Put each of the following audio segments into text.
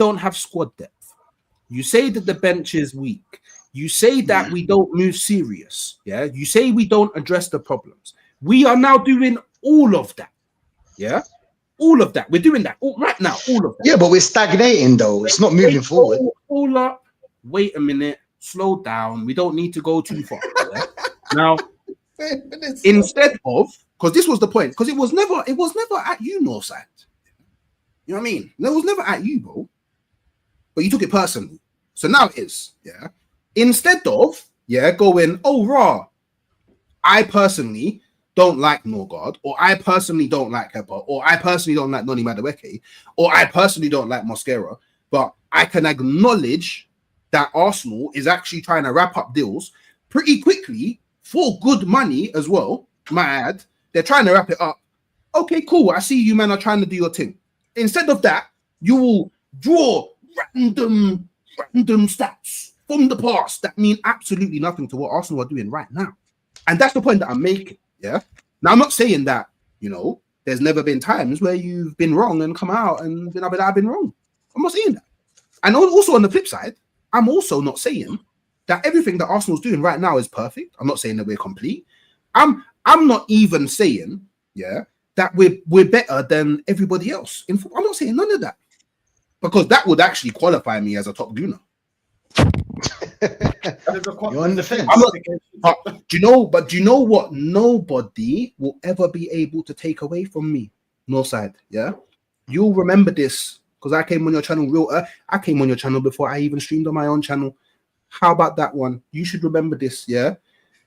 don't have squad depth. You say that the bench is weak. You say that we don't move serious. Yeah. You say we don't address the problems. We are now doing all of that. Yeah. All of that. We're doing that right now. All of that. Yeah, but we're stagnating though. It's not moving forward. All up. Wait a minute. Slow down. We don't need to go too far. Yeah? Now, instead of, because this was the point, because it was never at you, Northside. You know what I mean? No, it was never at you, bro. But you took it personally. So now it is. Yeah. Instead of going, oh raw, I personally don't like Norgard, or I personally don't like Kepa, or I personally don't like Noni Madueke, or I personally don't like Mosquera, but I can acknowledge that Arsenal is actually trying to wrap up deals pretty quickly for good money as well. My ad, they're trying to wrap it up. Okay, cool. I see you, man, are trying to do your thing. Instead of that, you will draw random stats from the past that mean absolutely nothing to what Arsenal are doing right now. And that's the point that I'm making. Yeah. Now, I'm not saying that, there's never been times where you've been wrong and come out and I've been wrong. I'm not saying that. And also on the flip side, I'm also not saying that everything that Arsenal's doing right now is perfect. I'm not saying that we're complete. I'm not even saying, that we're better than everybody else. I'm not saying none of that. Because that would actually qualify me as a top gooner. You're on the fence. Do you know what? Nobody will ever be able to take away from me. Northside, yeah. You'll remember this because I came on your channel I came on your channel before I even streamed on my own channel. How about that one? You should remember this, yeah.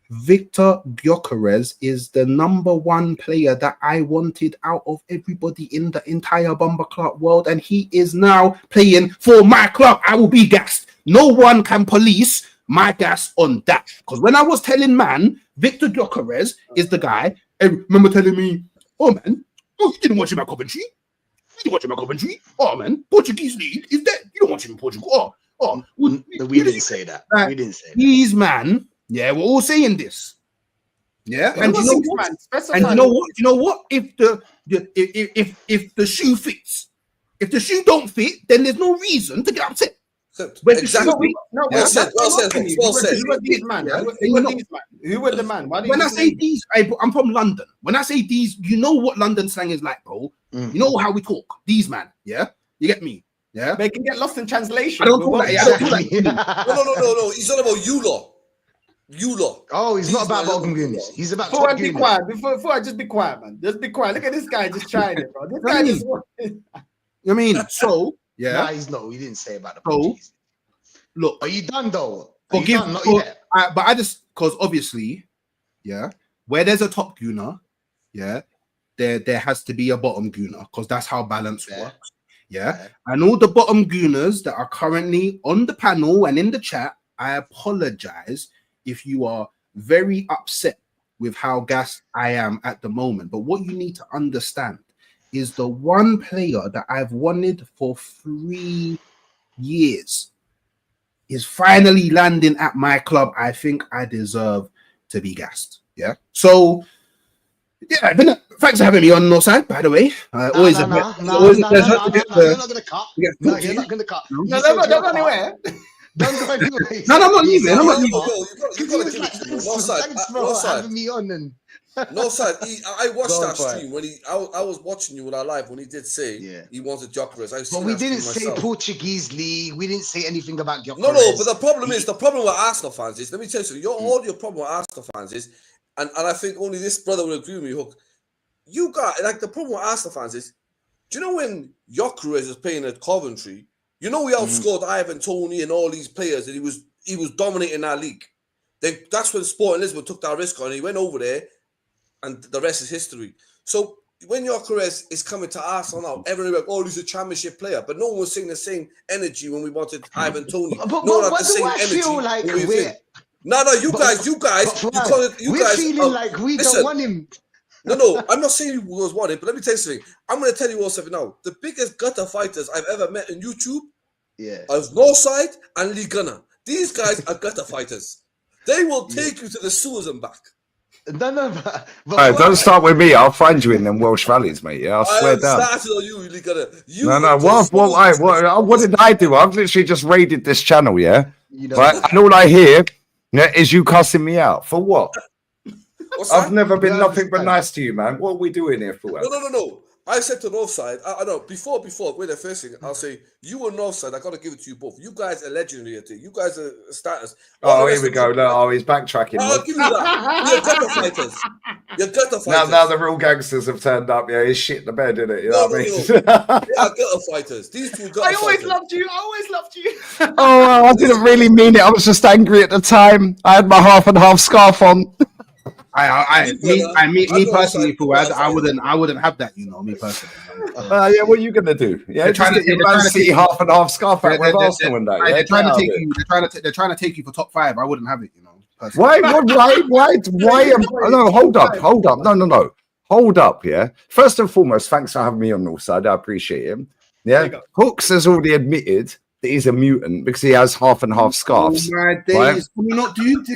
Victor Gyökeres is the number one player that I wanted out of everybody in the entire Bomber Club world, and he is now playing for my club. I will be gassed. No one can police my gas on that. Because when I was telling man, Victor Gyökeres is the guy, and remember telling me, oh man, you didn't watch him at Coventry? You didn't watch him at Coventry? Oh man, Portuguese league is that? You don't watch him in Portugal? We didn't say that. We didn't say that. These man. Yeah, we're all saying this. Yeah, and you know what? And you know what? You know what? If the shoe fits, if the shoe don't fit, then there's no reason to get upset. Exactly. Well said. Who were the man? When I say these, I'm from London. When I say these, you know what London slang is like, bro. You know how we talk. These man. Yeah, you get me. Yeah, they can get lost in translation. I don't talk like No. He's not about you lot. You lot. Oh, he's not about Bolton Goonies. He's about Before I be quiet, before I just be quiet, man. Just be quiet. Look at this guy just trying it, bro. This guy just I mean, so Nah, he's not. He didn't say about the Portuguese. Look, are you done though? But I just because obviously, where there's a top gooner, there has to be a bottom gooner because that's how balance works. And all the bottom gooners that are currently on the panel and in the chat, I apologize if you are very upset with how gassed I am at the moment. But what you need to understand is the one player that I've wanted for 3 years is finally landing at my club. I think I deserve to be gassed. Yeah. So, thanks for having me on Northside, by the way. Always a pleasure. You're not going to cut. No, you're not going to cut. No, don't go anywhere. Don't go anywhere. No, I'm not leaving. I'm not leaving. Thanks for having me on. And Northside, I watched that stream when I was watching you with our live when he did say he wanted Gyökeres. But we didn't say Portuguese league. We didn't say anything about Gyökeres. No, but the problem with Arsenal fans is, let me tell you something. All your problem with Arsenal fans is, and I think only this brother will agree with me, Hook. You got the problem with Arsenal fans is, do you know when Gyökeres was playing at Coventry? You know he outscored Ivan Toney and all these players, and he was dominating our league. That's when Sporting Lisbon took that risk on. He went over there, and the rest is history. So when Gyökeres is coming to Arsenal now, everyone like, oh, he's a championship player, but no one was seeing the same energy when we wanted Ivan Toney. But what do I feel like we're? No, you guys. We're feeling like we don't want him. No, I'm not saying you was wanted, but let me tell you something. I'm going to tell you all something now. The biggest gutter fighters I've ever met on YouTube are Northside and Lee Gunner. These guys are gutter fighters. They will take you to the sewers and back. No, Hey, don't start with me. I'll find you in them Welsh valleys, mate. Yeah, I swear down. Started on you, really gotta. You No. What did I do? I've literally just raided this channel, yeah. you know, Right, and all I hear is you cussing me out for what? What's I've that? never been Yeah, I nothing but understand. nice to you, man. What are we doing here for? No. I said to Northside, I know, before, wait, the first thing, I'll say, you and Northside, I got to give it to you both. You guys are legendary at it. You guys are status. Oh, here we go. Look, oh, he's backtracking. I'll Look. give you that. You're gutter fighters. You're gutter fighters. Now the real gangsters have turned up. Yeah, he's shit in the bed, isn't it? You know what I mean? They are gutter fighters. These two gutter I always fighters. loved you. I always loved you. Oh, I didn't really mean it. I was just angry at the time. I had my half and half scarf on. Me personally, Fuad, I wouldn't have that, you know, me personally. Yeah, what are you gonna do? Yeah, They're just trying get to- your they're Man trying to City take- half and half scarf out with They're- Arsenal and that. Yeah, They're trying to get take out of you. They're trying to take you for top 5. I wouldn't have it, you know. it. Why? No, hold up. No. Hold up, yeah. First and foremost, thanks for having me on Northside. I appreciate him. Yeah, Hooks has already admitted that he's a mutant because he has half and half scarves. Oh my days. Right.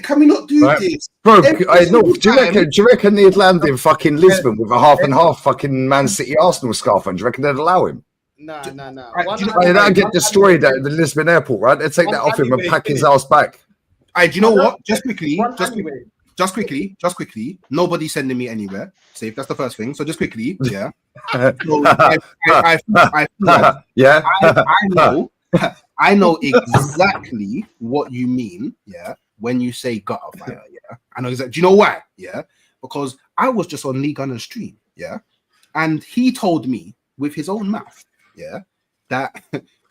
Can we not do Right. this? Bro, Every no, do single you reckon they'd land in fucking Lisbon with a half and half fucking Man City Arsenal scarf on? Do you reckon they'd allow him? Nah. Right, do you know- Hey, that'd get destroyed at the Lisbon airport, right? They'd take that off him and pack his ass back. Do you know what? Just quickly, Anyway, just quickly. Nobody's sending me anywhere. Safe. That's the first thing. So just quickly, yeah. So Yeah. I know exactly what you mean, yeah, when you say gutter fire, yeah. I know exactly. Do you know why? Yeah, because I was just on Lee Gunner's stream, yeah, and he told me with his own mouth, yeah, that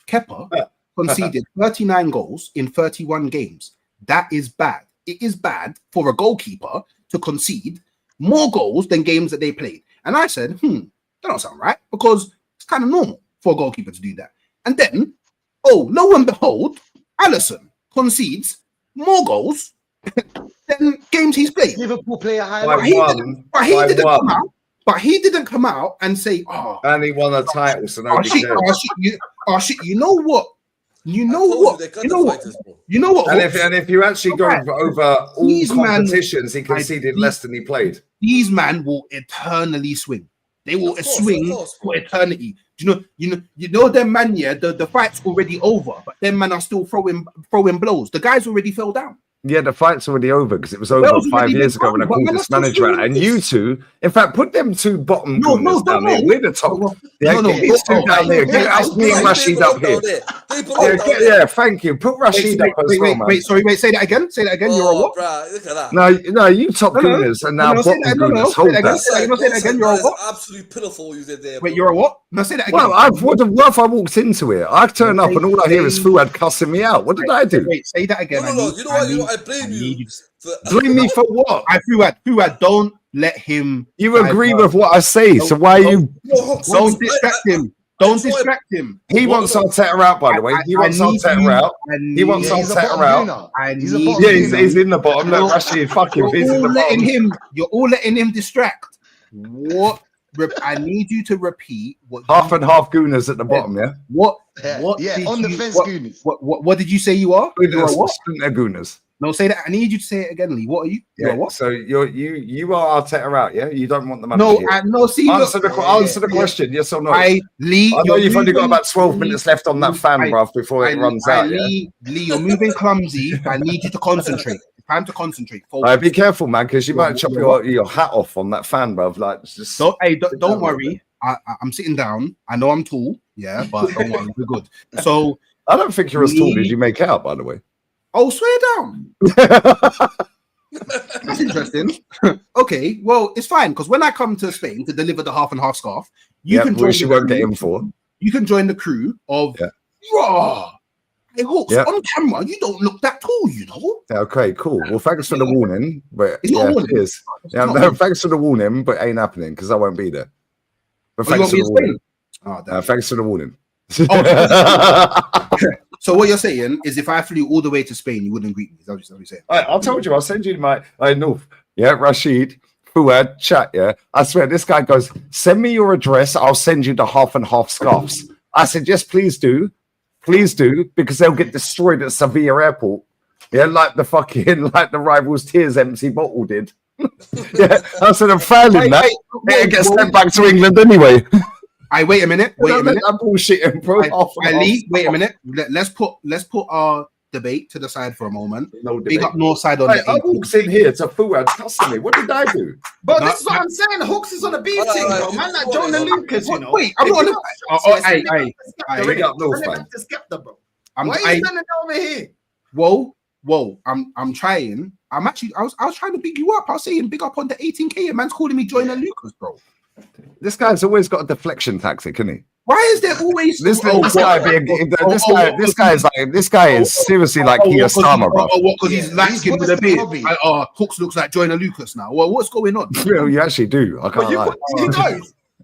Kepa conceded 39 goals in 31 games. That is bad. It is bad for a goalkeeper to concede more goals than games that they played. And I said, that don't sound right, because it's kind of normal for a goalkeeper to do that. And then, lo and behold, Alisson concedes more goals than games he's played. Liverpool play a high By level. But he didn't come out and say, and he won a title, so nobody cares. Shit, you know what? You know what? And if you actually go over all competitions, he conceded less than he played. These men will eternally swing. They will swing for eternity. You know them man, yeah, the fight's already over, but them man are still throwing blows. The guys already fell down. Yeah, the fight's already over because it was over 5 years ago when I called this manager out. And you two, in fact, put them two bottom gooners down there. We're the top. Yeah, get these two down there. Get us, me and Rashid up here. Yeah, thank you. Put Rashid up as well, man. Wait, say that again. Say that again. You're a what? Bruh, look at that. No, you top gooners and now bottom gooners. Hold that. Say that again. You're a what? Absolutely pitiful you did there. Wait, you're a what? No, say that again. Well, what if I walked into it? I turn up and all I hear is Fuad cussing me out. What did I do? Wait, say that again. No. You know what? I blame you. Blame me for what? Fuad, don't let him. You agree with what I say, so why are you? Don't distract him. Don't distract him. He wants Arteta out, by the way. He wants Arteta out. He wants Arteta out. He's in the bottom. Look, Rashid, fuck him. He's in the bottom. You're all letting him distract. What? I need you to repeat what. Half and half gooners at the bottom, yeah. What? Yeah, on the fence gooners. What did you say you are? You are what? Gooners. No, say that. I need you to say it again, Lee. What are you? Yeah. What? So you are Arteta out, yeah? You don't want the man. No. See, answer the question. Yes or no? Lee. I know you've only got about 12 minutes left on that fan, bruv, before it runs out. Lee, you're moving clumsy. I need you to concentrate. It's time to concentrate. Be careful, man, because you might chop your hat off on that fan, bruv. Like, just don't worry. I'm sitting down. I know I'm tall, yeah, but don't worry, we're good. So I don't think you're as tall as you make out, by the way. Oh, swear down. That's interesting. Okay, well, it's fine because when I come to Spain to deliver the half and half scarf, you can join. You won't get him for. You can join the crew of raw. Hey, Hawks, on camera, you don't look that tall, you know. Okay, cool. Well, thanks for the warning, but it's not warning. It is. Thanks for the warning, but it ain't happening because I won't be there. But thanks for the warning. Thanks for the warning. So what you're saying is, if I flew all the way to Spain, you wouldn't greet me. Is that what you're saying? I told you, I'll send you my North. Yeah, Rashid, Fuad, chat. Yeah, I swear this guy goes, send me your address. I'll send you the half and half scarves. I said, yes, please do, because they'll get destroyed at Sevilla Airport. Yeah, like the rivals' tears empty bottle did. Yeah, I said I'm failing that. It gets sent back to England anyway. Wait a minute. I'm bullshitting, bro. Lee, wait a minute. Let's put our debate to the side for a moment. No Big debate. up North side on I walked in here to Fuad cussing me. What did I do? But this is what I'm saying. Hooks is on a beat thing, bro. Man, like Jonah Lucas, you know. Wait, I'm not on I big up North, man. Bro. Why are you standing over here? Whoa. I'm trying. I was trying to big you up. I was saying big up on the 18K. And man's calling me Jonah Lucas, bro. This guy's always got a deflection tactic, isn't he? Why is there always this guy is seriously like Kiyosama, bro? Because he's lacking with a beard. Hooks looks like Joyner Lucas now. Well, what's going on? Well, you actually do. I can't lie.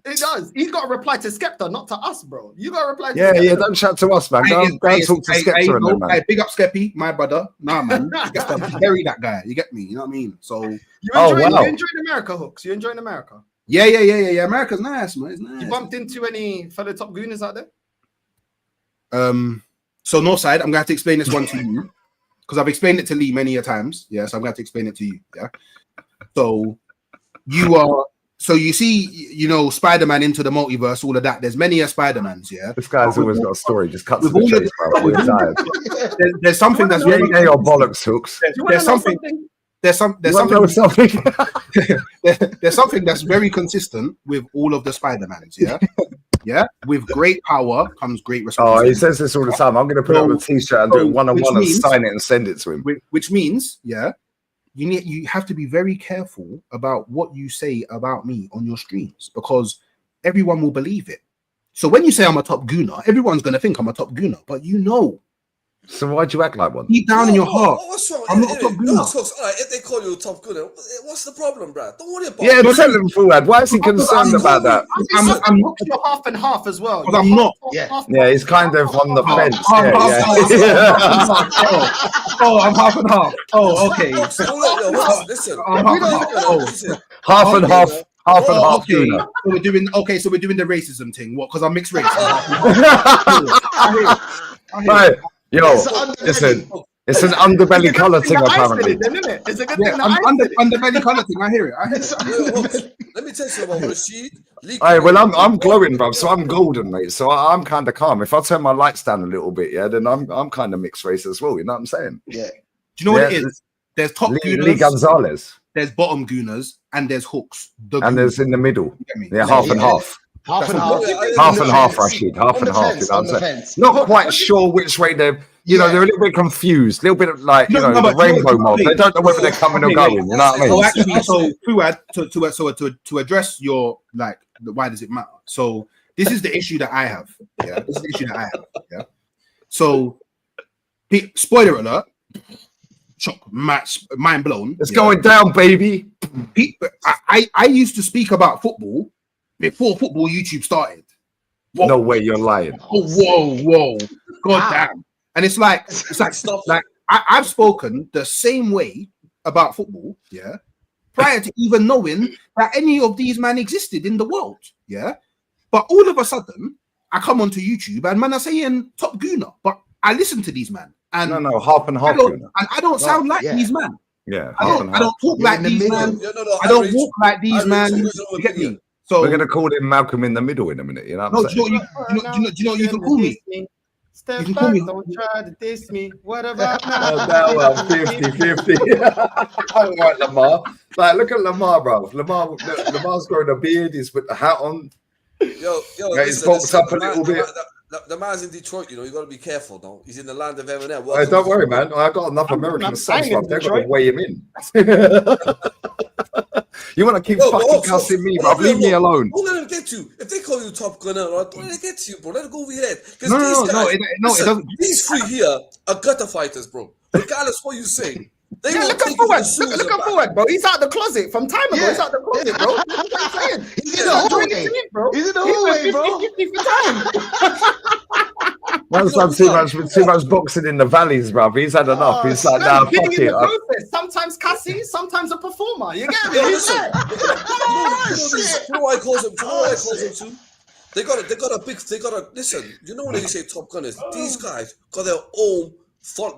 It does. He's got to reply to Skepta, not to us, bro. You got to reply to Skepta. Yeah, don't shout to us, man. Go talk to Skepta. Man. Big up Skeppy, my brother. Nah, man. Bury that guy. You get me? You know what I mean? So you enjoying America, Hooks? You enjoying America? Yeah. America's nice, man. It's nice. You bumped into any fellow top gooners out there? So Northside, I'm gonna have to explain this one to you because I've explained it to Lee many a times. Yeah, so I'm gonna have to explain it to you. Yeah. So you see, you know, Spider-Man into the multiverse, all of that. There's many a Spider-Mans, yeah. This guy's always got a story, just cuts to the chase, bro. There's something that's very or bollocks, Hooks. There's something that's very consistent with all of the Spider-Mans, yeah. Yeah, with great power comes great responsibility. Oh, he says this all the time. I'm going to put it on a t-shirt and do it one-on-one and sign it and send it to him. Which means, yeah, you have to be very careful about what you say about me on your streams because everyone will believe it. So when you say I'm a top gooner, everyone's going to think I'm a top gooner, but you know. So why'd you act like one? Deep down in your heart. What's wrong? I'm not a top gooner. If they call you a top gooner, what's the problem, bro? Don't worry about it. Yeah, tell him, Fuad. Why is he concerned about that? I'm not half and half as well. Because I'm not. Yeah, he's kind of on the fence. Oh, I'm half and half. Oh, okay. Listen. Half and half. Half and half. Okay. So we're doing the racism thing. What? Because I'm mixed race. Right, yo, listen, it's an underbelly color thing apparently. It's a good thing. Underbelly color thing. I hear it. Let me tell you something about Rashid. Well, I'm glowing, bro. So I'm golden, mate. So I'm kind of calm. If I turn my lights down a little bit, yeah, then I'm kind of mixed race as well. You know what I'm saying? Yeah. Do you know what it is? There's top gooners. Lee Gonzalez. There's bottom gooners, and there's hooks. And there's in the middle. Yeah, half and half. Half and half. Half and half, Rashid. Half and half. You know what I'm saying? Not quite sure which way they're. You know, they're a little bit confused. A little bit of like, you know, the rainbow mob. They don't know whether they're coming or going. You know what I mean? So Fuad, to address your like, why does it matter? So this is the issue that I have. Yeah, this is the issue that I have. Yeah. So, spoiler alert. Shock, match, mind blown. It's going down, baby. I used to speak about football before football YouTube started. Whoa. No way, you're lying. Oh, whoa, god damn! And it's like I've spoken the same way about football, yeah, prior to even knowing that any of these men existed in the world, yeah. But all of a sudden, I come onto YouTube and man are saying top gooner, but I listen to these men. And no, half and half. I don't sound like these men. Yeah, I don't talk like these men. I don't walk like these men. You get me? So we're gonna call him Malcolm in the Middle in a minute. You know what I'm saying? Do you know you can call me? Step back, don't try to diss me. What about now? 50-50. I like Lamar. Like, look at Lamar, bro. Lamar's growing a beard. He's with the hat on. Yo, he's bulked up a little bit. The man's in Detroit, you know. You got to be careful, though. He's in the land of Eminem. Hey, don't worry, man. I got enough American subs. They're going to weigh him in. You want to keep fucking cussing me, bro? Leave me alone. Don't let them get you. If they call you top gunner, don't let them get to you, bro. Let it go over your head. No, it doesn't. These three here are gutter fighters, bro. Regardless what you say. Look at Fuad, bro. He's out the closet from time ago. He's out the closet, bro. That's what I'm saying. He's in the hallway, bro. He's in the hallway, bro. 50 for time. Man's done too much boxing in the valleys, bro. He's had enough. He's like, nah, fuck it. Sometimes Cassie, sometimes a performer. You get me? You know why I call them too? They got a listen. You know when they say top gunners, these guys got their own.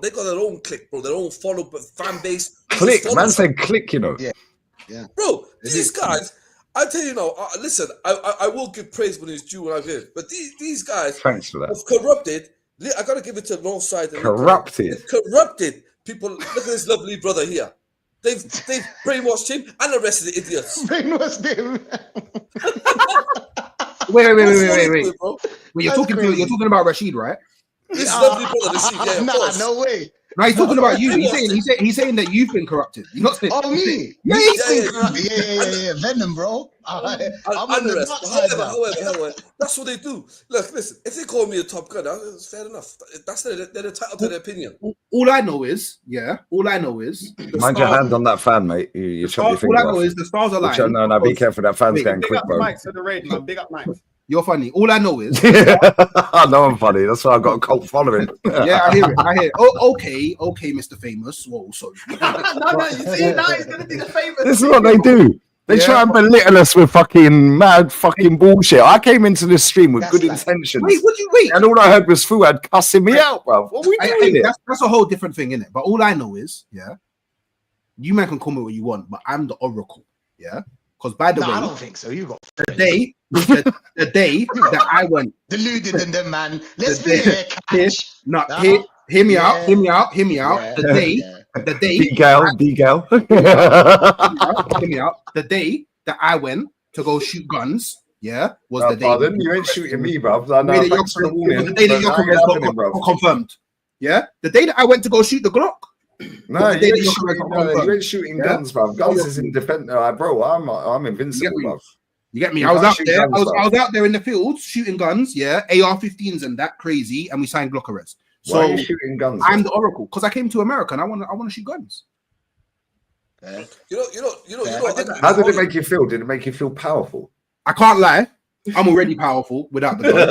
They got their own clique, bro. Their own fan base. Click, man said click, you know. Yeah. Yeah. Bro, these guys, I tell you now, listen, I will give praise when it's due when I give it. But these guys Thanks for that. have corrupted. I got to give it to North Side. Corrupted. They've corrupted people. Look at this lovely brother here. They've brainwashed him and the rest of the idiots. Brainwashed him. Wait. Well, you're talking about Rashid, right? This lovely brother, Rashid. Yeah, of course. No way. No, he's talking about you. He's saying that you've been corrupted. You're not saying. Oh, me? Yeah. Venom, bro. I'm on the dark side now. However, that's what they do. Look, listen. If they call me a top gun, that's fair enough. They're entitled to their opinion. All I know is. Mind your hand on that fan, mate. You chop your finger off. All I know is the stars are lying. No, be careful. That fan's getting quick, bro. Big up Mike to the raid, man. Big up Mike. You're funny. All I know is. I know I'm funny. That's why I've got a cult following. Yeah, I hear it. Oh, okay, Mr. Famous. Whoa, sorry. no, you see, now he's gonna be the famous. This is what they do. They try and belittle us with fucking mad fucking bullshit. I came into this stream with good intentions. Wait. And all I heard was Fuad cussing me out, bro. What are we doing? That's a whole different thing, innit? But all I know is, you man can call me what you want, but I'm the oracle, Because by the way, I don't think so. You got the day that I went deluded in them, man. Let's be here, catch. Hear me out. Yeah, The day D-Gal. Hear me out. The day that I went to go shoot guns, was the day. Pardon? You ain't shooting me, bro. Thanks for the warning. The day that your comments got confirmed. Yeah? The day that I went to go shoot the Glock. No, you ain't shooting guns, bro. Guns is in defense. Bro, I'm invincible, bro. You get me? I was out there. I was out there in the fields shooting guns, AR-15s and that crazy, and we signed Glock arrests. So why are you shooting guns? I'm the oracle because I came to America and I want to shoot guns. You know. How did it make you feel? Did it make you feel powerful? I can't lie. I'm already powerful without the gun.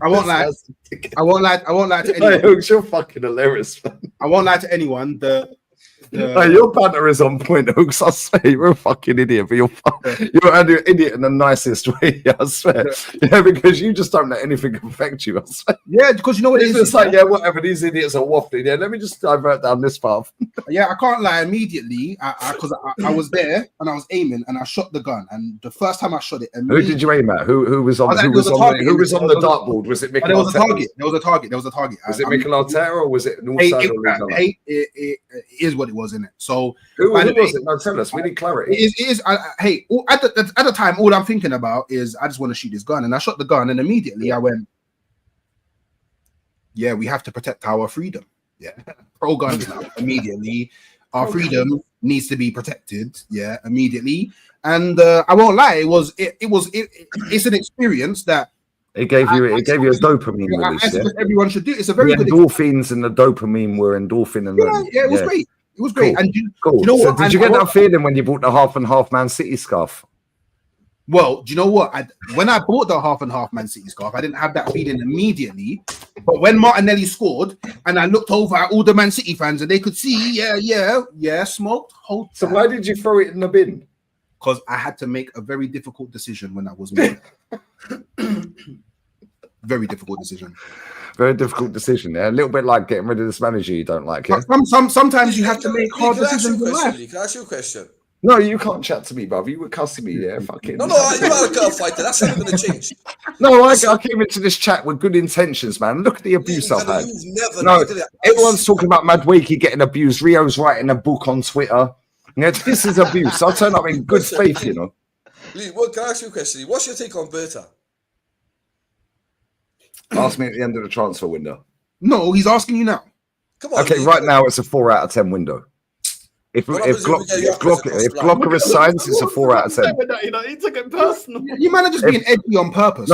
I won't lie. I won't lie to anyone. You're fucking hilarious, man. I won't lie to anyone. Your banter is on point, Hooks. I swear, you're a fucking idiot, but you're an idiot in the nicest way. I swear, because you just don't let anything affect you. I swear. Yeah, because you know what it is. It's like, whatever. These idiots are wafting. Yeah, let me just divert down this path. Yeah, I can't lie. Immediately, because I was there and I was aiming and I shot the gun. And the first time I shot it, who did you aim at? Who was on the dartboard? Was it Mikel? There was a target. Was it Mikel Arteta or was it Northside? It is what it was. In it, so who was it? No, tell us. We need clarity. It is. At the time, all I'm thinking about is I just want to shoot this gun, and I shot the gun, and immediately I went, we have to protect our freedom. Pro guns now. Immediately, our freedom needs to be protected. Immediately, and I won't lie, it's an experience that. It gave you a dopamine release. Everyone should do. It's a very good endorphins and the dopamine were endorphin and it was great. It was great. Cool. And you know what? Did you get that feeling when you bought the half and half Man City scarf? Well, do you know what? When I bought the half and half Man City scarf, I didn't have that feeling immediately. But when Martinelli scored, and I looked over at all the Man City fans, and they could see, smoked. So why did you throw it in the bin? Because I had to make a very difficult decision when I was making. Very difficult decision. Very difficult decision. A little bit like getting rid of this manager you don't like. Sometimes you have to make hard decisions in life. Can I ask you a question? No, you can't chat to me, bruv. You were cussing me, fucking. No, you're not a girl fighter. That's not going to change. No, I came into this chat with good intentions, man. Look at the abuse I've had. Everyone's talking about Madwiki getting abused. Rio's writing a book on Twitter. This is abuse. I'll turn up in good faith, Lee, can I ask you a question? Lee? What's your take on Berta? Ask me at the end of the transfer window. No, he's asking you now. Come on. Okay, right now it's a 4 out of 10 window. If Glocker is signs, it's a 4 out of 10. He took it personal. You might have just being edgy on purpose.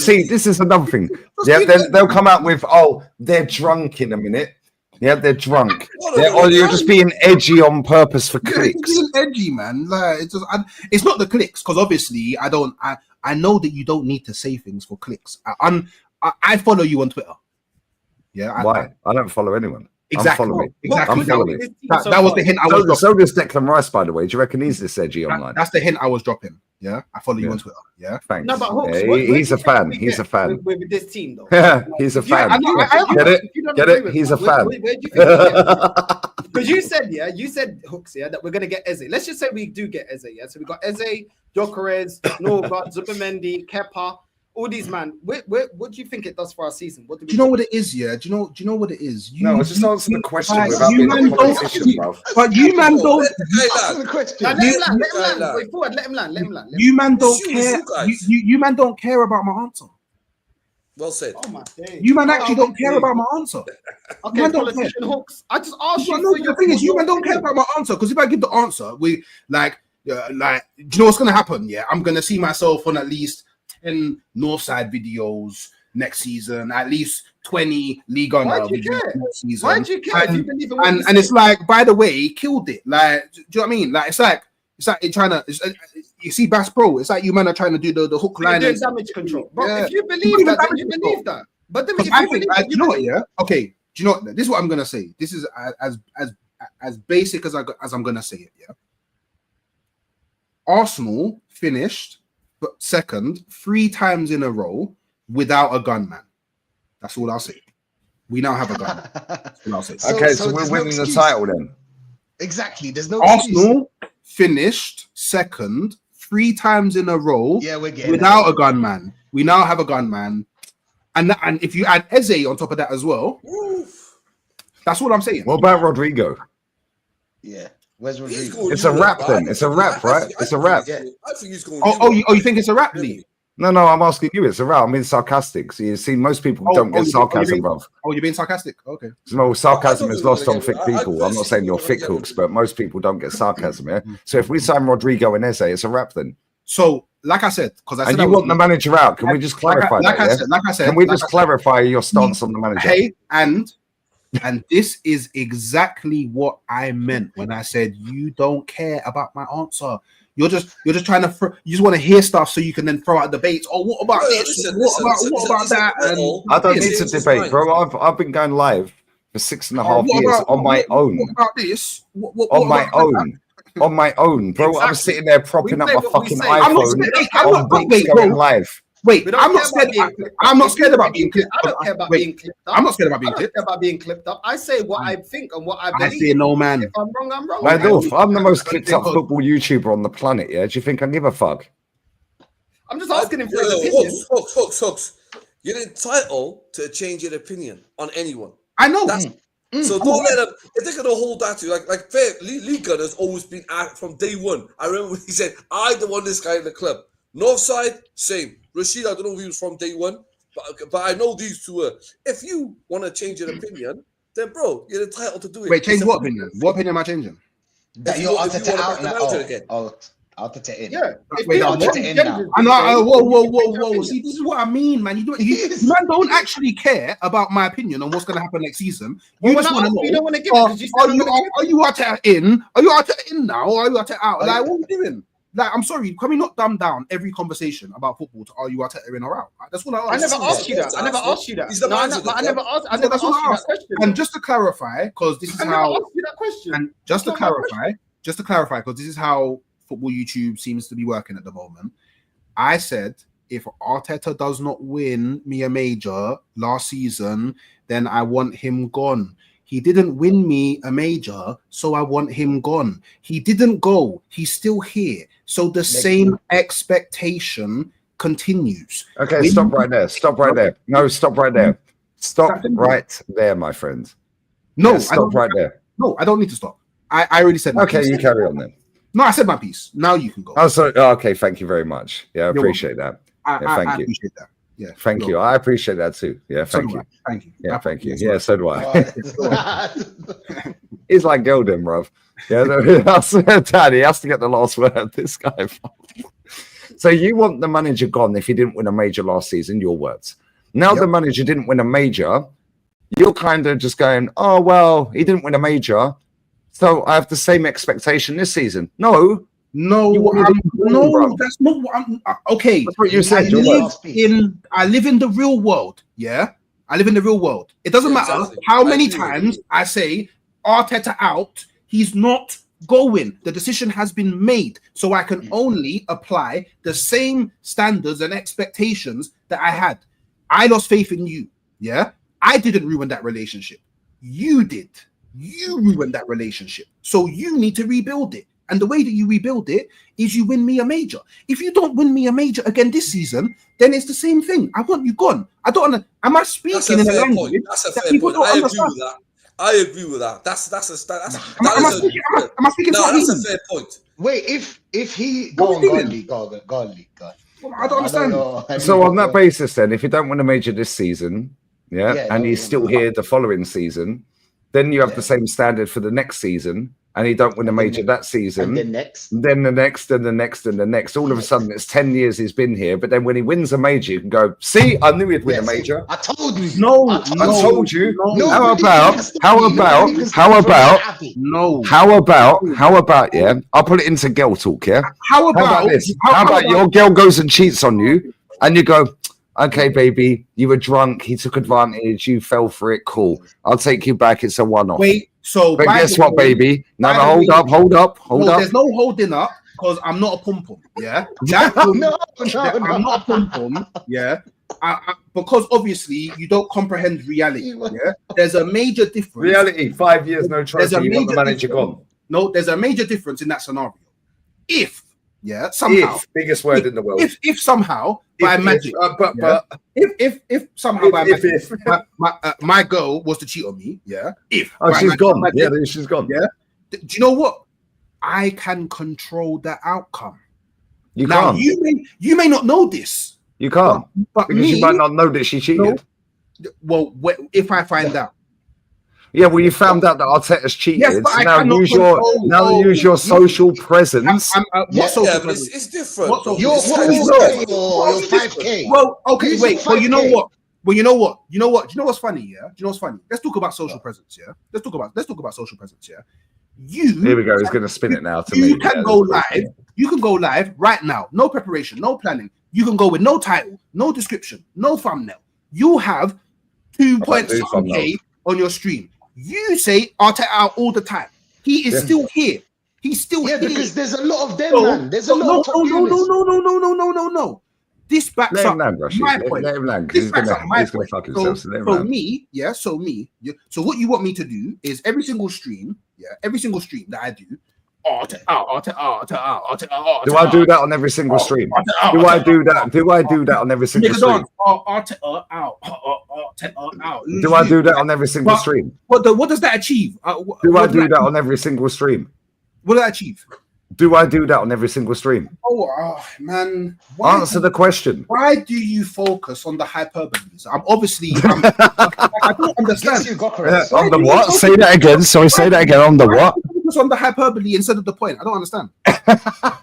See, this is another thing. They'll come out with, they're drunk in a minute. Yeah, they're drunk. Or you're just being edgy on purpose for clicks. Being edgy, man. Like, it's not the clicks, because obviously I know that you don't need to say things for clicks. I follow you on Twitter. Yeah. Why? I don't follow anyone. Exactly. I'm following. Exactly. That was the hint I was dropping. So does Declan Rice, by the way. Do you reckon he's this edgy online? That's the hint I was dropping. Yeah, I follow you on Twitter. Yeah, thanks. No, but Hawks, he's a fan. He's a fan with this team, though. He's a fan. Get it? He's a fan. Where do you think? Because you said Hooks, that we're gonna get Eze. Let's just say we do get Eze, yeah. So we got Eze, Gyökeres, Norgard, Zubimendi, Kepa, all these man. What do you think it does for our season? What do you know what it is? Yeah, do you know what it is? No, just answer the question without being a politician, bro. But you man don't Answer the question. Let him land. Wait, forward. Let him land. You man don't care. You man don't care about my answer. Well said. Oh my day. You man actually don't care about my answer. Okay, politician Hooks. I just asked you. The thing is, you man don't care about my answer, because if I give the answer, we like, do you know what's gonna happen? Yeah, I'm gonna see myself on at least 10 Northside videos next season, at least 20 League on videos next season. Why do you care if you believe in what and it's like, by the way, he killed it. Like, do you know what I mean? Like, it's like it trying to. You see, Bass Pro. It's like you man are trying to do the hook line and damage control. But if you believe that, then you believe that. But then if you believe that, you know what? Yeah. Okay. Do you know what? This is what I'm gonna say. This is as basic as I'm gonna say it. Yeah. Arsenal finished second 3 times in a row without a gunman. That's all I'll say. We now have a gunman. That's all I'll say. Okay, so we're winning the title then. Exactly. There's no Arsenal finished second 3 times in a row without a gunman. We now have a gunman. And if you add Eze on top of that as well, that's what I'm saying. What about Rodrigo? Yeah. Where's Rodrigo? It's a rap then. It's a rap, right? It's a rap. I think he's going. You think it's a rap, Lee? No, I'm asking you. It's a rap. I'm being sarcastic. So you see, most people don't get sarcasm, bro. Oh, you're being sarcastic? Okay. No, sarcasm is lost on thick people. I'm not saying you're thick hooks, but most people don't get sarcasm, yeah? So if we sign Rodrigo and Eze, it's a rap then. So, like I said, because I said... And you want the manager out. Can we just clarify that, like I said, can we just clarify your stance on the manager? Hey, and this is exactly what I meant when I said you don't care about my answer. You're just trying to you just want to hear stuff so you can then throw out debates. Oh, what about this? What about that? I don't need to debate, bro. I've been going live for 6.5 years on my own. What about this? On my own, bro. Exactly. I'm sitting there propping up my fucking iPhone on weeks going live. Wait, I'm not scared. I'm not scared about being clipped. I don't care about being clipped up. I'm not scared about being clipped. I don't care about being clipped up. I say what I think and what I believe. I say no, man. If I'm wrong, I'm wrong. I'm the most clipped up football YouTuber on the planet. Yeah, do you think I give a fuck? I'm just asking him for his opinion. Hooks. You're entitled to change your opinion on anyone. I know. So don't let them. If they're gonna hold that to you, like fair, Lee Gunn has always been at from day one. I remember when he said, "I don't want this guy in the club." Northside, same. Rashid, I don't know if he was from day one, but I know these two were. If you want to change your opinion, then bro, you're entitled to do it. Wait, change what opinion? What opinion am I changing? That you're Arteta out now. Arteta in. Yeah. Arteta in now. Whoa. See, this is what I mean, man. You don't actually care about my opinion on what's going to happen next season. You just want to know. You don't want to give it. Are you Arteta in? Are you Arteta in now? Or are you Arteta out? Like, what are you doing? Like, I'm sorry, can we not dumb down every conversation about football to are you Arteta in or out? That's what I never asked you that. I never asked you that. I never asked you that question. And just to clarify, because this is how. I never asked you that question. And just to clarify, because this is how football YouTube seems to be working at the moment. I said if Arteta does not win me a major last season, then I want him gone. He didn't win me a major, so I want him gone. He didn't go. He's still here. So the same expectation continues. Okay, stop right there. No, stop right there. Stop right there, my friend. No, yeah, stop right there. No, I don't need to stop. I already said my piece. Okay, you carry on then. No, I said my piece. Now you can go. Oh, sorry. Okay, thank you very much. Yeah, I appreciate that. Thank you. I appreciate that. Yeah, thank you. I appreciate that too. Yeah, thank you. Thank you. Yeah, thank you. Yeah, so do I. He's like golden, bruv. Yeah, I swear, Dad, he has to get the last word. This guy. So you want the manager gone if he didn't win a major last season? Your words. Now the manager didn't win a major. You're kind of just going, oh well, he didn't win a major, so I have the same expectation this season. No. That's not what I'm. Okay, that's what you said. I live in the real world. Yeah, I live in the real world. It doesn't matter exactly. how many times I say Arteta out. He's not going. The decision has been made, so I can only apply the same standards and expectations that I had. I lost faith in you. Yeah, I didn't ruin that relationship. You did. You ruined that relationship. So you need to rebuild it. And the way that you rebuild it is you win me a major. If you don't win me a major again this season, then it's the same thing. I want you gone. I don't know. Am I speaking in a language? That's a fair point. I agree with that. I agree with that. That's a fair point. Wait, if he go on, I don't understand. So on that basis, then, if you don't win a major this season, and he's still here the following season, then you have the same standard for the next season. And he don't win a major that season, and then the next, and the next, and the next. All of a sudden, it's 10 years he's been here. But then when he wins a major, you can go, see, I knew he'd win a major. I told you. I told you. No. How about, yeah? I'll put it into girl talk, yeah? How about this? How about your girl goes and cheats on you, and you go, okay, baby, you were drunk, he took advantage, you fell for it, cool. I'll take you back, it's a one-off. Wait, so but guess what, baby? No, hold up. There's no holding up because I'm not a pum-pum, yeah? I'm not a pum-pum, yeah? Because obviously you don't comprehend reality, yeah? There's a major difference. Reality, 5 years, no trophy, you got the manager gone. No, there's a major difference in that scenario. If, somehow. Biggest word in the world. If somehow, by magic, if somehow by magic, my girl was to cheat on me, she's gone. She's gone. Yeah. Do you know what? I can control the outcome. You can't. You may not know this. You can't. But because you might not know that she cheated. No, well, if I find out. Yeah, well, you found out that Arteta's cheated. Yes, so now use your social presence. It's different. Your 5K. Well, okay, wait. Well, you know what? Do you know what's funny? Yeah. Do you know what's funny? Let's talk about social presence. Yeah. Let's talk about social presence. Yeah. Here we go. He's going to spin it now to me. You can go live. You can go live right now. No preparation. No planning. You can go with no title, no description, no thumbnail. You have 2.7K on your stream. You say Arteta out all the time. He is still here. He's still here. Because there's a lot of them, man. There's a lot of No. This backs up my point. Let him land. He's going to fuck himself. So what you want me to do is every single stream that I do, Arteta. Do I do that on every single stream? Do I do that on every single stream? Arteta out. Do I do that on every single stream? What does that achieve? Do I do that on every single stream? What does that achieve? Do I do that on every single stream? Oh man! Answer the question. Why do you focus on the hyperboles? I don't understand. On the what? Say that again. Sorry, say that again. On the what? Focus on the hyperbole instead of the point. I don't understand.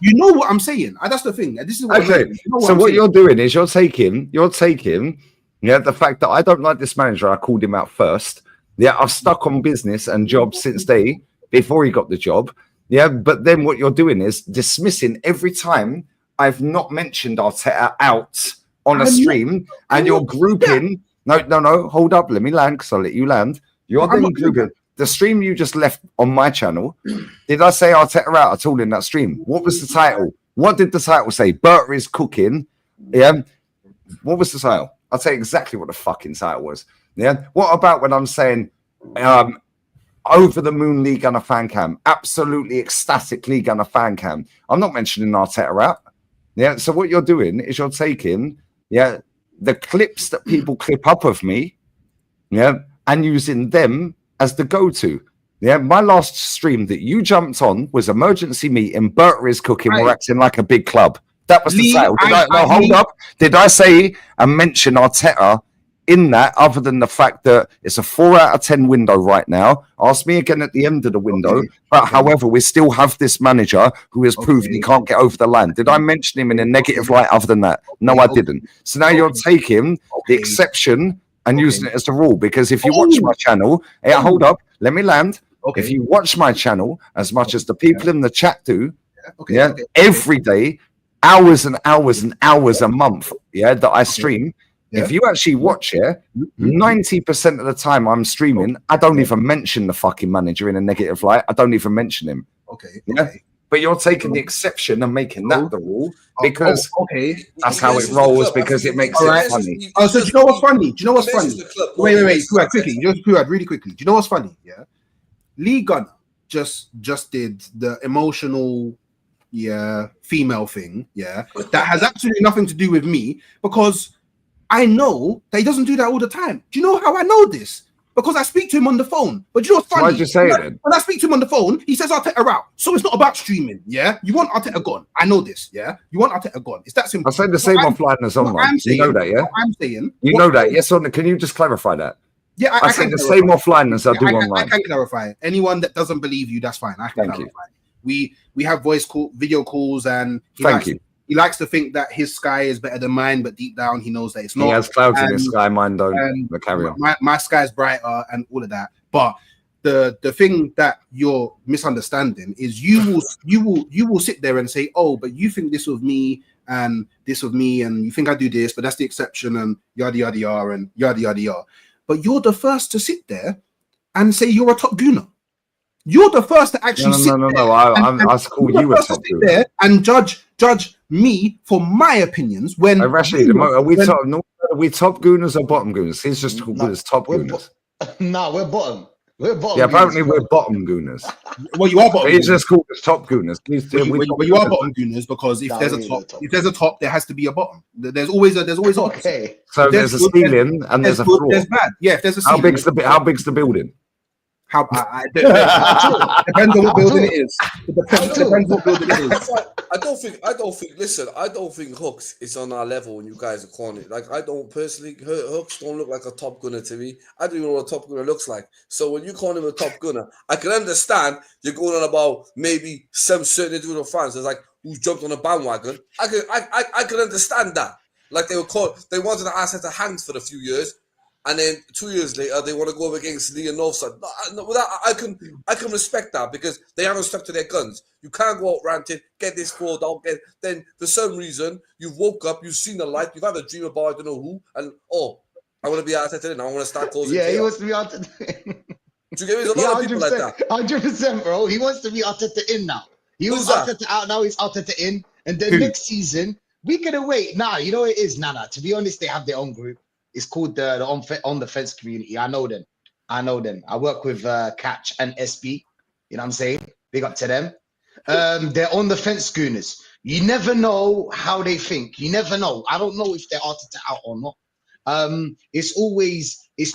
You know what I'm saying? That's the thing. This is what okay. What you're doing is you're taking. The fact that I don't like this manager. I called him out first. Yeah, I've stuck on business and jobs since before he got the job. Yeah, but then what you're doing is dismissing every time I've not mentioned Arteta out on a stream, and you're grouping. No, hold up, let me land because I'll let you land. You're then grouping the stream you just left on my channel. Did I say Arteta out at all in that stream? What was the title? What did the title say? Butter is cooking. Yeah. What was the title? I'll tell you exactly what the fucking title was. Yeah. What about when I'm saying over the moon League and a fan cam, absolutely ecstatic League and a fan cam? I'm not mentioning Arteta out. Yeah. So what you're doing is you're taking the clips that people clip up of me, and using them as the go-to. Yeah. My last stream that you jumped on was emergency meeting. Burter is cooking. We're acting like a big club. That was the title. Hold up. Did I say and mention Arteta in that, other than the fact that it's a 4 out of 10 window right now? Ask me again at the end of the window. But however, we still have this manager who has proven he can't get over the line. Did I mention him in a negative light other than that? No, I didn't. So now you're taking the exception and using it as the rule. Because if you watch my channel, hold up, let me land. If you watch my channel as much as the people in the chat do, every day, hours and hours and hours a month, that I stream, If you actually watch it, 90% of the time I'm streaming, I don't even mention the fucking manager in a negative light. I don't even mention him. Okay. But you're taking the exception and making that the rule because that's how it mentions rolls the club. because it makes He it mentions- funny. he Oh, so do you know what's funny? Do you know what's funny? mentions the club, Wait, he Puad, mentions quickly. Just Puad, really quickly. Do you know what's funny? Yeah, Lee Gunner just did the emotional, female thing. Yeah, that has absolutely nothing to do with me because I know that he doesn't do that all the time. Do you know how I know this? Because I speak to him on the phone. But do you know what's funny? Why'd you say it then? When I speak to him on the phone, he says Arteta out. So it's not about streaming, yeah? You want Arteta gone. I know this, yeah? You want Arteta gone. It's that simple. I said the same offline as online. You know that, yeah? I'm saying. You know that, yes or no? Can you just clarify that? Yeah, I said the same offline as I do online. I can clarify. Anyone that doesn't believe you, that's fine. I can clarify. We have video calls, and he likes to think that his sky is better than mine, but deep down he knows that it's not. He has clouds in his sky, mine don't. But carry on. My sky's brighter and all of that. But the thing that you're misunderstanding is you will sit there and say, oh, but you think this of me and this of me, and you think I do this, but that's the exception, and yada yada yada and yada yada yada. But you're the first to sit there and say you're a top gooner. You're the first to actually No. I call you a top gooner there and judge me for my opinions. When Rashid, are we top gooners or bottom gooners? He's just called as top gooners. No, we're bottom. We're bottom. Yeah, apparently we're bottom gooners. Well, you are bottom. He's just called as top gooners. Well, you are bottom gooners because if there's a top, there has to be a bottom. There's always okay. So there's a ceiling and there's a floor. There's bad. Yeah, if there's a how ceiling. How big's the building? Depends on what building it is. Depends what building it is. I don't think. Listen, I don't think Hooks is on our level when you guys are calling it. Like, I don't personally. Hooks don't look like a top gunner to me. I don't even know what a top gunner looks like. So when you call him a top gunner, I can understand you're going on about maybe some certain individual fans. There's like who jumped on a bandwagon. I can understand that. Like they wanted to ask her to hands for a few years. And then 2 years later, they want to go up against Lee and Northside. I can respect that because they haven't stuck to their guns. You can't go out ranting, get this fraud out. Then for some reason, you've woke up, you've seen the light, you've had a dream about I don't know who, and I want to be Arteta and I want to start causing. Yeah, he wants to be Arteta. Do you get me? There's a lot of people like that. 100%, bro. He wants to be Arteta in now. He was Arteta out, now he's Arteta in. And then next season, we can wait. Nah, you know what it is? Nah. To be honest, they have their own group. It's called the on the fence community. I know them. I work with Catch and SB. You know what I'm saying? Big up to them. They're on the fence schooners. You never know how they think. You never know. I don't know if they're Arteta out or not. They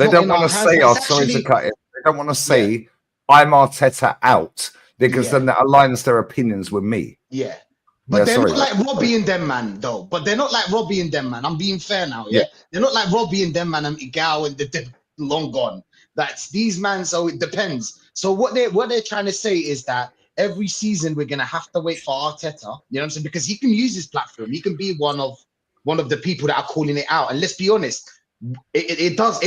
don't want to say, sorry to cut it. They don't want to say I'm Arteta out because then that aligns their opinions with me. Yeah. But they're not like Robbie and them, man, though. But they're not like Robbie and them, man. I'm being fair now, yeah? They're not like Robbie and them, man, and Miguel and they're long gone. That's these man, so it depends. So what they're trying to say is that every season we're gonna have to wait for Arteta, you know what I'm saying? Because he can use his platform. He can be one of the people that are calling it out. And let's be honest, it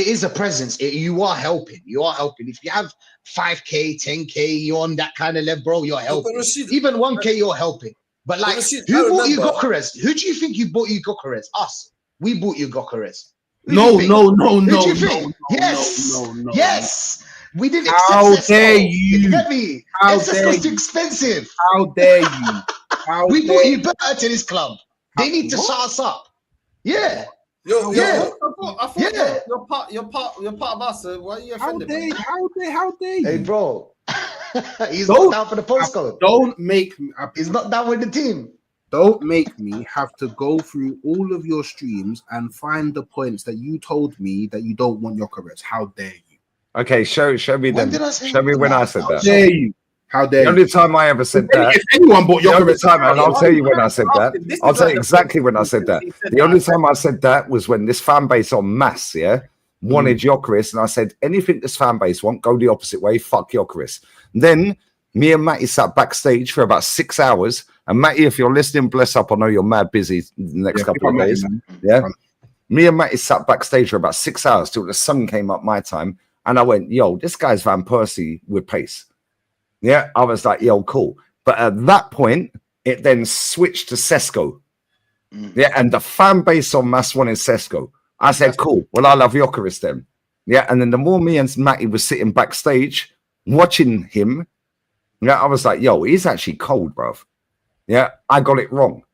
is a presence. You are helping. If you have 5K, 10K, you're on that kind of level, bro, you're helping. Even 1K, you're helping. But like, who bought you Gokares? Who do you think you bought you Gokares? Us. We bought you Gokares. No. Yes. We didn't accept How dare you? You get me? It's was too expensive. How dare you? We bought you better to this club. They need to shut us up. Yeah. I thought you're part of us. Why are you offended? How dare you? Hey, bro. He's not down for the postcode. Don't make me. He's not down with the team. Don't make me have to go through all of your streams and find the points that you told me that you don't want your Gokares. How dare you? Okay, show me then. Show me when I said that. How dare you? How dare you? The only time I ever said that. If anyone bought your Gokares, and I'll tell you when I said that. I'll tell you exactly when I said that. The only time I said that was when this fan base en masse, wanted Gokares, and I said anything this fan base want, go the opposite way. Fuck Gokares. Then me and Matty sat backstage for about 6 hours. And Matty, if you're listening, bless up. I know you're mad busy the next couple of days. Me and Matty sat backstage for about 6 hours till the sun came up my time. And I went, yo, this guy's Van Persie with pace. Yeah, I was like, yo, cool. But at that point, it then switched to Sesko. Yeah, and the fan base en masse wanted Sesko. I said, cool. Well, I love Gyökeres then. Yeah, and then the more me and Matty was sitting backstage watching him, yeah, I was like, yo, he's actually cold, bruv. Yeah, I got it wrong.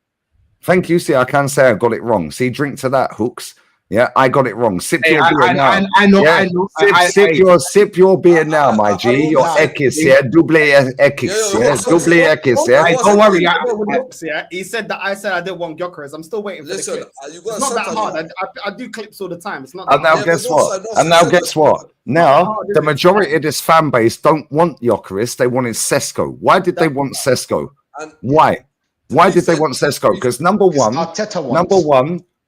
Thank you. See, I can say I got it wrong. See, drink to that, Hooks. Yeah, I got it wrong. Sip your beer now. I know. Sip your beer now, my G. Your Ekis, yeah. Double Ekis, yeah. Double Ekis, yeah. Don't worry. He said that I said I didn't want Gyökeres. I'm still waiting for the clips. It's not that hard. I do clips all the time. It's not that hard. And now guess what? Now, the majority of this fan base don't want Gyökeres. They wanted Sesko. Why did they want Sesko? Why? Why did they want Sesko? Because number one,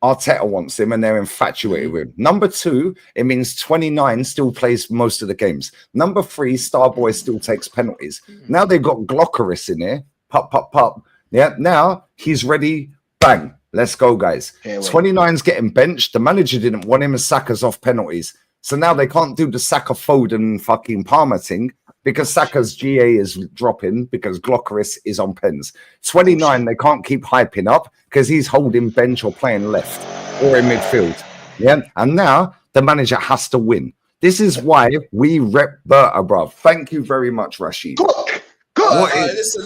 Arteta wants him and they're infatuated with him. Number two, it means 29 still plays most of the games. Number three, Starboy still takes penalties. Now they've got Gyökeres in here. Pop. Yeah, now he's ready. Bang. Let's go, guys. 29's getting benched. The manager didn't want him and Saka's off penalties. So now they can't do the Saka Foden fucking Palmer thing because Saka's GA is dropping because Gyökeres is on pens. 29, they can't keep hyping up because he's holding bench or playing left or in midfield. Yeah, and now the manager has to win. This is why we rep Berta, bruv. Thank you very much, Rashid. Listen,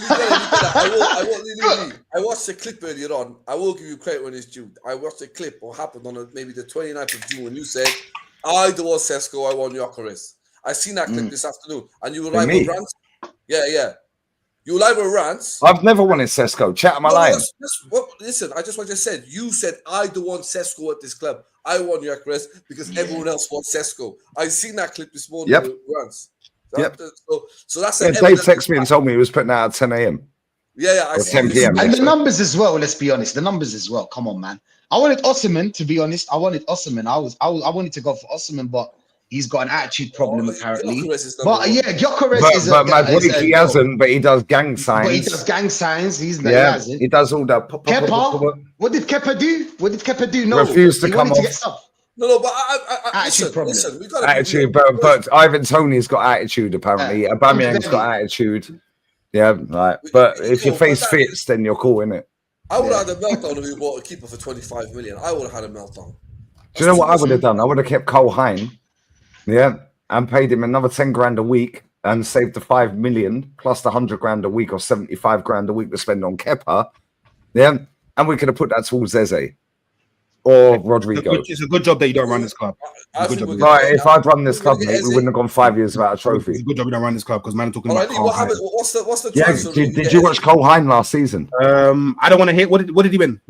I watched the clip earlier on. I will give you credit when it's due. I watched the clip what happened on maybe the 29th of June when you said, I don't want Sesko, I want Gyökeres. I seen that clip this afternoon, and you were live with rants. Yeah. You were live with rants. I've never wanted Sesko. Chat my line. Listen, I just what I said. You said I don't want Sesko at this club. I want Gyökeres because everyone else wants Sesko. I seen that clip this morning with rants. So that's Dave texted me and told me he was putting out at 10 a.m. Yeah, or 10 p.m. And the numbers as well. Let's be honest. The numbers as well. Come on, man. I wanted Osimhen, to be honest. I wanted to go for Osimhen, but he's got an attitude problem apparently. But yeah, Gyökeres is. But my boy, he hasn't. But he does gang signs. But he does gang signs. He does all that. Kepa. What did Kepa do? No, refused to come off. No, but listen, we got attitude. But Ivan Toney's got attitude apparently. Aubameyang's got attitude. Yeah, right. But if your face fits, then you're cool, innit? I would have had a meltdown if we bought a keeper for 25 million. I would have had a meltdown. Do you know what I would have done? I would have kept Cole Hein, and paid him another 10 grand a week and saved the 5 million plus the 100 grand a week or 75 grand a week to spend on Kepa. Yeah, and we could have put that towards Eze or Rodrigo. It's a good job that you don't run this club. Right, if I'd run this club, mate, we wouldn't have gone 5 years without a trophy. It's a good job you don't run this club because man, talking about. What's the did you watch Cole Hein last season? I don't want to hear. What did he win?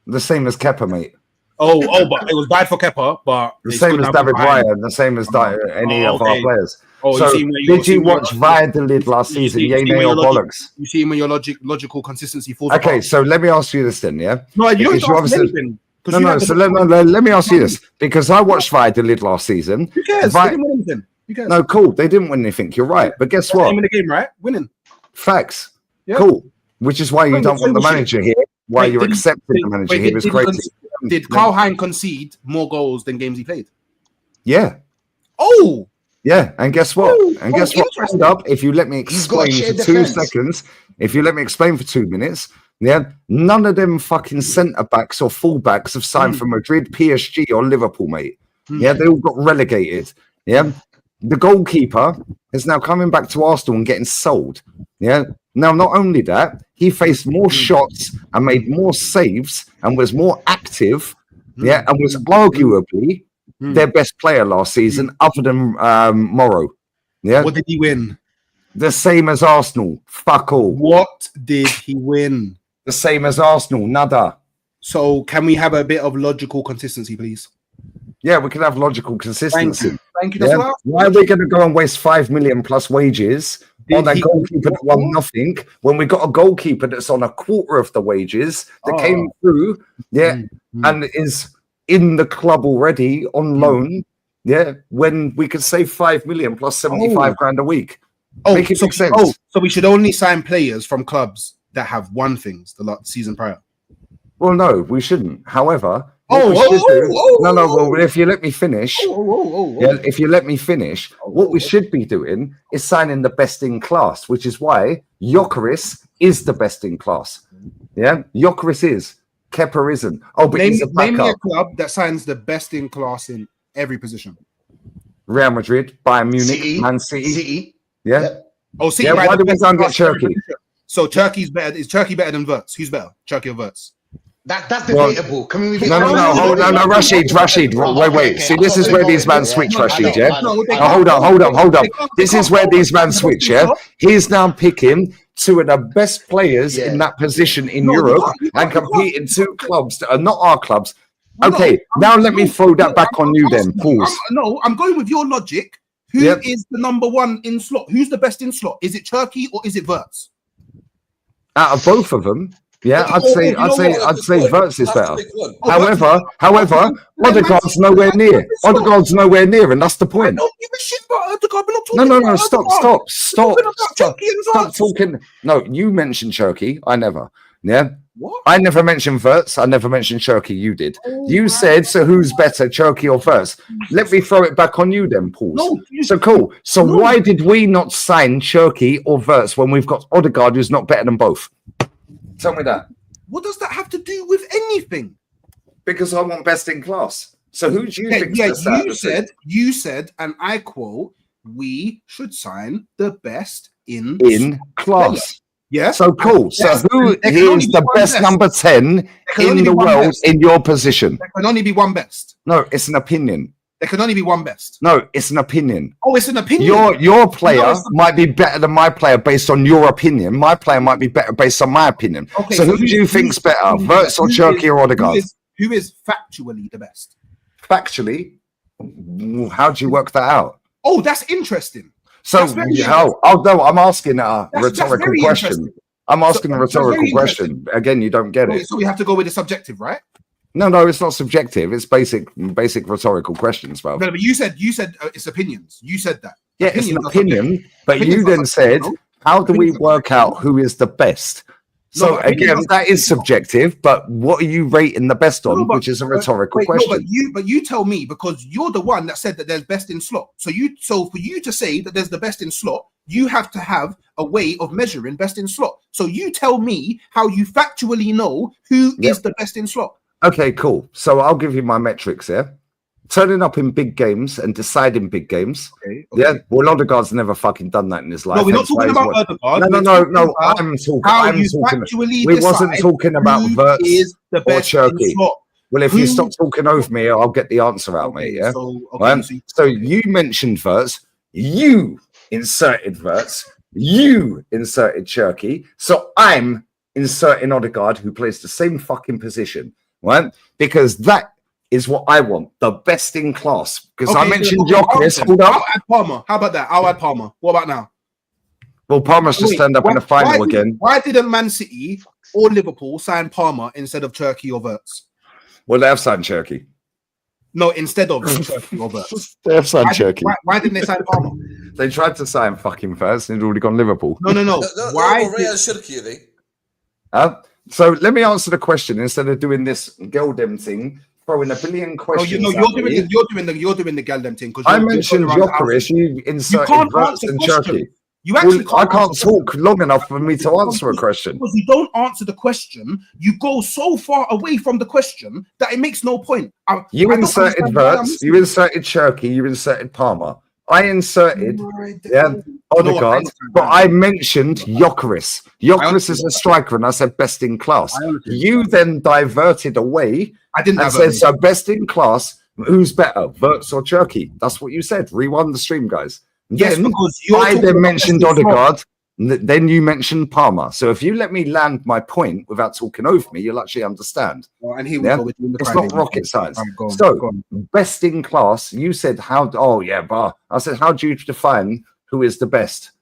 The same as Kepa, mate. Oh, but it was bad for Kepa, but the same as David Raya, and the same as any of our players. So, did you watch Valladolid last season? Yay, nay, or bollocks? You see him when your logical consistency falls. Okay, so let me ask you this then, yeah? No, you don't ask anything. No. So let me ask you this because I watched Valladolid last season. Who cares? They didn't win anything. No, cool. They didn't win anything. You're right, but guess what? In the game, right? Winning. Facts. Yeah. Cool. Which is why you don't want the manager here. Why you're accepting the manager here is crazy. Did Carl Hein concede more goals than games he played? Yeah. Oh. Yeah, and guess what? Hold up, if you let me explain for 2 seconds, if you let me explain for 2 minutes, none of them fucking centre backs or full backs have signed for Madrid, PSG, or Liverpool, mate. Yeah, they all got relegated. Yeah, the goalkeeper is now coming back to Arsenal and getting sold. Yeah, now not only that, he faced more shots and made more saves and was more active. Yeah, and was arguably their best player last season, other than Morrow. Yeah, what did he win? The same as Arsenal. Fuck all. What did he win? The same as Arsenal. Nada. So can we have a bit of logical consistency, please? Yeah, we can have logical consistency. Thank you. Yeah. Why are we going to go and waste 5 million plus wages on that goalkeeper that won nothing when we got a goalkeeper that's on a quarter of the wages that came through, and is in the club already on loan, when we could save 5 million plus 75 grand a week? Make it make sense. So we should only sign players from clubs that have won things the season prior. Well, no, we shouldn't. However, well, if you let me finish, if you let me finish, what we should be doing is signing the best in class, which is why Gyökeres is the best in class. Yeah, Gyökeres is. Kepa isn't. Oh, but he's a name me a backup. club that signs the best in class in every position. Real Madrid, Bayern Munich, City, Man City. City. Yeah. Yep. Oh, City. Yeah, why do we don't get Turkey? So Turkey's better. Is Turkey better than Wirtz? Who's better, Turkey or Wirtz? That's debatable. Can we move it? No, Rashid. Wait. See, this is where these men switch, Rashid, yeah? Hold on. This is where these men switch, yeah? He's now picking two of the best players in that position in Europe and compete in two clubs that are not our clubs. Okay, now let me throw that back on you then. Pause. I'm going with your logic. Who is the number one in slot? Who's the best in slot? Is it Turkey or is it Wirtz? Out of both of them, yeah, I'd say Wirtz is better. However, Odegaard's nowhere near. Odegaard's nowhere near, and that's the point. I don't give a shit about Odegaard. We're not talking No, stop talking. No, you mentioned Turkey. I never. Yeah. What? I never mentioned Wirtz. I never mentioned Turkey. You did. You said, so who's better, Turkey or Wirtz? Let me throw it back on you then, Paul. So cool. So why did we not sign Turkey or Wirtz when we've got Odegaard who's not better than both? Tell me that. What does that have to do with anything? Because I want best in class. So who do you think? You said, and I quote, we should sign the best in class. Player. Yeah. So cool. So who is the best number 10 in the world in your position? There can only be one best. No, it's an opinion. There can only be one best. No, it's an opinion. Oh, it's an opinion. Your player might be better than my player based on your opinion. My player might be better based on my opinion. Okay, so who do you think's better, Wirtz or Turkey or Odegaard? Who is factually the best? Factually? How do you work that out? Oh, that's interesting. So, I'm asking a rhetorical question. I'm asking a rhetorical question. Again, you don't get it. So we have to go with the subjective, right? No, it's not subjective. It's basic rhetorical questions, bro. No, but you said it's opinions. You said that. Yeah, it's an opinion. But you then said, how do we work out who is the best? So again, that is subjective, but what are you rating the best on, which is a rhetorical question? But you tell me, because you're the one that said that there's best in slot. So for you to say that there's the best in slot, you have to have a way of measuring best in slot. So you tell me how you factually know who is the best in slot. Okay, cool. So I'll give you my metrics here. Turning up in big games and deciding big games. Okay. Yeah, well, Odegaard's never fucking done that in his life. No, we're not talking about Odegaard. No. I'm talking. We wasn't talking about Wirtz or Turkey. Well, if you stop talking over me, I'll get the answer out, mate. Yeah. So you mentioned Wirtz. You inserted Wirtz. You inserted Turkey. So I'm inserting Odegaard, who plays the same fucking position, right? Because that is what I want, the best in class. Because I mentioned Gyökeres. Hold up. I'll add Palmer. How about that? I'll add Palmer. What about now? Well, Palmer's just turned up in the final again. Why didn't Man City or Liverpool sign Palmer instead of Turkey or Wirtz? Well, they have signed Turkey. No, instead of Turkey or Wirtz. They have signed Turkey. Why didn't they sign Palmer? They tried to sign fucking Wirtz and they'd already gone Liverpool. No. Why? So let me answer the question instead of doing this Geldem thing. Throwing a billion questions. You're doing the Galdem thing because I mentioned Gyökeres. You inserted Wirtz and Turkey. I can't talk long enough for me to answer a question. Because you don't answer the question, you go so far away from the question that it makes no point. You inserted Wirtz, you inserted Turkey, you inserted Palmer. I inserted Odegaard, but I mentioned Gyökeres. Gyökeres is a striker, and I said best in class. You then diverted away and said, so best in class, who's better, Wirtz or Turkey? That's what you said. Rewind the stream, guys. Then I then mentioned Odegaard, then you mentioned Palmer. So if you let me land my point without talking over me, you'll actually understand. And here we go. It's not rocket science. So best in class, you said how? Oh yeah, I said how do you define who is the best?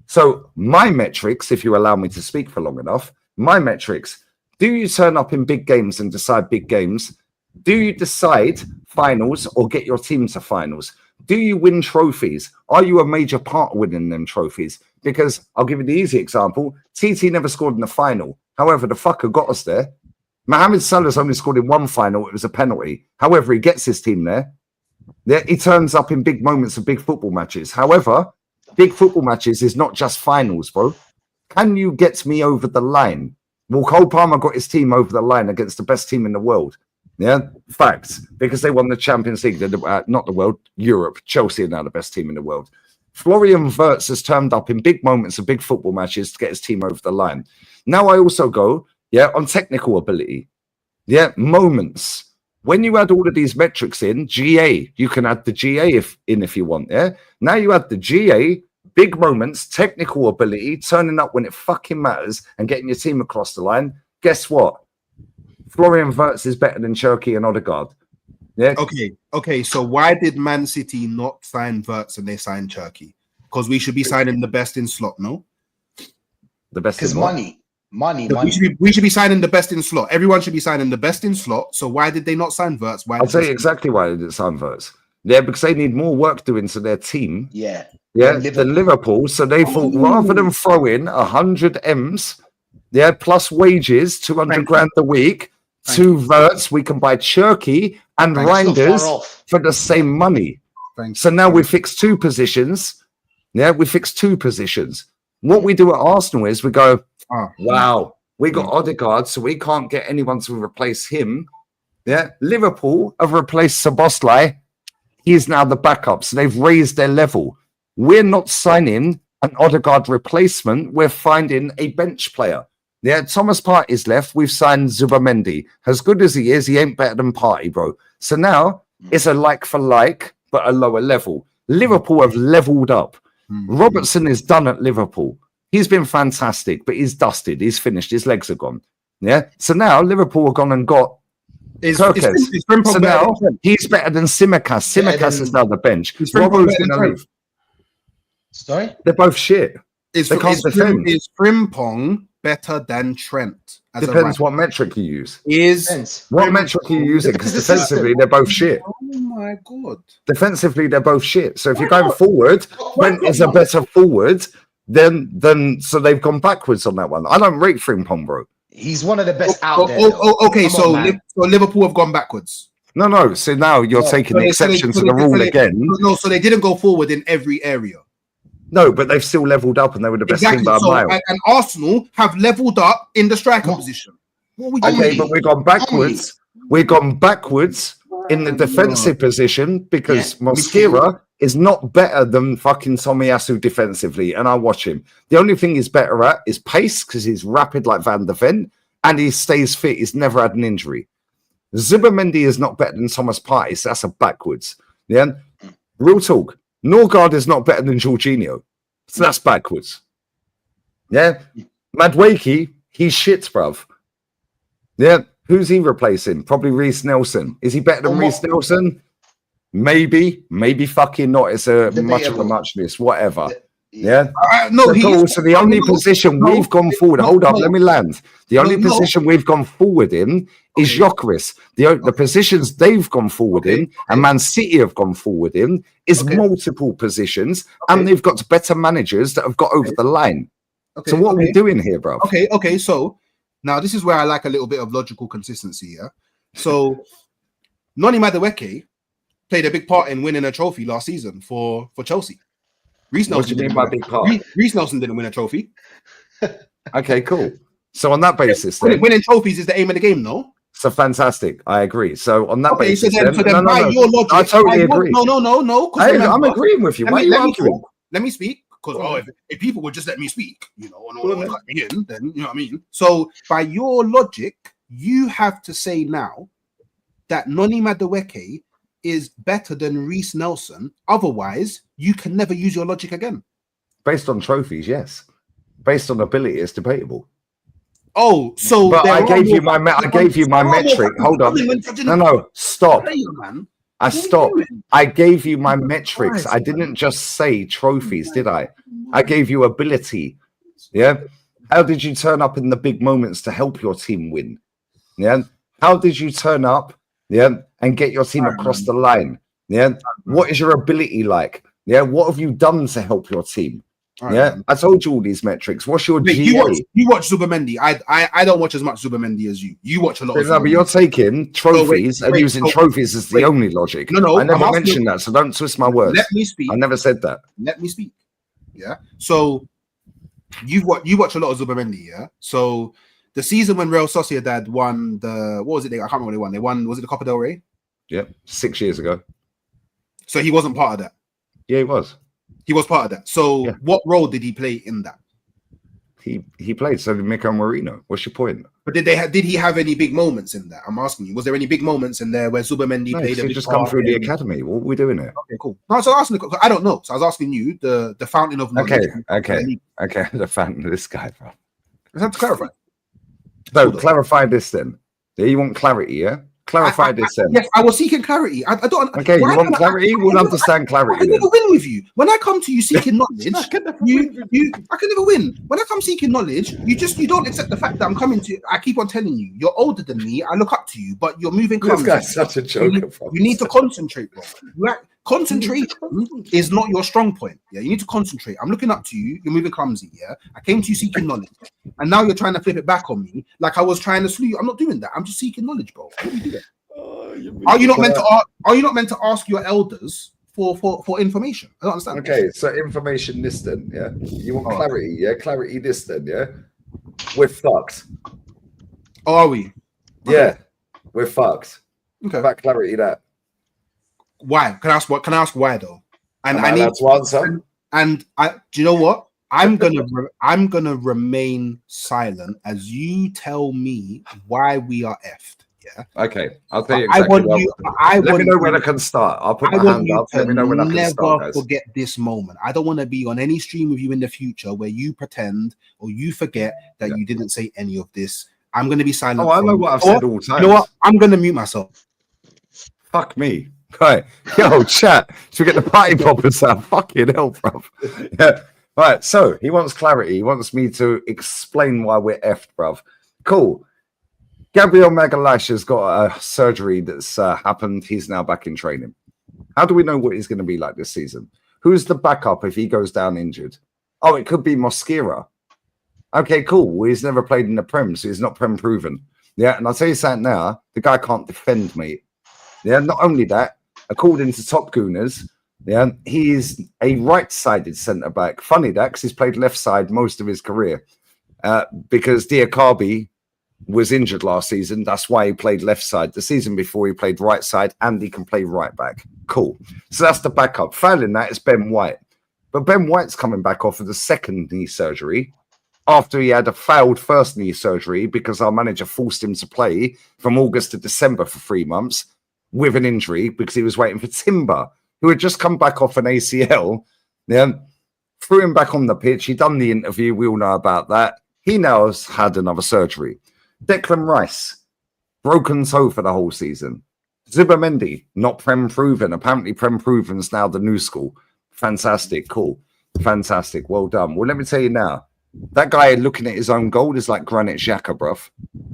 So my metrics, if you allow me to speak for long enough, my metrics: do you turn up in big games and decide big games? Do you decide finals or get your team to finals? Do you win trophies? Are you a major part of winning them trophies? Because I'll give you the easy example. TT never scored in the final. However, the fucker got us there. Mohamed Salah's only scored in one final. It was a penalty. However, he gets his team there. He turns up in big moments of big football matches. However, big football matches is not just finals, bro. Can you get me over the line? Well, Cole Palmer got his team over the line against the best team in the world. Yeah, facts, because they won the Champions League, not the world, Europe. Chelsea are now the best team in the world. Florian Wirtz has turned up in big moments of big football matches to get his team over the line. Now I also go, on technical ability. Yeah, moments. When you add all of these metrics in, GA, you can add the GA if you want, yeah? Now you add the GA, big moments, technical ability, turning up when it fucking matters and getting your team across the line. Guess what? Florian Wirtz is better than Cherki and Odegaard. Yeah. Okay. So why did Man City not sign Wirtz and they signed Cherki? Because we should be signing the best in slot, no? The best because money. We should be signing the best in slot. Everyone should be signing the best in slot. So why did they not sign Wirtz? I'll tell you exactly why they didn't sign Wirtz. Yeah, because they need more work doing to their team. Yeah. Than Liverpool. So they thought rather than throw in 100 M's, plus wages, 200 grand a week, to Wirtz, we can buy Cherki and Reinders for the same money. So now we fixed 2 positions. Yeah, we fixed 2 positions. What we do at Arsenal is we go, wow, we got Odegaard, so we can't get anyone to replace him. Yeah, Liverpool have replaced Szoboszlai. He's now the backup, so they've raised their level. We're not signing an Odegaard replacement. We're finding a bench player. Yeah, Thomas Partey's left. We've signed Zubamendi. As good as he is, he ain't better than Partey, bro. So now it's a like for like, but a lower level. Liverpool have leveled up. Robertson is done at Liverpool. He's been fantastic, but he's dusted. He's finished. His legs are gone. Yeah. So now Liverpool have gone and got Kirkes. So now he's better than Tsimikas. Tsimikas is now the bench. Robbo's going to leave. Sorry? They're both shit. They can't defend. Is Frimpong better than Trent? Depends what metric you use. What metric are you using? Because defensively, they're both shit. Oh my God. Defensively, they're both shit. So if you're going forward, Trent is a better forward, then so they've gone backwards on that one. I don't rate Frimpong, bro. He's one of the best out there. Okay, so Liverpool have gone backwards. No. So now you're taking the exception to the rule again. No, so they didn't go forward in every area. No, but they've still leveled up and they were the best team by a mile. And Arsenal have leveled up in the striker position. Okay, but we've gone backwards. We've gone backwards in the defensive position because Mosquera is not better than fucking Tomiyasu defensively, and I watch him. The only thing he's better at is pace because he's rapid like Van der Ven and he stays fit. He's never had an injury. Zubamendi is not better than Thomas Partey, so that's a backwards. Yeah, real talk. Norgard is not better than Jorginho, so that's backwards. Yeah, Madueke, he's shit, bruv. Yeah, who's he replacing? Probably Reece Nelson. Is he better than Reece Nelson? Maybe fucking not. It's a much of a muchness, whatever. Yeah. No, so the only position we've gone forward. Hold up, let me land. The only position we've gone forward in is Gyökeres. The positions they've gone forward in, and Man City have gone forward in, is multiple positions, and they've got better managers that have got over the line. So what are we doing here, bro? Okay. So now this is where I like a little bit of logical consistency. Yeah. So Noni Madueke played a big part in winning a trophy last season for Chelsea. Reece Nelson didn't win a trophy. Okay, cool. So on that basis, winning trophies is the aim of the game, no? So fantastic. I agree. So on that basis, your logic, I totally agree. No. I'm agreeing with you. Why are you arguing? Let me speak. Because if people would just let me speak, and let me in, then you know what I mean. So by your logic, you have to say now that Noni Madueke is better than Reece Nelson. Otherwise, you can never use your logic again. Based on trophies, yes. Based on ability, it's debatable. Oh, so but I gave you my metric. Hold on. No, stop. I gave you my metrics. I didn't just say trophies, did I? I gave you ability. Yeah. How did you turn up in the big moments to help your team win? Yeah. How did you turn up? Yeah, and get your team across the line. Yeah, what is your ability like? Yeah, what have you done to help your team? I told you all these metrics. What's your GA? You watch Zubamendi. I don't watch as much Zubamendi as you. You watch a lot. But you're taking trophies and using trophies as the only logic. No, I never mentioned that, so don't twist my words. Let me speak. I never said that. Let me speak. Yeah. So you watch a lot of Zubamendi. Yeah. So the season when Real Sociedad won the what was it? I can't remember what they won. They won, was it the Copa del Rey? Yep, 6 years ago. So he wasn't part of that. Yeah, he was. He was part of that. So what role did he play in that? He played. So did Mikel Merino. What's your point? But did he have any big moments in that? I'm asking you. Was there any big moments in there where Zubamendi played? He just come through the academy. What are we doing here? Okay, cool. No, so I don't know. So I was asking you the fountain of knowledge. Okay. The fountain of this guy, bro. I have to clarify. No, clarify this then. Yeah, you want clarity, yeah? Clarify this then. Yes, I was seeking clarity. I don't. Okay, you want clarity? We'll understand clarity. I can never win with you. When I come to you seeking knowledge, I can never win. When I come seeking knowledge, you don't accept the fact that I'm coming to. I keep on telling you, you're older than me. I look up to you, but you're moving. This guy's such a joker. You need to concentrate, bro. Concentration is not your strong point. Yeah, you need to concentrate. I'm looking up to you. You're moving clumsy. Yeah, I came to you seeking knowledge, and now you're trying to flip it back on me like I was trying to slew you. I'm not doing that. I'm just seeking knowledge, bro. What are you doing? Are you not meant to ask your elders for information? I don't understand. Okay, so information this then, yeah. You want clarity, yeah? Clarity this then, yeah. We're fucked. Oh, are we? Yeah, we're fucked. Okay. About clarity that. Why? Can I ask why though? And I need to answer. And do you know what? I'm gonna remain silent as you tell me why we are effed. Yeah. Okay. I'll tell you exactly. Let me know when I can start. I'll put my hand up. Let me know when I can start, guys. Never forget this moment. I don't want to be on any stream with you in the future where you pretend or you forget that you didn't say any of this. I'm going to be silent. Oh, I know what I've said all the time. You know what? I'm going to mute myself. Fuck me. Right. Yo, chat. Should we get the party poppers out? Fucking hell, bro. Yeah. Right. So he wants clarity. He wants me to explain why we're effed, bruv. Cool. Gabriel Magalhaes has got a surgery that's happened. He's now back in training. How do we know what he's going to be like this season? Who's the backup if he goes down injured? Oh, it could be Mosquera. Okay, cool. Well, he's never played in the Prem, so he's not Prem proven. Yeah, and I'll tell you something now, the guy can't defend, mate. Yeah, not only that, according to Top Gooners, yeah, he is a right-sided centre-back. Funny that, because he's played left side most of his career. Because Diakabi was injured last season. That's why he played left side. The season before, he played right side, and he can play right back. Cool. So that's the backup. Failing that, it's Ben White. But Ben White's coming back off of the second knee surgery after he had a failed first knee surgery because our manager forced him to play from August to December for 3 months with an injury because he was waiting for Timber, who had just come back off an ACL. Yeah, threw him back on the pitch. He done the interview. We all know about that. He now has had another surgery. Declan Rice, broken toe for the whole season. Zubamendi, not Prem proven. Apparently Prem proven's now the new school. Fantastic, cool. Fantastic, well done. Well, let me tell you now, that guy looking at his own goal is like Granit Xhaka, bruv.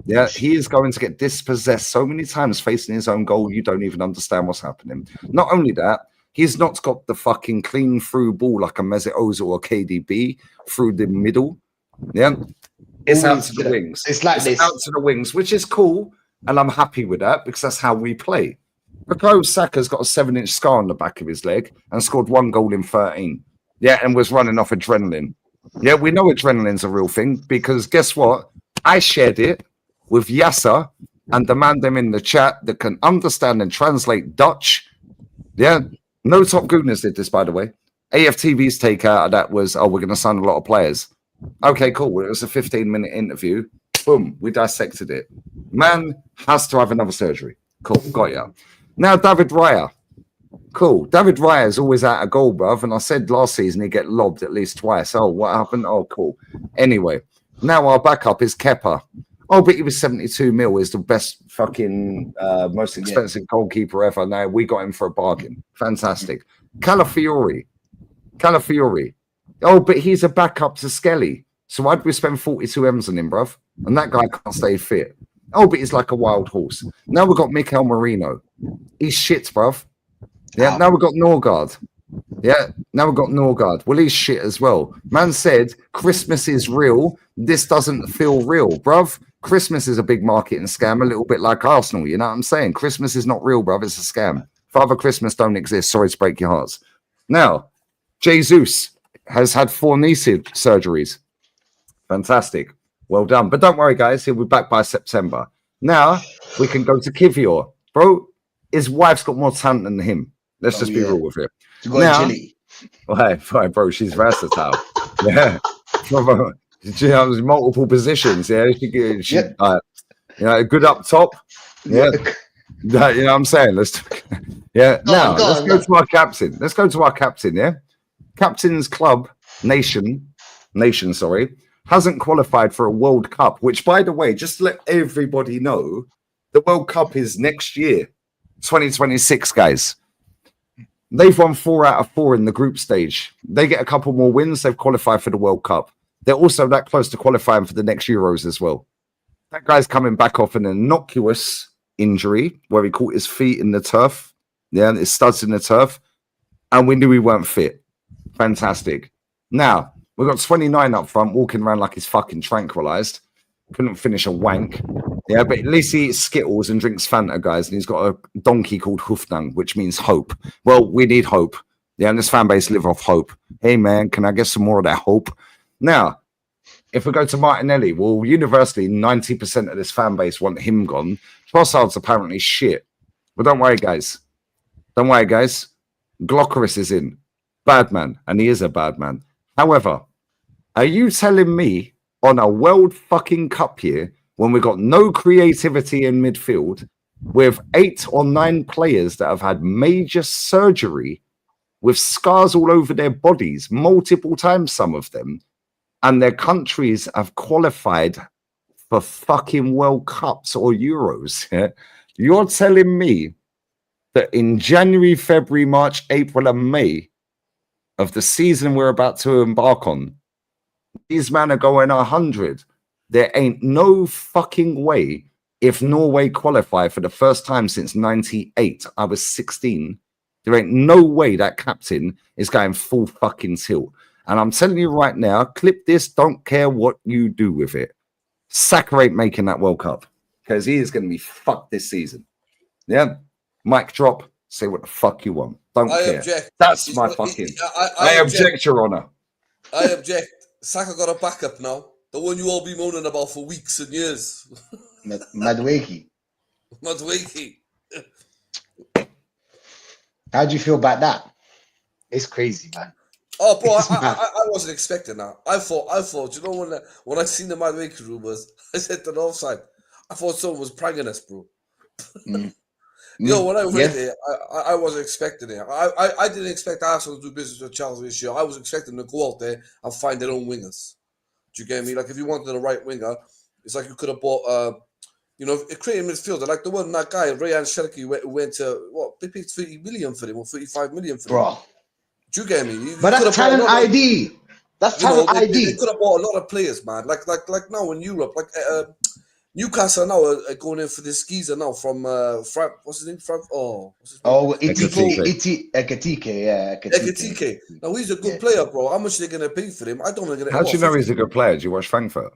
Yeah, he is going to get dispossessed so many times facing his own goal, you don't even understand what's happening. Not only that, he's not got the fucking clean through ball like a Mesut Ozil or KDB through the middle. Yeah. It's out to the wings. It's like this. Out to the wings, which is cool, and I'm happy with that because that's how we play. Bukayo Saka's got a 7-inch scar on the back of his leg and scored 1 goal in 13. Yeah, and was running off adrenaline. Yeah, we know adrenaline's a real thing because guess what? I shared it with Yasser and the man them in the chat that can understand and translate Dutch. Yeah, no Top Goodness did this, by the way. AFTV's take out of that was, we're going to sign a lot of players. Okay, cool. Well, it was a 15-minute interview. Boom, we dissected it. Man has to have another surgery. Cool, got ya. Now, David Raya. Cool. David Raya is always out of goal, bruv. And I said last season he'd get lobbed at least twice. Oh, what happened? Oh, cool. Anyway, now our backup is Kepa. Oh, but he was 72 mil. Is the best fucking, most expensive goalkeeper ever. Now, we got him for a bargain. Fantastic. Calafiori. Oh, but he's a backup to Skelly. So why'd we spend 42 M's on him, bruv? And that guy can't stay fit. Oh, but he's like a wild horse. Now we've got Mikel Merino. He's shit, bruv. Yeah, now we've got Norgard. Yeah, now we've got Norgard. Well, he's shit as well. Man said, Christmas is real. This doesn't feel real, bruv. Christmas is a big marketing scam, a little bit like Arsenal. You know what I'm saying? Christmas is not real, bruv. It's a scam. Father Christmas don't exist. Sorry to break your hearts. Now, Jesus has had 4 knee surgeries. Fantastic. Well done. But don't worry, guys. He'll be back by September. Now we can go to Kivior. Bro, his wife's got more talent than him. Let's just be real with it. Now, right, bro, she's versatile. Yeah. She has multiple positions. Yeah. She you know, good up top. Yeah. You know what I'm saying? Let's go to our captain. Let's go to our captain, yeah? Captain's club, nation, hasn't qualified for a World Cup, which, by the way, just to let everybody know, the World Cup is next year, 2026, guys. They've won 4 out of 4 in the group stage. They get a couple more wins, they've qualified for the World Cup. They're also that close to qualifying for the next Euros as well. That guy's coming back off an innocuous injury where he caught his feet in the turf. Yeah, his studs in the turf. And we knew he weren't fit. Fantastic. Now, we've got 29 up front walking around like he's fucking tranquilized. Couldn't finish a wank. Yeah, but at least he eats Skittles and drinks Fanta, guys. And he's got a donkey called Hoofdang, which means hope. Well, we need hope. Yeah, and this fan base live off hope. Hey, man, can I get some more of that hope? Now, if we go to Martinelli, well, universally, 90% of this fan base want him gone. Trossard's apparently shit. But don't worry, guys. Don't worry, guys. Glockeris is in. Bad man. And he is a bad man. However, are you telling me on a World fucking Cup year, when we've got no creativity in midfield, with 8 or 9 players that have had major surgery with scars all over their bodies, multiple times, some of them, and their countries have qualified for fucking World Cups or Euros? Yeah? You're telling me that in January, February, March, April, and May of the season we're about to embark on, these men are going 100. There ain't no fucking way if Norway qualify for the first time since 98. I was 16. There ain't no way that captain is going full fucking tilt. And I'm telling you right now, clip this, don't care what you do with it. Saka ain't making that World Cup because he is going to be fucked this season. Yeah? Mic drop, say what the fuck you want. Don't care. Object. That's my fucking... I object, Your Honour. I object. Saka got a backup now. The one you all be moaning about for weeks and years. Madueke. How do you feel about that? It's crazy, man. Oh, bro, I wasn't expecting that. I thought, you know, when I seen the Madueke rumors, I said to the offside, I thought someone was pranking us, bro. When I read it, I wasn't expecting it. I didn't expect Arsenal to do business with Chelsea this year. I was expecting them to go out there and find their own wingers. Do you get me? Like, if you wanted a right winger, it's like you could have bought, a creative midfielder. Like the one, that guy, Rayan Cherki, went to, what, they paid 30 million for him or 35 million for him. Bro. Do you get me? But that's talent ID. That's talent ID. They could have bought a lot of players, man. Like now in Europe, like Newcastle now are going in for this geezer now from Frank. What's his name? Frank. Ekitike. Yeah, Ekitike. Now he's a good player, bro. How much are they going to pay for him? I don't know. How do you know he's a good player? Do you watch Frankfurt?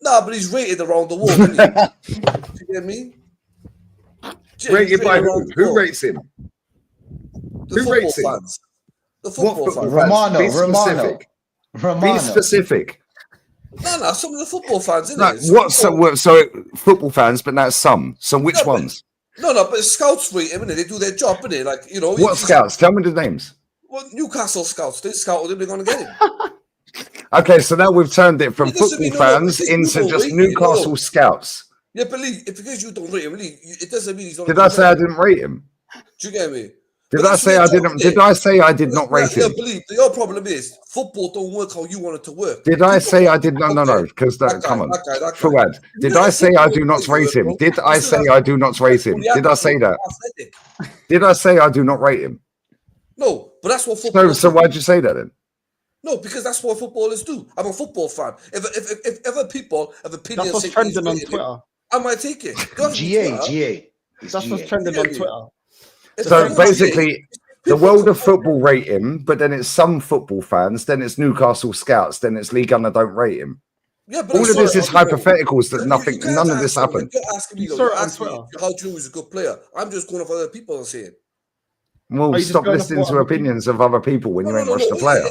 Nah, but he's rated around the world. Isn't he? Do you get me? Rated by who? Who rates him? Who rates him? Fans. The football fans. Romano. Be specific. No, some of the football fans, isn't it? So football fans, but now some. So which ones? But scouts rate him, innit? They do their job, innit? Like, you know. What scouts? Tell me the names. Well, Newcastle scouts. They scouted him, they're going to get him. Okay, so now we've turned it from football fans into just Newcastle scouts. Yeah, but because you don't rate him, it doesn't mean he's not. Did I say I didn't rate him? Do you get me? Did I say I didn't? Did I say I did not rate him? Your problem is football don't work how you want it to work. Did I say I did? No. Because come on, Fuad. Did I say I do not rate him? Did I say I do not rate him? Did I say that? Did I say I do not rate him? No, but that's what football. So why'd you say that then? No, because that's what footballers do. I'm a football fan. If ever people have opinions, that's what's trending on Twitter. I might take it. GA. That's what's trending on Twitter. So basically, the world of football rate him, but then it's some football fans, then it's Newcastle scouts, then it's League Under don't rate him. Yeah, but all of this is hypotheticals. That none of this happened. You're asking me, how Drew is a good player. I'm just going off other people saying. Well, stop listening to opinions of other people when you ain't watched the player.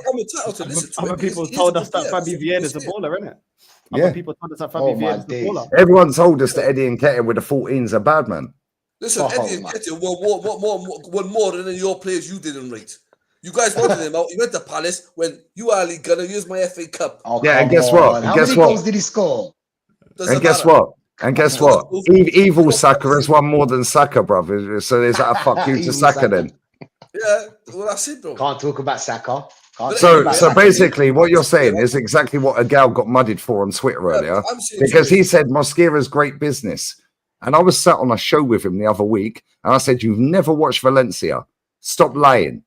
Other people told us that Fabi Vieira's a baller, isn't it? Other people told us that Fabi Villa is the baller. Everyone told us that Eddie Nketiah with the 14s are bad, man. Listen, Eddie Nketiah won more than your players you didn't rate. You guys wanted him out. He went to Palace when you are league gonna use my FA Cup. Oh, yeah, and guess what? How many goals did he score? And guess what? And guess what? Evil Saka has won more than Saka, brother. So there's that a fuck you to Saka then. Yeah, well, that's it, bro. Can't talk about Saka. So basically, what you're saying is exactly what a gal got mudded for on Twitter earlier, because he said Mosquera's great business. And I was sat on a show with him the other week, and I said, "You've never watched Valencia. Stop lying."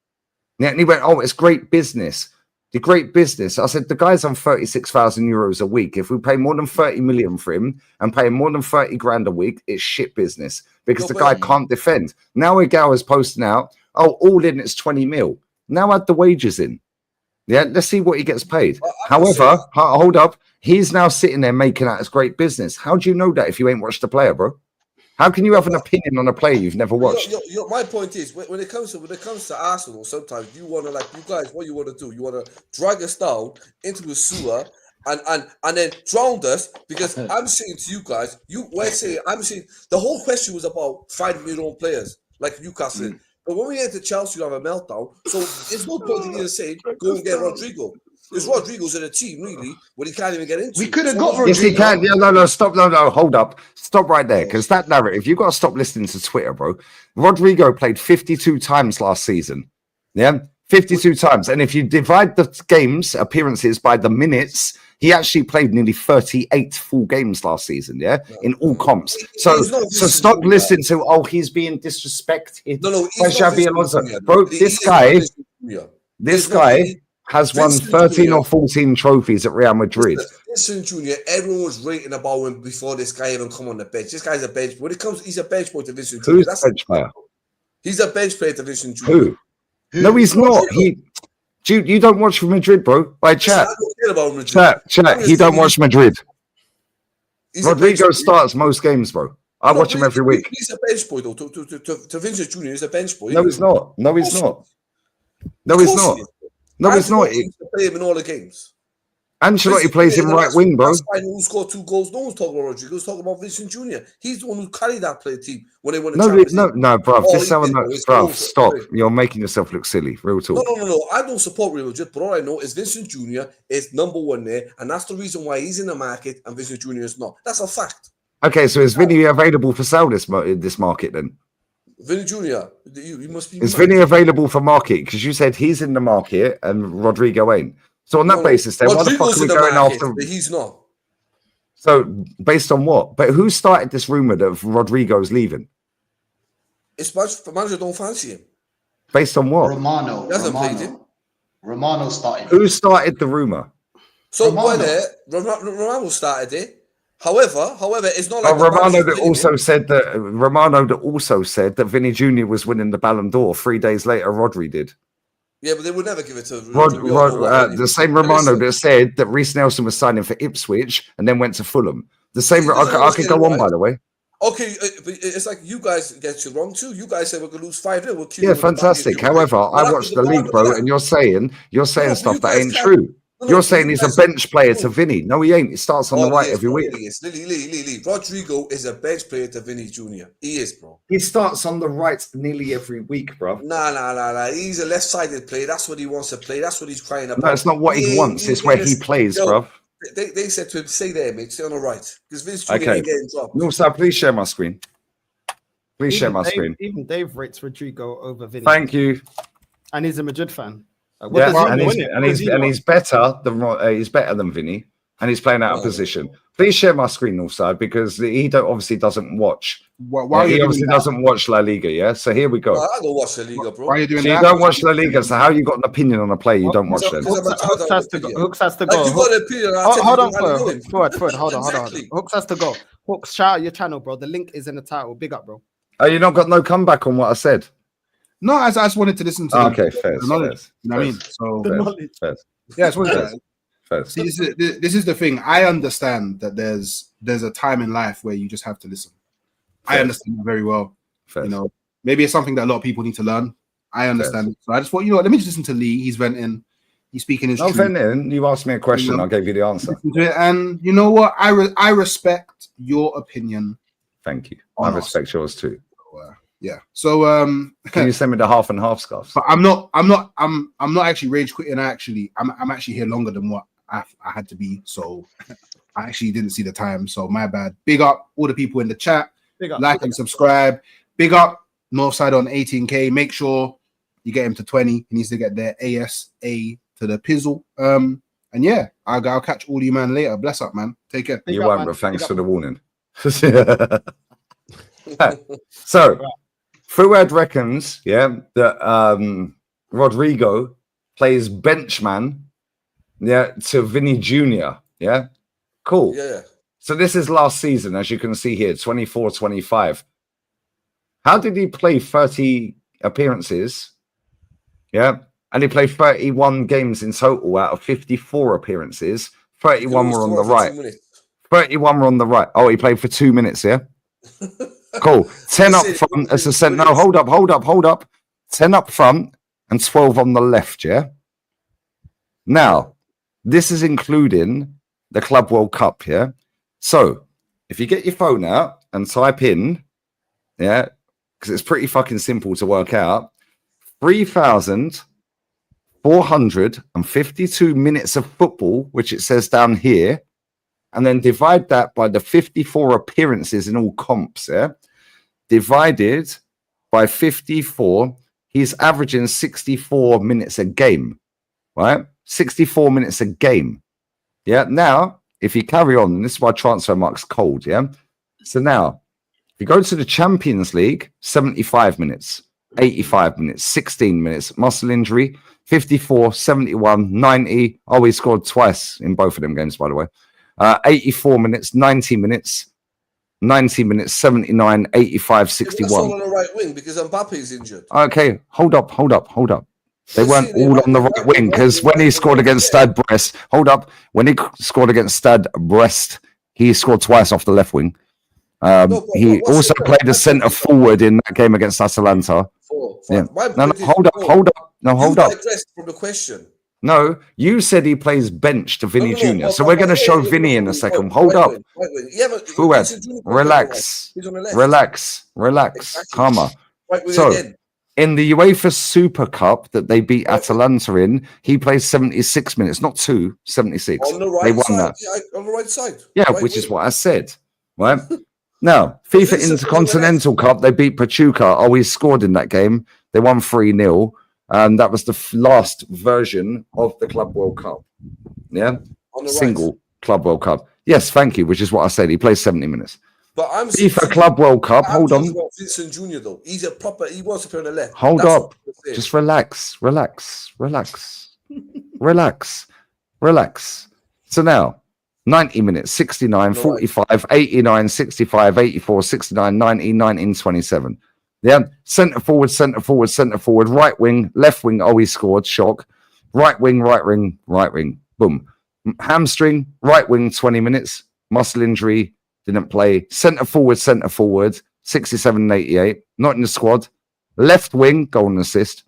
And he went, "Oh, it's great business. The great business." I said, "The guy's on 36,000 euros a week. If we pay more than 30 million for him and pay him more than 30 grand a week, it's shit business because the guy can't defend." Now a gal is posting out, "Oh, all in it's 20 mil. Now add the wages in. Yeah, let's see what he gets paid." However, hold up. He's now sitting there making out as great business. How do you know that if you ain't watched the player, bro? How can you have an opinion on a player you've never watched? My point is, when it comes to Arsenal, sometimes you want to, like, you guys, what you want to do, you want to drag us down into the sewer and then drown us, because I'm saying to you guys, I'm saying the whole question was about finding your own players, like Newcastle. But when we get to Chelsea, you have a meltdown. So it's no point in you saying go and get Rodrigo. Because Rodrigo's in a team, really, where he can't even get into. We could have got Rodrigo. Yes, he can. Yeah, no, stop. No, hold up. Stop right there. Because that narrative, you've got to stop listening to Twitter, bro. Rodrigo played 52 times last season. Yeah, 52 times. And if you divide the games, appearances by the minutes, he actually played nearly 38 full games last season, in all comps. So stop listening to, oh, he's being disrespected. No, by Xabi Alonso. Bro, this guy has won 13 or 14 trophies at Real Madrid. Vincent Jr., everyone was rating about him before this guy even come on the bench. This guy's a bench. When it comes, he's a bench player to Vincent Jr. Who's a bench player? He's a bench player to Vincent Jr. Who? No, he's not. You don't watch Madrid, bro. By chat. Chat. He don't watch Madrid. Rodrigo starts most games, bro. I watch him every week. He's a bench boy, though. To Vincent Jr., he's a bench boy. No, he's not. No, he's not. No, he's not. No, he's not. Play him in all the games. Ancelotti plays him right wing, bro. Who scored 2 goals? No one's talking about Rodrigo. He's talking about Vincent Jr. He's the one who carried that play team when they won the Champions League. No, bruv. Bruv, stop. You're making yourself look silly. Real talk. No. I don't support Real Madrid, but all I know is Vincent Jr. is number 1 there, and that's the reason why he's in the market and Vincent Jr. is not. That's a fact. Okay, so is Vinny available for sale this market then? Vinny Jr., you must be. Is Vinny available for market? Because you said he's in the market and Rodrigo ain't. So on that basis, then why the fuck are we going after? But he's not. So based on what? But who started this rumor that Rodrigo's leaving? It's much the manager don't fancy him. Based on what? Romano. He hasn't played him. Romano started. Who started the rumor? So Romano started it. However, it's not like Romano that also said that Vinny Jr. was winning the Ballon d'Or 3 days later. Rodri did. Yeah, but they would never give it to the same Romano that said that Reece Nelson was signing for Ipswich and then went to Fulham. The same. I could go on, by the way. Okay, but it's like you guys get it wrong too. You guys said we're gonna lose 5-0. Yeah, fantastic. However, I watched the league, bro, and you're saying stuff that ain't true. You're saying he's a bench player to Vinny. No, he ain't. He starts on the right every week. Lily. Rodrigo is a bench player to Vinny Jr. He is, bro. He starts on the right nearly every week, bro. Nah. He's a left-sided player. That's what he wants to play. That's what he's crying about. No, it's not what he wants. It's where he plays, bro. They said to him, stay there, mate. Stay on the right. Because Vince Jr. ain't getting dropped. No, sir, please share my screen. Even Dave rates Rodrigo over Vinny. Thank you. And he's a Madrid fan. He's better than Vinny, and he's playing out of position. Please share my screen, Northside, because he obviously doesn't watch. He obviously doesn't watch La Liga, yeah. So here we go. I don't watch La Liga, bro. Why are you doing that? You don't watch La Liga, so how you got an opinion on a player you don't watch then? Hooks has to go. Hooks has to go. You got an opinion. Hold on, Ford. Hold on. Hooks has to go. Hooks, shout out your channel, bro. The link is in the title. Big up, bro. Oh, you not got no comeback on what I said? No, I just wanted to listen to fair. The knowledge. You know what I mean? So the knowledge. Yeah, it's fair. See, this is the thing. I understand that there's a time in life where you just have to listen. Fair. I understand that very well. Fair. You know, maybe it's something that a lot of people need to learn. I understand it. So I just thought, let me just listen to Lee. He's venting. He's speaking his truth. Then you asked me a question. I gave you the answer. And you know what? I respect your opinion. Thank you. I respect yours too. Yeah. So can you send me the half and half scarves? But I'm not actually rage quitting. I'm actually here longer than what I had to be. So I actually didn't see the time. So my bad. Big up all the people in the chat. Like and subscribe. Big up Northside on 18K. Make sure you get him to 20. He needs to get their ASA to the pizzle. And yeah, I'll catch all you man later. Bless up, man. Take care. You won't, but thanks for the warning. So Fuad reckons, that Rodrigo plays benchman, to Vinny Jr. Yeah, cool. Yeah. So this is last season, as you can see here, 24-25. How did he play 30 appearances? Yeah, and he played 31 games in total out of 54 appearances. 31 were on the right. 31 were on the right. Oh, he played for 2 minutes, yeah? Cool. 10 up front as a centre. No, hold up. 10 up front and 12 on the left, yeah? Now, this is including the Club World Cup, yeah? So, if you get your phone out and type in, because it's pretty fucking simple to work out, 3,452 minutes of football, which it says down here, and then divide that by the 54 appearances in all comps, divided by 54, he's averaging 64 minutes a game, right? 64 minutes a game. Yeah. Now, if you carry on, and this is why transfer mark's cold, yeah? So now, if you go to the Champions League, 75 minutes, 85 minutes, 16 minutes, muscle injury, 54, 71, 90. Oh, he scored twice in both of them games, by the way. 84 minutes, 90 minutes, 90 minutes, 79, 85, 61. That's all on the right wing because Mbappe's injured. Okay, hold up. They weren't all on the right wing because when he scored against Stade Brest, when he scored against Stade Brest, he scored twice off the left wing. He also played as centre forward in that game against Atalanta. Yeah. No, hold up. Hold up. From the question. No, you said he plays bench to Vinny Jr. So we're going to show Vinny in a second. Hold up. Fuad, relax. Calmer. So, in the UEFA Super Cup that they beat Atalanta in, he plays 76 minutes, not 76. On the right they won side. that. Yeah, on the right side. Yeah, which is what I said. Right? Now, FIFA Intercontinental Cup, they beat Pachuca. Oh, he scored in that game. They won 3-0. And that was the last version of the Club World Cup. Yeah? Single Club World Cup. Yes, thank you, which is what I said. He plays 70 minutes. But I'm FIFA Club World Cup. Hold on. Vincent Jr. though. He wants to play on the left. Hold up. Just relax. So now, 90 minutes, 69, 45, 89, 65, 84, 69, 90, 19, 27. Yeah, centre forward, right wing, left wing. Oh, he scored. Shock. Right wing. Boom. Hamstring, right wing, 20 minutes. Muscle injury, didn't play. Centre forward, 67 and 88. Not in the squad. Left wing, goal and assist.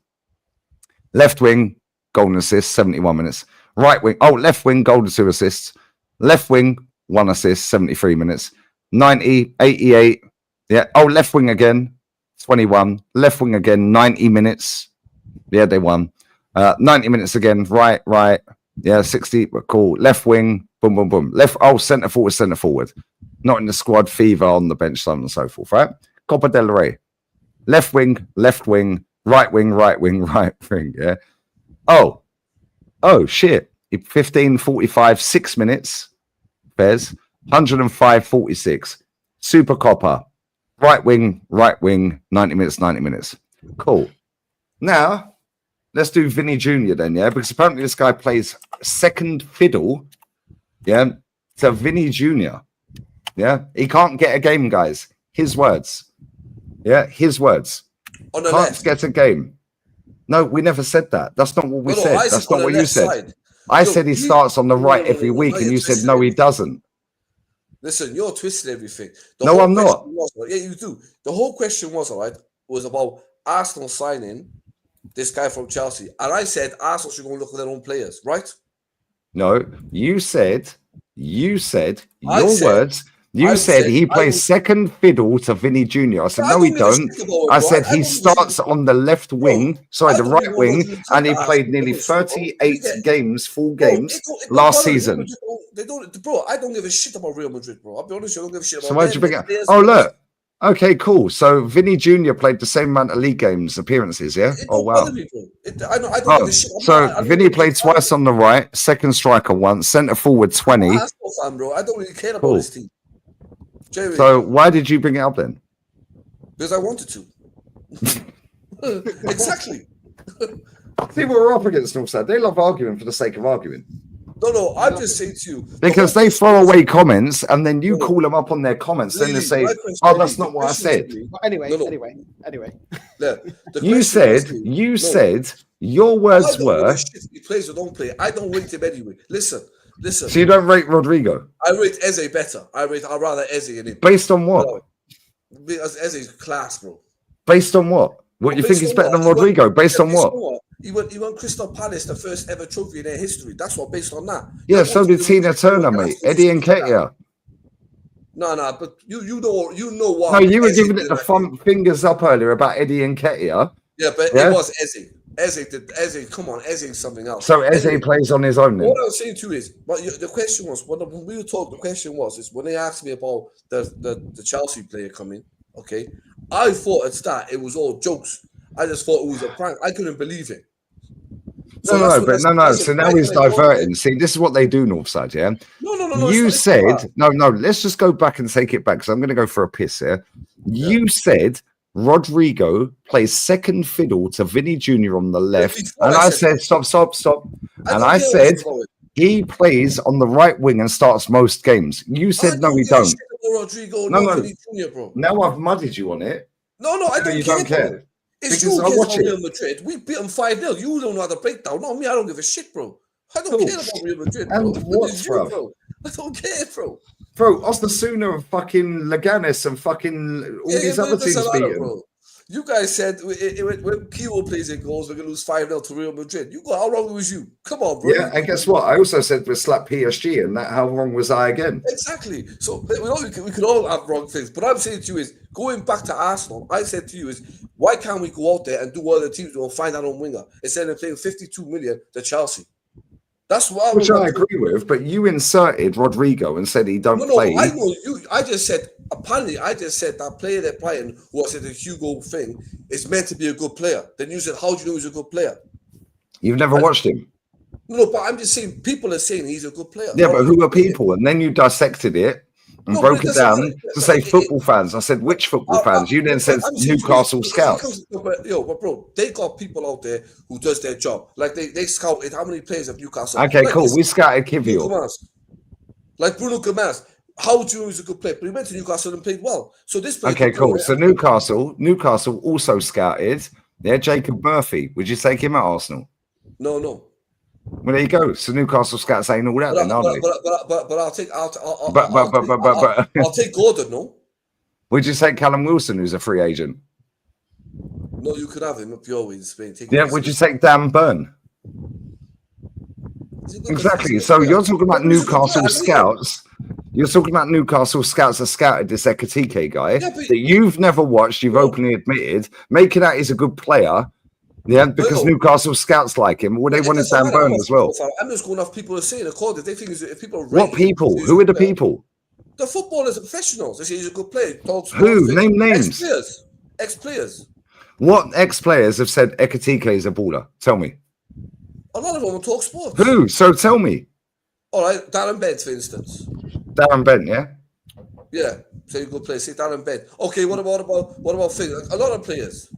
Left wing, goal and assist, 71 minutes. Right wing, left wing, goal and 2 assists. Left wing, 1 assist, 73 minutes. 90, 88. Yeah. Left wing again. 21, left wing again, 90 minutes. Yeah, they won. 90 minutes again, right. Yeah, 60, cool. Left wing, boom. Left, centre forward. Not in the squad, fever on the bench, so on and so forth, right? Copa del Rey. Left wing, right wing, yeah. Shit. 15, 45, 6 minutes. Bez, 105, 46. Super Copa. Right wing, 90 minutes. Cool. Now, let's do Vinny Jr. then, yeah? Because apparently this guy plays second fiddle, yeah, to Vinny Jr. Yeah? He can't get a game, guys. His words. Yeah, his words. On the can't left. get a game. No, we never said that. That's not what we said. That's not what you said. Side. I said he starts on the right every week, and you said, no, he doesn't. Listen, you're twisting everything. No, I'm not. Yeah, you do. The whole question was, all right, was about Arsenal signing this guy from Chelsea, and I said Arsenal should go and look at their own players, right? No, you said your words. You said he plays second fiddle to Vinny Jr. I said, no, he don't. I said he starts on the left wing, sorry, the right wing, and he played nearly 38 games, full games, last season. They don't, bro, I don't give a shit about Real Madrid, bro. I'll be honest, I don't give a shit about So why'd you bring it? Oh, look. Okay, cool. So Vinny Jr. played the same amount of league games appearances, yeah? Oh, wow. I don't give a shit. So Vinny played twice on the right, second striker once, centre forward 20. I'm a fan, bro. I don't really care about this team. Jerry, so why did you bring it up then? Because I wanted to. Exactly. People are up against Northside. They love arguing for the sake of arguing. No, I'm just saying to you. Because they throw away comments and then you call them up on their comments. Then they say, oh, that's not what I said. Anyway. You said your words were. He plays or don't play. I don't rate him anyway. Listen. So you don't rate Rodrigo? I rate Eze better. I'd rather Eze in him. Based on what? Because Eze's class, bro. Based on what? What you think is better than Rodrigo? Based on what? He won Crystal Palace, the first ever trophy in their history. That's what, based on that. Yeah, so did Tina Turner, mate. Eddie Nketiah. No, but you know what? No, you were giving it the fingers up earlier about Eddie Nketiah. Yeah, but it was Eze. Eze, come on, Eze is something else. So Eze plays on his own then? What I was saying to you is, but the question was, when we were talking, the question was, when they asked me about the Chelsea player coming, okay, I thought at start it was all jokes. I just thought it was a prank. I couldn't believe it. So no. So now he's diverting. See, this is what they do, Northside, yeah? No. You said, no, let's just go back and take it back, because I'm going to go for a piss here. Yeah. You said Rodrigo plays second fiddle to Vinny Jr. on the left. And I said, stop. And I said, he plays on the right wing and starts most games. You said, no, he don't. Rodrigo, no. Vinny Jr., bro. Now I've mudded you on it. No, I don't care. You don't care. It's you against Real Madrid. We beat them 5-0. You don't know how to break down. No, me, I don't give a shit, bro. I don't care about Real Madrid, bro. And what, bro? I don't care, bro. Bro, Osasuna and fucking Leganes and fucking all these other teams beaten. You guys said when Kio plays in goals, we're going to lose 5-0 to Real Madrid. You got how wrong was you? Come on, bro. Yeah, and guess what? I also said we slap PSG, and that how wrong was I again? Exactly. So we could all have wrong things. But I'm saying to you is, going back to Arsenal, I said to you is, why can't we go out there and do what the teams do and find our own winger instead of paying 52 million to Chelsea? That's what which I agree with, but you inserted Rodrigo and said he don't play. I know you. I just said that player they're playing, who I said the Hugo thing, is meant to be a good player. Then you said, how do you know he's a good player? You've never watched him. No, but I'm just saying people are saying he's a good player. Yeah, but who are people? And then you dissected it and broke it down to say football fans. I said, which football fans? You then said Newcastle scouts. But bro, they got people out there who does their job. Like they scouted how many players of Newcastle. Okay, cool. We scouted Kivio. Like Bruno Gomes. How do you know he's a good player? But he went to Newcastle and played well. So this player. Okay, cool. So Newcastle also scouted. Yeah, Jacob Murphy. Would you take him at Arsenal? No. Well, there you go. So Newcastle scouts ain't all that, then, are they? But I'll take Gordon. No. Would you take Callum Wilson, who's a free agent? No, you could have him up your way in Spain. Would you take Dan Burn? Exactly. So you're talking about Newcastle scouts. You're talking about Newcastle scouts that scouted this Ekatike guy that you've never watched. You've openly admitted, making out he's a good player. Yeah, because Newcastle scouts like him. Well, they wanted Dan Burn as well. I'm just going off people are saying according. They think if people. What people? Who are the people? The footballers, professionals. They say he's a good player. Who? Name names. Ex-players. What ex-players have said Ekatike is a baller? Tell me. A lot of them will talk sports. Who? So tell me. All right, Darren Bent, for instance. Darren Bent, yeah. Yeah, say a good player. Say Darren Bent. Okay, what about things? A lot of players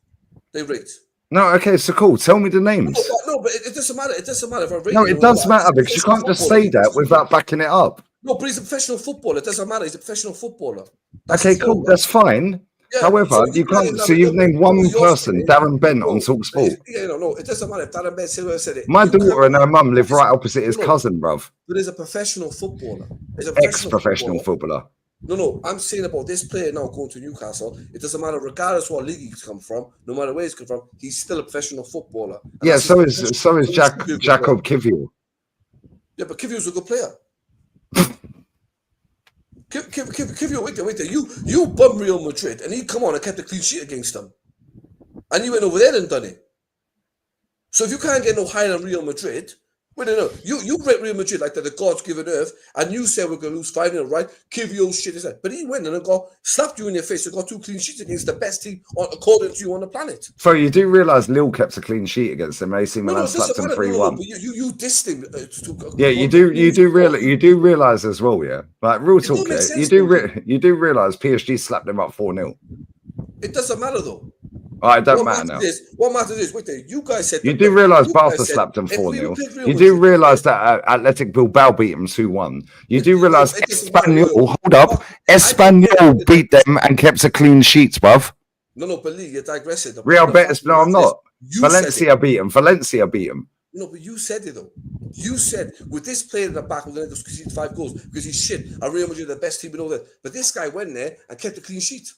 they rate. No, okay, so cool. Tell me the names. No, but it doesn't matter. It doesn't matter if I rate. No, it does matter because you can't just say that without backing it up. No, but he's a professional footballer. It doesn't matter. He's a professional footballer. Okay, cool. That's fine. Yeah, However, you can't. So you've named one person, Darren Bent, on TalkSport. Yeah, no, it doesn't matter if Darren Bent said it. My daughter and her mum live right opposite his cousin, bruv. But he's a professional footballer. Ex-professional footballer. No, I'm saying about this player now going to Newcastle. It doesn't matter, regardless what league he's come from, no matter where he's come from, he's still a professional footballer. And yeah, so is Jacob Kivior. Yeah, but Kivio's a good player. Kivio, wait there. You bum Real Madrid, and he come on and kept a clean sheet against them. And you went over there and done it. So if you can't get no higher than Real Madrid, wait, no. You rate Real Madrid like that the God's given earth, and you said we're going to lose 5-0, right? Kivio shit is that. But he went and got slapped you in your face and got 2 clean sheets against the best team according to you on the planet. So you do realise Lille kept a clean sheet against them. AC Milan slapped them 3-1. But you dissed him. Yeah, you do realise as well, yeah. Like real talk, you do realise PSG slapped them up 4-0. It doesn't matter though. It don't matter now. What matters is, wait there, you guys said... You do realise Barca slapped them 4-0. You do realise that Athletic Bilbao beat them 2-1. You do realise Espanyol, Espanyol beat them and kept a clean sheet, bruv. No, believe you're digressing. Real Betis, no, I'm not. Valencia beat them. No, but you said it though. You said with this player in the back, we're going to concede 5 goals because he's shit. And Real Madrid are the best team and all that. But this guy went there and kept a clean sheet.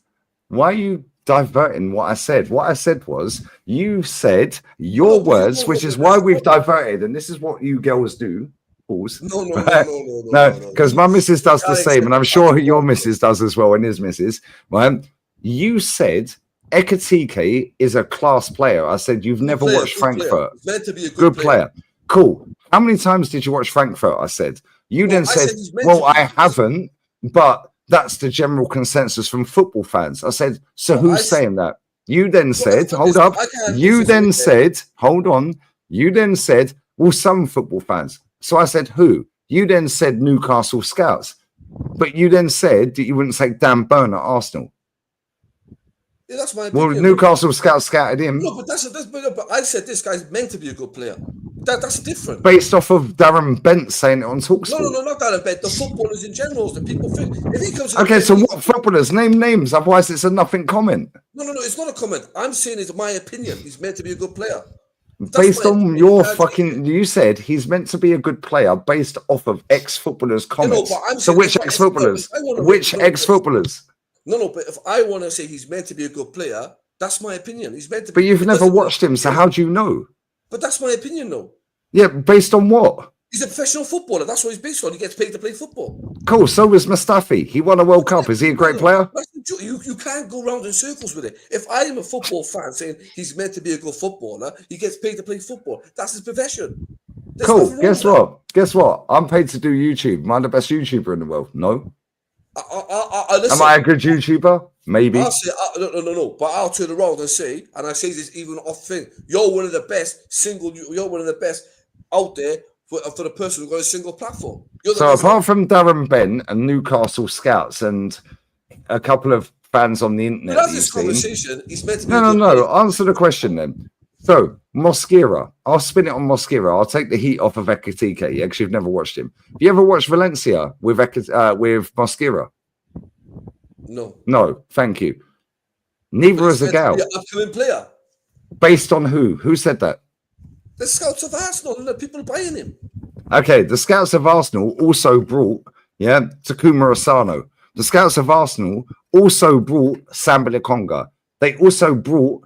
Why are you diverting what I said? What I said was, you said your words, which is why we've diverted, and this is what you girls do. Pause. No, because my missus does the same, and I'm sure your missus does as well, and his missus. Right? You said Ekatike is a class player. I said you've never watched Frankfurt. Meant to be a good player. Cool. How many times did you watch Frankfurt? I said. You then said, well, I haven't, but that's the general consensus from football fans. I said, so who's saying that? You then said, hold up. You then said, hold on. You then said, well, some football fans. So I said, who? You then said Newcastle scouts. But you then said that you wouldn't take Dan Burn at Arsenal. Yeah, that's my opinion. Well, Newcastle scouts scouted him. No, but but I said this guy's meant to be a good player. That's different. Based off of Darren Bent saying it on TalkSport. No, not Darren Bent. The footballers in general, the people think. If he comes okay, so what footballers? Name names, otherwise it's a nothing comment. No, it's not a comment. I'm saying it's my opinion. He's meant to be a good player. Based on your fucking, you said he's meant to be a good player based off of ex-footballers' comments. So which ex-footballers? Which ex-footballers? No, but if I want to say he's meant to be a good player, that's my opinion. He's meant to be. But you've never watched him, so how do you know? But that's my opinion, though. Yeah, based on what? He's a professional footballer. That's what he's based on. He gets paid to play football. Cool. So was Mustafi. He won a World Cup. Is he a great player? You can't go round in circles with it. If I am a football fan saying he's meant to be a good footballer, he gets paid to play football. That's his profession. Cool. Guess what? I'm paid to do YouTube. Am I the best YouTuber in the world? No. Am I a good YouTuber? Maybe. I'll say, no. But I'll turn around and say, and I say this even off thing, you're one of the best you're one of the best out there for the person who got a single platform. So apart from Darren Bent and Newcastle scouts and a couple of fans on the internet, but this conversation, he's meant to be no. Answer the question then. So Mosquera, I'll spin it on Mosquera. I'll take the heat off of Ekatike. Yeah, because you've never watched him. Have you ever watched Valencia with Mosquera? No, thank you. Neither is a gal. Upcoming player. Based on who? Who said that? The scouts of Arsenal and the people buying him. Okay, the scouts of Arsenal also brought Takuma Asano. The scouts of Arsenal also brought Sambala Conga. They also brought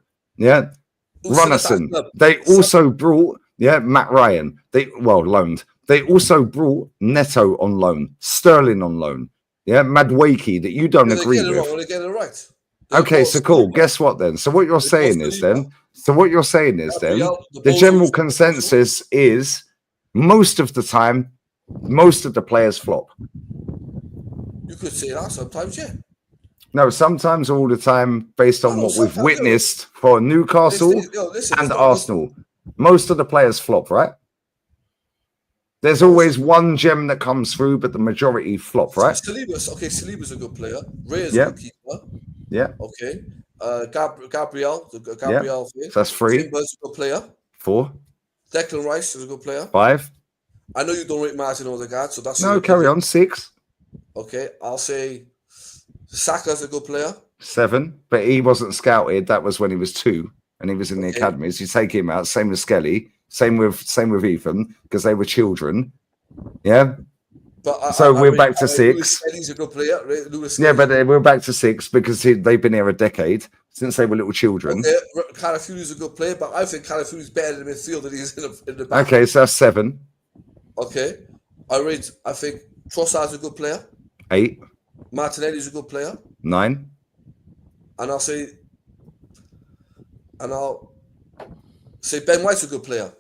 Runnison. They also brought Matt Ryan. Loaned. They also brought Neto on loan, Sterling on loan. Yeah, Madwakey that you don't agree with. They get it right. Okay, so cool. Guess what then? So what you're saying is then, the general consensus is most of the time, most of the players flop. You could say that sometimes, yeah. No, sometimes all the time, based on what we've witnessed for Newcastle and Arsenal. Most of the players flop, right? There's always one gem that comes through, but the majority flop, right? Saliba's a good player. Ray is a good keeper. Yeah. Okay. Gabriel. So that's 3. Timber's a good player. 4. Declan Rice is a good player. 5. I know you don't rate Martin Odegaard, so that's carry on. 6. Okay, I'll say Saka's a good player. 7, but he wasn't scouted. That was when he was 2, and he was in the academies. You take him out. Same with Skelly. Same with Ethan, because they were children. Yeah. But so we're back to 6. He's a good player. Yeah, but we're back to 6 because they've been here a decade since they were little children. Okay, Calafiori's a good player, but I think Calafiori's better in the midfield than he is in the back. Okay, so that's 7. Okay, I think Trossard's a good player. 8. Martinelli's a good player. 9. And I'll say Ben White's a good player.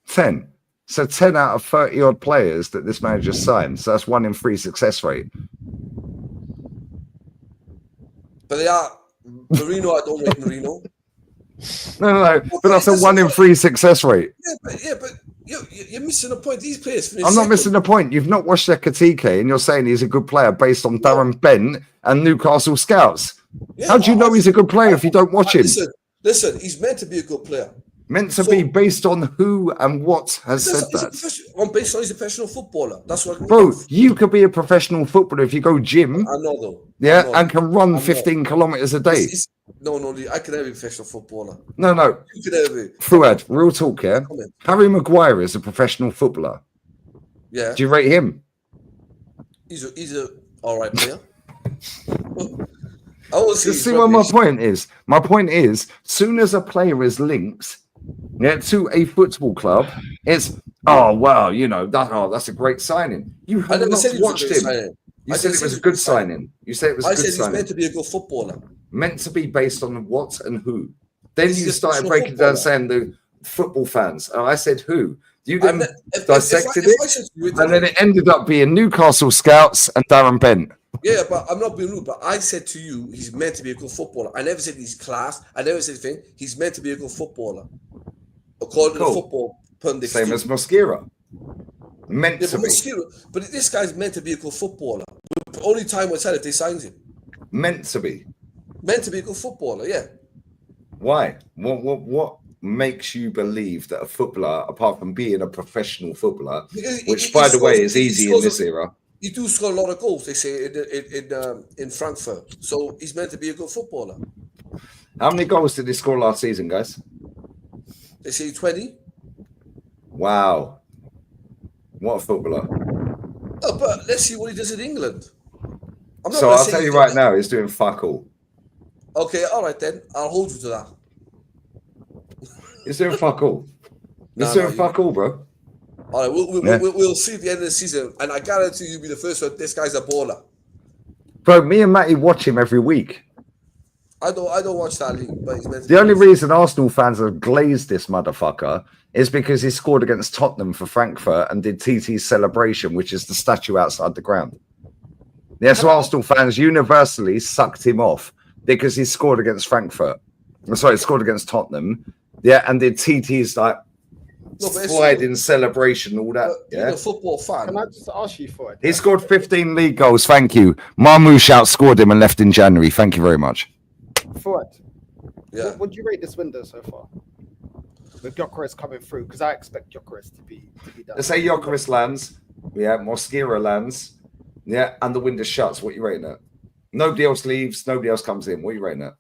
10. So 10 out of 30 odd players that this manager signed. So that's 1 in 3 success rate. But they are Marino. I don't rate Marino. No. But that's a 1 in 3 success rate. Yeah, but you're missing the point. These players. I'm not missing the point. You've not watched Ekatike and you're saying he's a good player based on Darren Bent and Newcastle scouts. Yeah, how do you know he's a good player if you don't watch him? Listen, he's meant to be a good player. Meant to be based on who and what has said that. Based on he's a professional footballer. That's what. Bro, you could be a professional footballer if you go gym. I know though. Yeah, and can run 15 kilometers a day. No, I can never be a professional footballer. No. You can never be. Fuad, real talk, yeah? Harry Maguire is a professional footballer. Yeah. Do you rate him? He's a all right player. See what my point is? My point is, soon as a player is linked to a football club, it's that's a great signing. You have not watched him. You said it was a good signing. You said it was a good signing. He's meant to be a good footballer. Meant to be based on what and who. Then you started breaking down saying the football fans. And I said who. You then dissected it, and then it ended up being Newcastle scouts and Darren Bent. Yeah, but I'm not being rude, but I said to you, he's meant to be a good footballer. I never said he's class. I never said anything. He's meant to be a good footballer. According to the football pundits. Same as Mosquera. Meant to be. But this guy's meant to be a good footballer. The only time was said if they signed him. Meant to be. Meant to be a good footballer, yeah. Why? What makes you believe that a footballer, apart from being a professional footballer, which by the way is easy in this era? He do score a lot of goals, they say, in Frankfurt. So he's meant to be a good footballer. How many goals did he score last season, guys? They say 20. Wow. What a footballer. Oh, but let's see what he does in England. So I'll tell you right now, he's doing fuck all. Okay, all right then. I'll hold you to that. He's doing fuck all. He's doing fuck all, bro. All right, we'll see at the end of the season, and I guarantee you'll be the first one. This guy's a baller. Bro, me and Matty watch him every week. I don't watch that league, but he's meant to. The only reason Arsenal fans have glazed this motherfucker is because he scored against Tottenham for Frankfurt and did TT's celebration, which is the statue outside the ground. Yeah, so Arsenal fans universally sucked him off because he scored against Frankfurt. Sorry, he scored against Tottenham. Yeah, and did TT's sliding celebration, all that. Being a football fan. Can I just ask you for it? He scored 15 league goals. Thank you. Marmoush outscored him and left in January. Thank you very much. For it. Yeah. What do you rate this window so far? With Gyökeres coming through, because I expect Gyökeres to be done. Let's say Gyökeres lands. Yeah, Mosquera lands. Yeah, and the window shuts. What are you rating at? Nobody else leaves. Nobody else comes in. What are you rating at?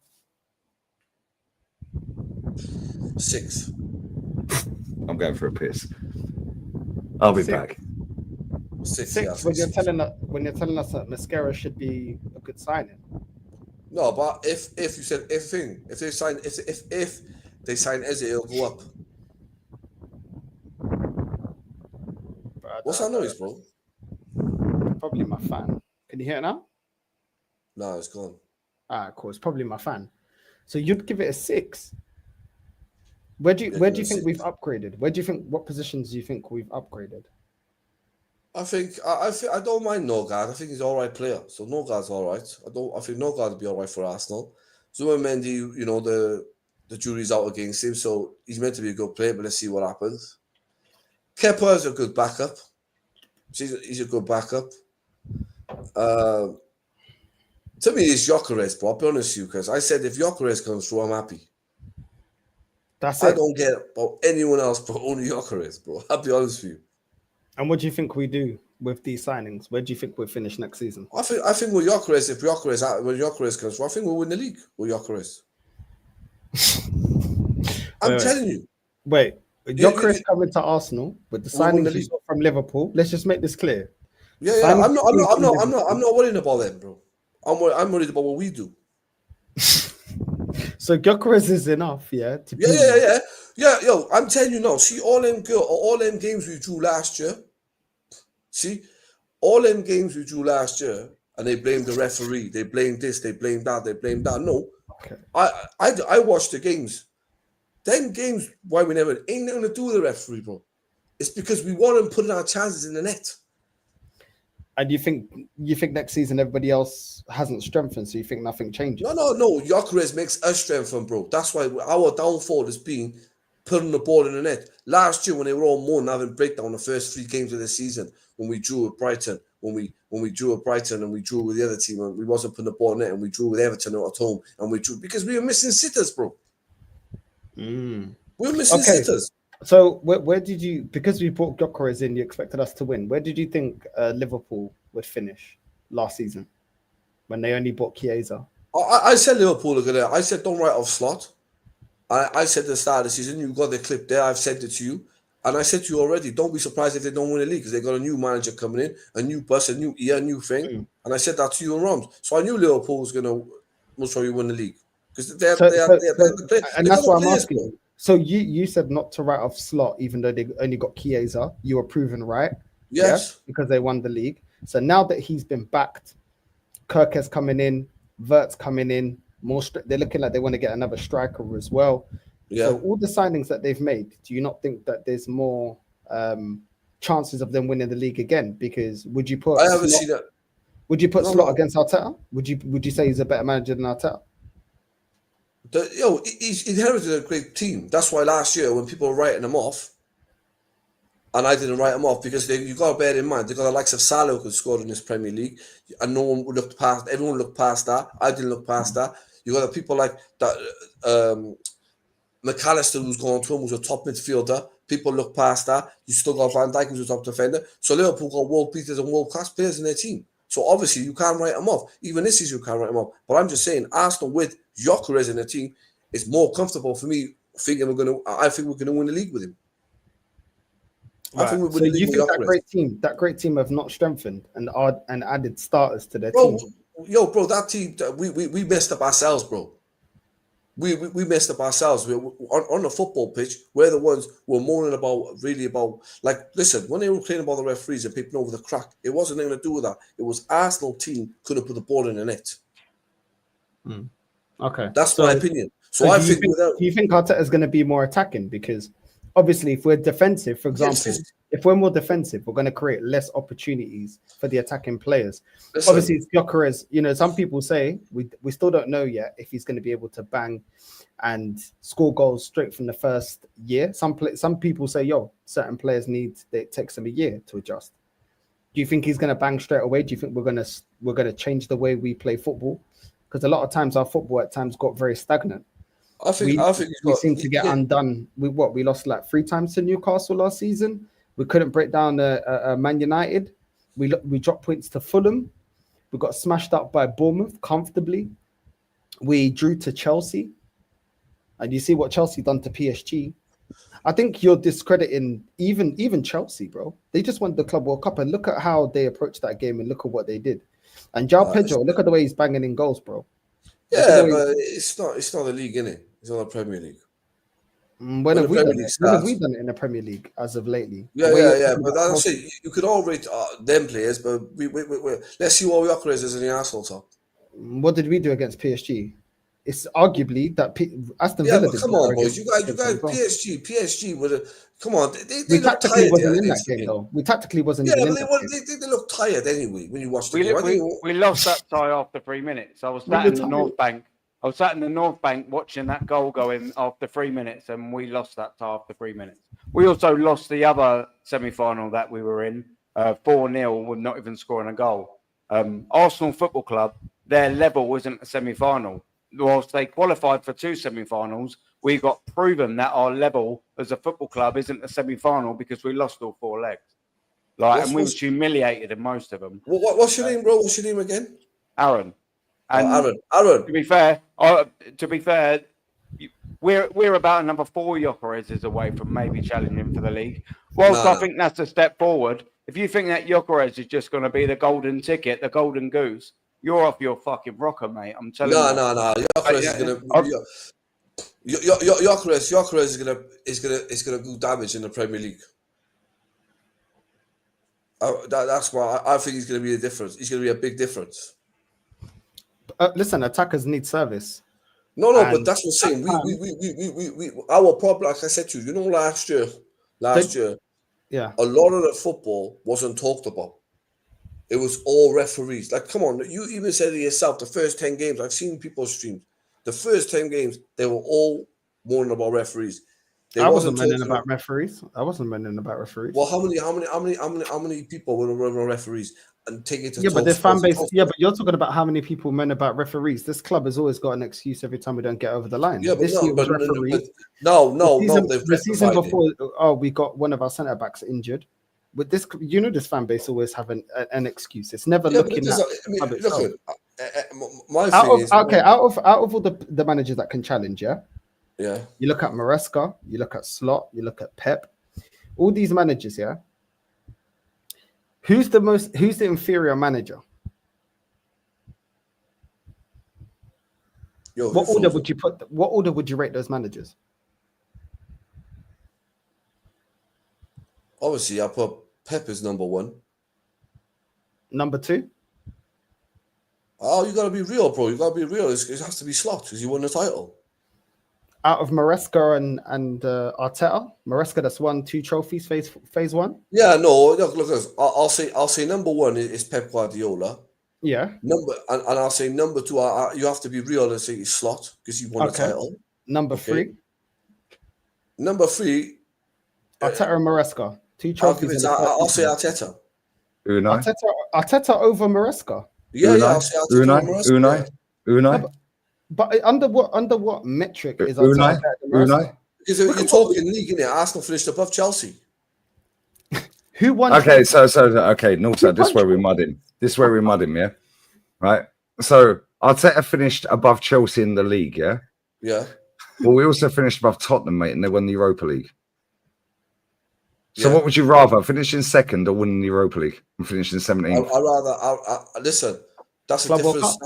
6. I'm going for a piss. I'll be back. 6. When you're telling us that Mosquera should be a good signing. No, but if they sign Eze, it'll go up. What's that noise, bro? Probably my fan. Can you hear it now? No, it's gone. Cool. It's probably my fan. So you'd give it a 6. Where do you think we've upgraded? What positions do you think we've upgraded? I think I don't mind Norgard. I think he's an all right player. So Norgard's all right. I think Norgard will be all right for Arsenal. Zubimendi, the jury's out against him, so he's meant to be a good player, but let's see what happens. Kepa is a good backup. He's a good backup. To me, it's Gyökeres, bro. I'll be honest with you, because I said if Gyökeres comes through, I'm happy. I don't get about anyone else, bro. Only Gyökeres, bro. I'll be honest with you. And what do you think we do with these signings? Where do you think we'll finish next season? I think with Gyökeres, when Gyökeres comes through, I think we'll win the league with Gyökeres. I'm telling you. Wait, Gyökeres coming to Arsenal with the signings from Liverpool. Let's just make this clear. Yeah. I'm not worrying about them, bro. I'm worried about what we do. So Gyökeres is enough, yeah. Yeah. Yo, I'm telling you now. See all them games we drew last year. See, all them games we drew last year, and they blame the referee. They blame this. They blame that. They blame that. No, okay. I watched the games. Them games why we never ain't nothing to do with the referee, bro. It's because we want to put our chances in the net. And you think next season everybody else hasn't strengthened, so you think nothing changes? No. Gyökeres makes us strengthen, bro. That's why our downfall has been putting the ball in the net. Last year when they were all mourning having breakdown the first 3 games of the season, when we drew with Brighton, when we drew with Brighton and we drew with the other team and we wasn't putting the ball in the net, and we drew with Everton at home and we drew because we were missing sitters, bro. We were missing sitters. So where did you, because we brought Gyökeres in, you expected us to win. Where did you think Liverpool would finish last season when they only bought Chiesa? I said Liverpool are gonna. I said don't write off Slot. I said at the start of the season, you got the clip there. I've sent it to you, and I said to you already. Don't be surprised if they don't win the league because they got a new manager coming in, a new bus, a new year, a new thing. And I said that to you in Rams. So I knew Liverpool was gonna most probably win the league because they're and that's why I'm asking you. So you said not to write off Slot, even though they only got Chiesa. You were proven right. Yes. Yeah, because they won the league. So now that he's been backed, Kirk is coming in, Vert's coming in. They're looking like they want to get another striker as well. Yeah. So all the signings that they've made, do you not think that there's more chances of them winning the league again? Because would you put? I haven't seen that. Would you put Slot against Arteta? Would you say he's a better manager than Arteta? He's inherited a great team. That's why last year when people were writing him off, and I didn't write him off because you got to bear in mind they got the likes of Salah who could score in this Premier League, and no one would look past. Everyone looked past that. I didn't look past that. You got the people like that. McAllister, who's gone to him, who's a top midfielder. People look past that. You still got Van Dijk, who's a top defender. So Liverpool got world beaters and world class players in their team. So obviously you can't write them off. Even this season you can't write them off. But I'm just saying, Arsenal with Gyökeres in the team is more comfortable for me. I think we're gonna win the league with him. Right. So you think that great team have not strengthened and added starters to their team? Bro, that team we messed up ourselves, bro. We messed up ourselves. On the football pitch, we're the ones who were moaning about like, listen, when they were complaining about the referees and peeping over the crack, it wasn't anything to do with that. It was Arsenal team couldn't put the ball in the net. Okay, that's my opinion. So I think do you think Arteta is going to be more attacking? Because obviously, if we're defensive, for example, if we're more defensive, we're going to create less opportunities for the attacking players. Obviously, it's Gyökeres. Some people say we still don't know yet if he's going to be able to bang and score goals straight from the first year. Some people say, certain players it takes them a year to adjust. Do you think he's going to bang straight away? Do you think we're going to change the way we play football? Because a lot of times our football at times got very stagnant. I think we seem to get undone. We lost like 3 times to Newcastle last season. We couldn't break down a Man United. We dropped points to Fulham. We got smashed up by Bournemouth comfortably. We drew to Chelsea, and you see what Chelsea done to PSG. I think you're discrediting even Chelsea, bro. They just won the Club World Cup, and look at how they approached that game, and look at what they did. And João Pedro, look at the way he's banging in goals, bro. Yeah, but it's not the league, innit? It's not the Premier League. When have we done it in the Premier League as of lately? Yeah. But that's it. You could all rate them players, but we let's see what Gyökeres is in the Arsenal top. What did we do against PSG? It's arguably that Aston Villa. But come on, boys. You guys, PSG come on. We tactically wasn't in that game, though. We tactically wasn't. Yeah, but they look tired anyway when you watch the game. We lost that tie after 3 minutes. I was sat in the North Bank. I was sat in the North Bank watching that goal go in after 3 minutes, and we lost that tie after 3 minutes. We also lost the other semi-final that we were in, 4-0, with not even scoring a goal. Arsenal Football Club, their level wasn't a semi-final. Whilst they qualified for 2 semi-finals, we got proven that our level as a football club isn't a semi-final because we lost all 4 legs. And we were humiliated in most of them. What's your name, bro? What's your name again? Aaron. And Aaron. To be fair, we're about another 4 Gyökeres away from maybe challenging for the league. Whilst I think that's a step forward, If you think that Gyökeres is just going to be the golden ticket, the golden goose, you're off your fucking rocker, mate. I'm telling you. No. Gyökeres is gonna. Gyökeres is gonna do damage in the Premier League. That's why I think he's gonna be a difference. He's gonna be a big difference. Listen, attackers need service. No, but that's what I'm saying. We our problem, like I said to you, last year, yeah, a lot of the football wasn't talked about. It was all referees. Like, come on, you even said it yourself. The first 10 games, I've seen people stream. The first 10 games, they were all moaning about referees. I wasn't moaning about referees. Well, how many people were referees? And take it to but there's fan base. Yeah, but you're talking about how many people moan about referees. This club has always got an excuse every time we don't get over the line. Yeah, but this year was referees. The season before, we got one of our centre backs injured. With this, this fan base always have an excuse. It's never looking at. My thing is, out of all the managers that can challenge, yeah. You look at Maresca, you look at Slot, you look at Pep. All these managers, yeah. Who's the inferior manager? What order would you rate those managers? Obviously, I put Pep as number 1. Number 2? Oh, you gotta be real, bro. You gotta be real. It has to be Slot because you won the title. Out of Maresca and Arteta, Maresca that's won 2 trophies, phase 1. Yeah, no. Look. I'll say number 1 is Pep Guardiola. Yeah. And I'll say number 2. You have to be real and say it's Slot because you won the title. Number 3. Number 3. Arteta and Maresca, 2 trophies. I'll say Arteta. Unai. Arteta over Maresca. Yeah, I'll say Arteta over Maresca. Unai. But under what metric is Unai? Because you're talking league, innit? Arsenal finished above Chelsea. Who won? Okay, so Northside, this is where we mud him, yeah? Right? So Arteta finished above Chelsea in the league, yeah? Yeah. Well, we also finished above Tottenham, mate, and they won the Europa League. So Yeah. what would you rather, finish in second or win the Europa League and finish in 17th? I'd rather listen. That's a difference.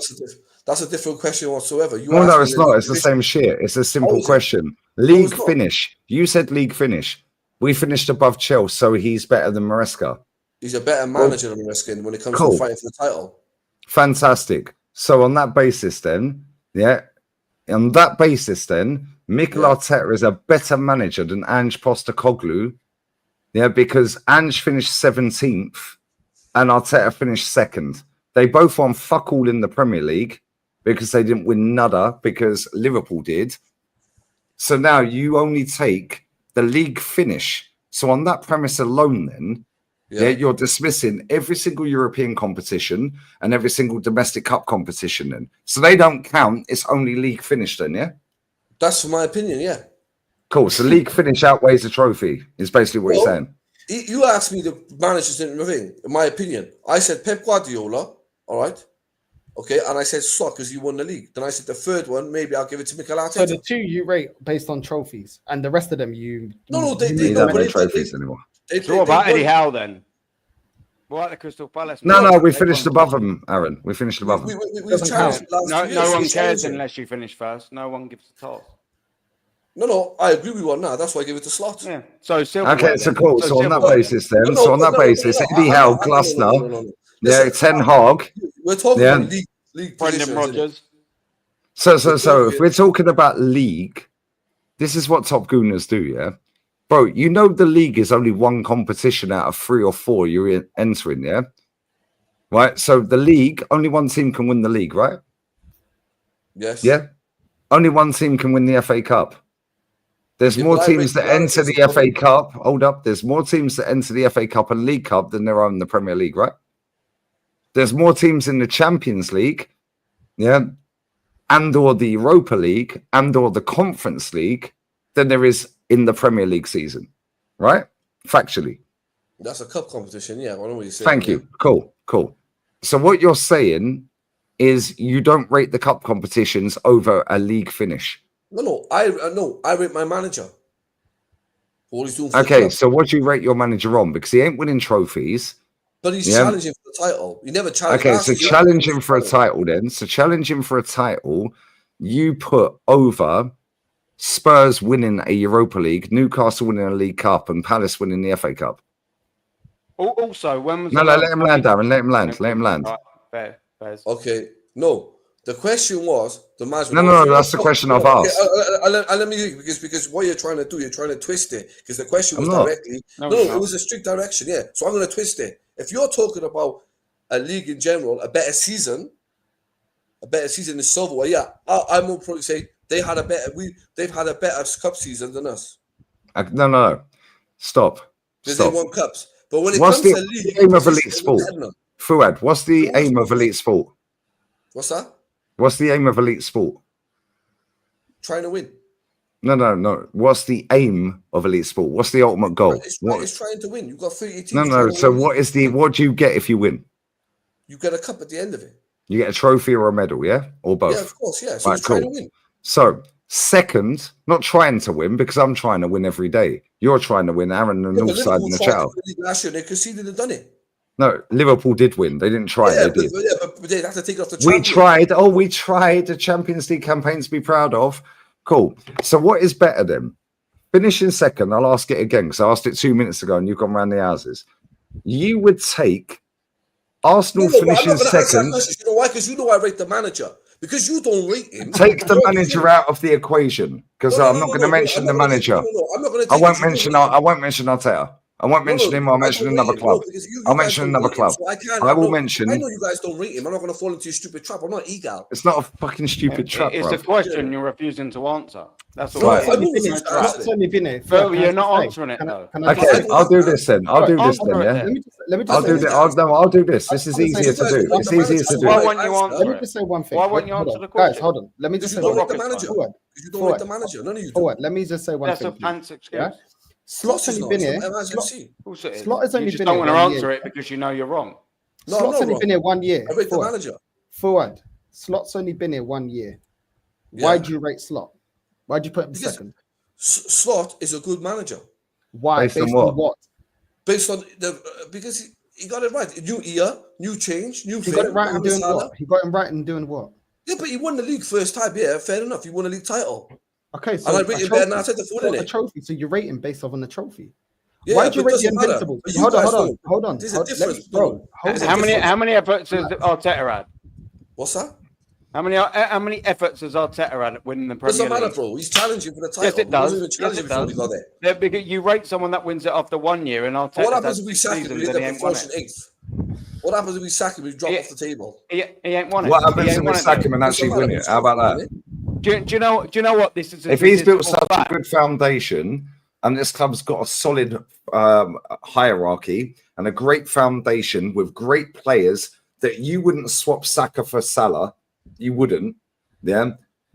That's a different question whatsoever. No, it's not. It's the same shit. It's a simple question. League finish. You said league finish. We finished above Chelsea, so he's better than Maresca. He's a better manager than Maresca when it comes to fighting for the title. Fantastic. So on that basis, then, Mikel Arteta is a better manager than Ange Postecoglou. Yeah, because Ange finished 17th and Arteta finished 2nd. They both won fuck all in the Premier League because they didn't win nada because Liverpool did. So now you only take the league finish. So on that premise alone, then, you're dismissing every single European competition and every single domestic cup competition. Then, so they don't count. It's only league finish, then, yeah. That's my opinion, yeah. Cool. So league finish outweighs the trophy. Is basically what you're saying. You asked me the managers in the thing. In my opinion, I said Pep Guardiola. All right. Okay, and I said Slot because you won the league. Then I said the third one, maybe I'll give it to Mikel Arteta. So the 2 you rate based on trophies, and the rest of them they don't have trophies anymore. So what about Eddie Howe then? What about the Crystal Palace? No, we finished above them, Aaron. We finished above them. No one cares unless you finish first. No one gives a toss. No, I agree with you on that. That's why I give it to Slot. Yeah. So okay, so cool. So on that basis, then, Eddie Howe, Glasner, Ten Hag. We're talking league Brendan Rodgers. So if we're talking about league, this is what Top Gooners do, yeah? Bro, you know the league is only one competition out of 3 or 4 you're entering, yeah? Right? So the league, only one team can win the league, right? Yes. Yeah? Only one team can win the FA Cup. There's more teams that enter the FA Cup. Hold up. There's more teams that enter the FA Cup and League Cup than there are in the Premier League, right? There's more teams in the Champions League, and or the Europa League, and or the Conference League than there is in the Premier League season, right? Factually. That's a cup competition, yeah. I know what you're saying. Thank you. Cool. So what you're saying is you don't rate the cup competitions over a league finish. No. I rate my manager. What he's doing for Okay, so what do you rate your manager on? Because he ain't winning trophies. But he's challenging for the title. He never challenged. Okay, so challenge him for a title then. So challenge him for a title. You put over Spurs winning a Europa League, Newcastle winning a League Cup, and Palace winning the FA Cup. Also, when was let him land, Darren. Let him land. Let him land. Fair. Okay, no. The question was the management. No, that's the question I've asked. Let me because what you're trying to do, you're trying to twist it. Because the question was directly. No, it was a strict direction. Yeah, so I'm going to twist it. If you're talking about a league in general, a better season in silverware, yeah, I will probably say they've had a better cup season than us. No, stop. Because they won cups. But when it what's comes the to league, aim of elite sport? Fuad, what's the aim of elite sport? What's that? What's the aim of elite sport? Trying to win. No. What's the aim of elite sport? What's the ultimate goal? It's trying to win. You've got 30 teams. No. So what do you get if you win? You get a cup at the end of it. You get a trophy or a medal, yeah? Or both? Yeah, of course, yeah. So you're trying to win. So, second, not trying to win because I'm trying to win every day. You're trying to win, Aaron, the North side and the Chow. Last year, they conceded and done it. No, Liverpool did win. They didn't try. Yeah, they did. But they have to take off the We tried a Champions League campaign to be proud of. Cool. So what is better then? Finishing second, I'll ask it again because I asked it 2 minutes ago and you've gone round the houses. You would take Arsenal finishing second. You know why? Because you know I rate the manager. Because you don't rate him. Take the manager out of the equation because I'm not going to mention the manager. I'm not going to. I won't mention Arteta. I won't mention him. I'll mention another club. I'll mention another club. I will mention. I know you guys don't rate him. I'm not going to fall into your stupid trap. I'm not egal. It's not a fucking stupid trap. It's a question you're refusing to answer. That's all. Right. You're not answering it though. Okay, I'll do this then. I'll do this then. Yeah. Let me just I'll do this. This is easier to do. It's easier to do. Why won't you answer? Let me just say one thing. Why won't you answer the question? Guys, hold on. Let me just say one thing. You don't rate the manager. None of you do. Let me just say one thing. That's a pants excuse. Slot's only been here. Slot has only been here. You don't want to answer it because you know you're wrong. Slot's only been here 1 year. I rate the manager. Forward. Slot's only been here 1 year. Why do you rate Slot? Why do you put him second? Slot is a good manager. Why? Based on what? Based on because he got it right. New year, new change, new. He got it right in doing what? He got him right in doing what? Yeah, but he won the league first time. Yeah, fair enough. He won a league title. Okay, so and I rate him better than Arteta for a trophy. So you rate him based off on the trophy. Yeah, why do you rate the Invincible? Hold on. There's a difference, bro. How many efforts has Arteta had? What's that? How many efforts has Arteta had at winning the Premier League? Doesn't matter, bro. He's challenging for the title. Yes, it does. Yes, it does. Because you rate someone that wins it after 1 year, and Arteta. What happens if we sack him? We end up finishing 8th. What happens if we sack him? We drop off the table. He ain't won it. What happens if we sack him and actually win it? How about that? Do you know what this is? If he's built such a good foundation, and this club's got a solid hierarchy and a great foundation with great players, that you wouldn't swap Saka for Salah, you wouldn't. Yeah,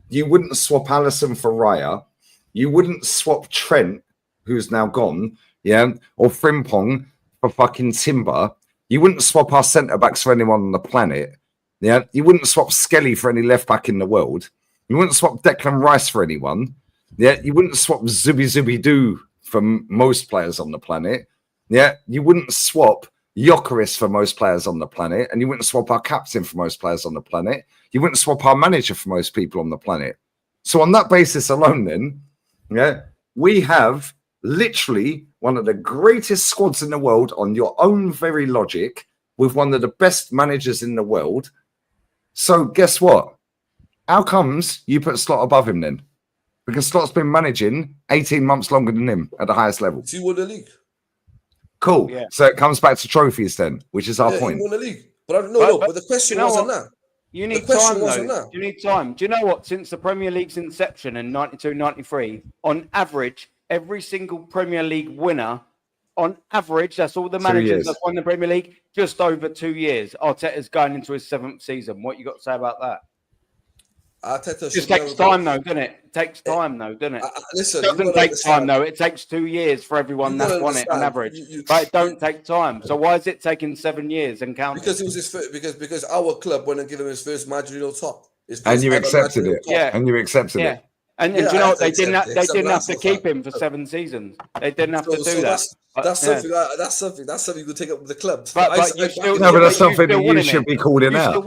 you wouldn't swap Alisson for Raya. You wouldn't swap Trent, who's now gone. Yeah, or Frimpong for fucking Timber. You wouldn't swap our centre backs for anyone on the planet. Yeah, you wouldn't swap Skelly for any left back in the world. You wouldn't swap Declan Rice for anyone. Yeah, you wouldn't swap Zubi Doo for most players on the planet. Yeah, you wouldn't swap Gyökeres for most players on the planet, and you wouldn't swap our captain for most players on the planet. You wouldn't swap our manager for most people on the planet. So on that basis alone, then, yeah, we have literally one of the greatest squads in the world on your own very logic, with one of the best managers in the world. So guess what? How comes you put Slot above him then? Because Slot's been managing 18 months longer than him at the highest level. He won the league. Cool. Yeah. So it comes back to trophies then, which is our point. He won the league. But the question wasn't that. You need time, though. You need time. Do you know what? Since the Premier League's inception in 92-93, on average, every single Premier League winner, on average, that's all the managers that's won the Premier League, just over 2 years. Arteta's going into his 7th season. What you got to say about that? Arteta just takes time, though, doesn't it? It takes time, though, doesn't it? Listen, it doesn't take time, though. It takes 2 years for everyone that's won it on average. But it don't take time. So why is it taking 7 years and counting? Because it was his first, because our club went and gave him his first managerial top. And you accepted it. Yeah. And you accepted it. And do you know what? They didn't have to keep him for 7 seasons. They didn't have to do that. That's something you could take up with the club. But that's something that you should be called in out.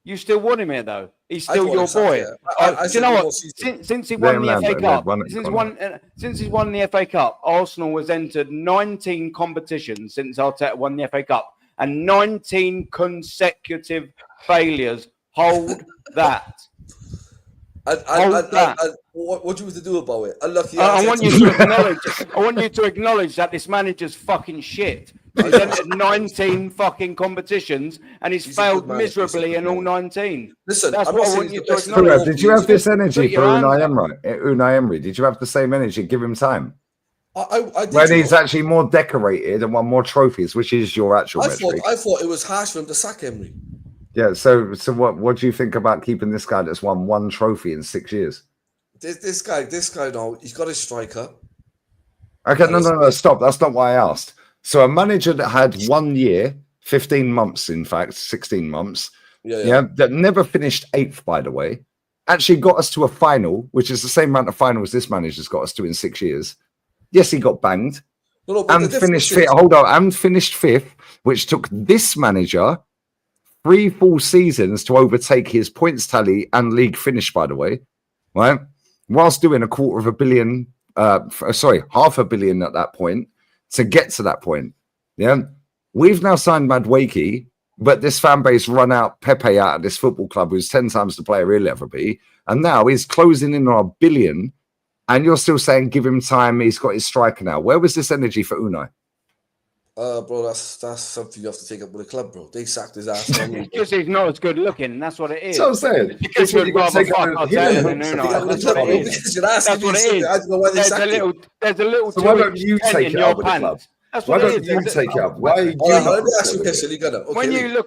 You still want him here, though. He's still your boy. Do you know what? Since he won the FA Cup, since he's won the FA Cup, Arsenal has entered 19 competitions since Arteta won the FA Cup, and 19 consecutive failures. Hold that. What do you have to do about it? I want you to acknowledge that this manager's fucking shit. He's entered 19 fucking competitions and he's failed miserably in all 19. Listen, that's what I want you to acknowledge. Did you have this energy for Unai Emery? Did you have the same energy? Give him time. I did. When he's actually more decorated and won more trophies, which is your actual metric. I thought it was harsh for him to sack Emery. Yeah, so what do you think about keeping this guy that's won 1 trophy in 6 years? This guy, no, he's got a striker. Okay, no, stop. That's not why I asked. So a manager that had 1 year, 15 months, in fact, 16 months, that never finished 8th, by the way, actually got us to a final, which is the same amount of finals this manager's got us to in 6 years. Yes, he got banged. And finished 5th. Hold on, and finished 5th, which took this manager 3 full seasons to overtake his points tally and league finish, by the way, right? Whilst doing $250 million, $500 million at that point to get to that point. Yeah, we've now signed Madueke, but this fan base run out Pepe out of this football club, who's 10 times the player he'll ever be, and now he's closing in on $1 billion, and you're still saying give him time. He's got his striker now. Where was this energy for Unai? Bro, that's something you have to take up with the club, bro. They sacked his ass. Because he's not as good looking. That's what it is. That's what I'm saying. Because you'd rather fuck Arteta than Unai. That's what it is. That's what it is. I don't know why they sacked him. There's a little. So why don't you take it up with the club? Why don't you take it up? Why are you? Let me ask you a question.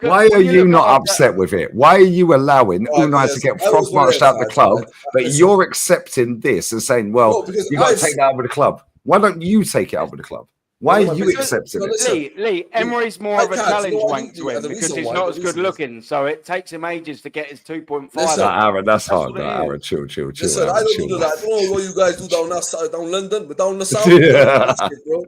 Why are you not upset with it? Why are you allowing Unai to get frog-marched out the club, but you're accepting this and saying, "Well, you got to take that up with the club"? Why don't you take it up with the club? Why are you accepting it? Lee, Emery's more of a challenge wank to him because he's not as good looking, so it takes him ages to get his 2.5. Aaron, that's hard. Aaron, chill. Listen, I don't do that. I don't know what you guys do down London, but down the south, bro.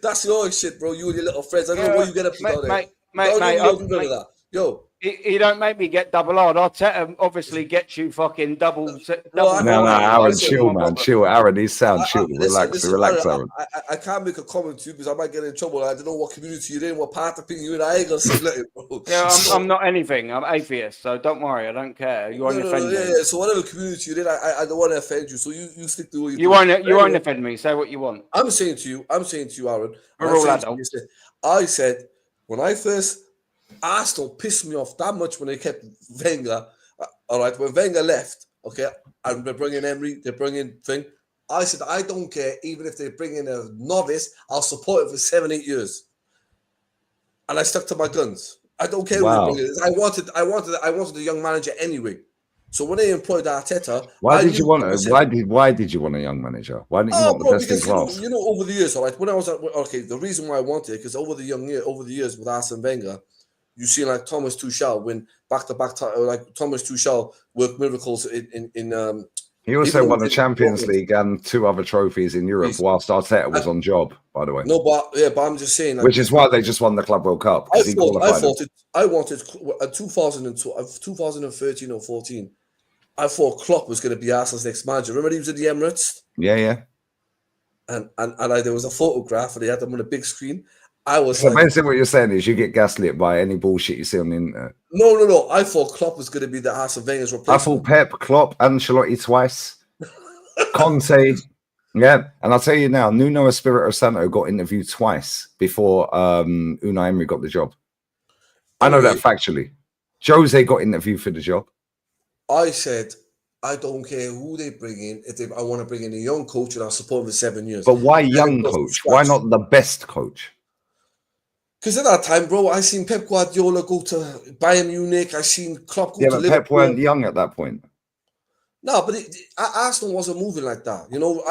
That's your shit, bro. You and your little friends. I don't know where you get up to down there. Mate, yo. He don't make me get double hard. Arteta obviously gets you fucking double. No, Aaron, chill, man, chill. Aaron, he sounds chill. Relax, Aaron. I can't make a comment to you because I might get in trouble. I don't know what community you're in, what part of thing you're in. I ain't gonna say nothing, bro. Yeah, I'm not anything. I'm atheist, so don't worry. I don't care. You won't offend me. Yeah. So whatever community you're in, I don't want to offend you. So you stick to what you won't offend me. Say what you want. I'm saying to you, Aaron. We're all adults. I said when I first. Arsenal pissed me off that much when they kept Wenger. All right, when Wenger left, okay, and they're bringing Emery, they're bringing thing. I said, I don't care, even if they bring in a novice, I'll support it for 7-8 years. And I stuck to my guns. I don't care who they bring in. I wanted a young manager anyway. So when they employed Arteta, why did you want a young manager? Why didn't you want the best in class? You know, over the years, all right, when I was the reason why I wanted it because over the years with Arsene Wenger. You see, like Thomas Tuchel win back-to-back, like Thomas Tuchel worked miracles in. He also won the Champions League and 2 other trophies in Europe whilst Arteta was on job, by the way. No, but I'm just saying. Like, which is why they just won the Club World Cup. I wanted 2013 or 14. I thought Klopp was going to be Arsenal's next manager. Remember he was at the Emirates? Yeah. And there was a photograph and they had them on a big screen. So basically what you're saying is you get gaslit by any bullshit you see on the internet. No. I thought Klopp was going to be the Arsene Wenger's replacement. I thought Pep, Klopp, Ancelotti twice. Conte. Yeah. And I'll tell you now, Nuno Espirito Santo got interviewed twice before Unai Emery got the job. I know that factually. Jose got interviewed for the job. I said, I don't care who they bring in. I want to bring in a young coach and I'll support him for 7 years. But why young coach? Why not the best coach? Because at that time, bro, I seen Pep Guardiola go to Bayern Munich. I seen Klopp go to Liverpool. Pep weren't young at that point. No, but Arsenal wasn't moving like that. You know,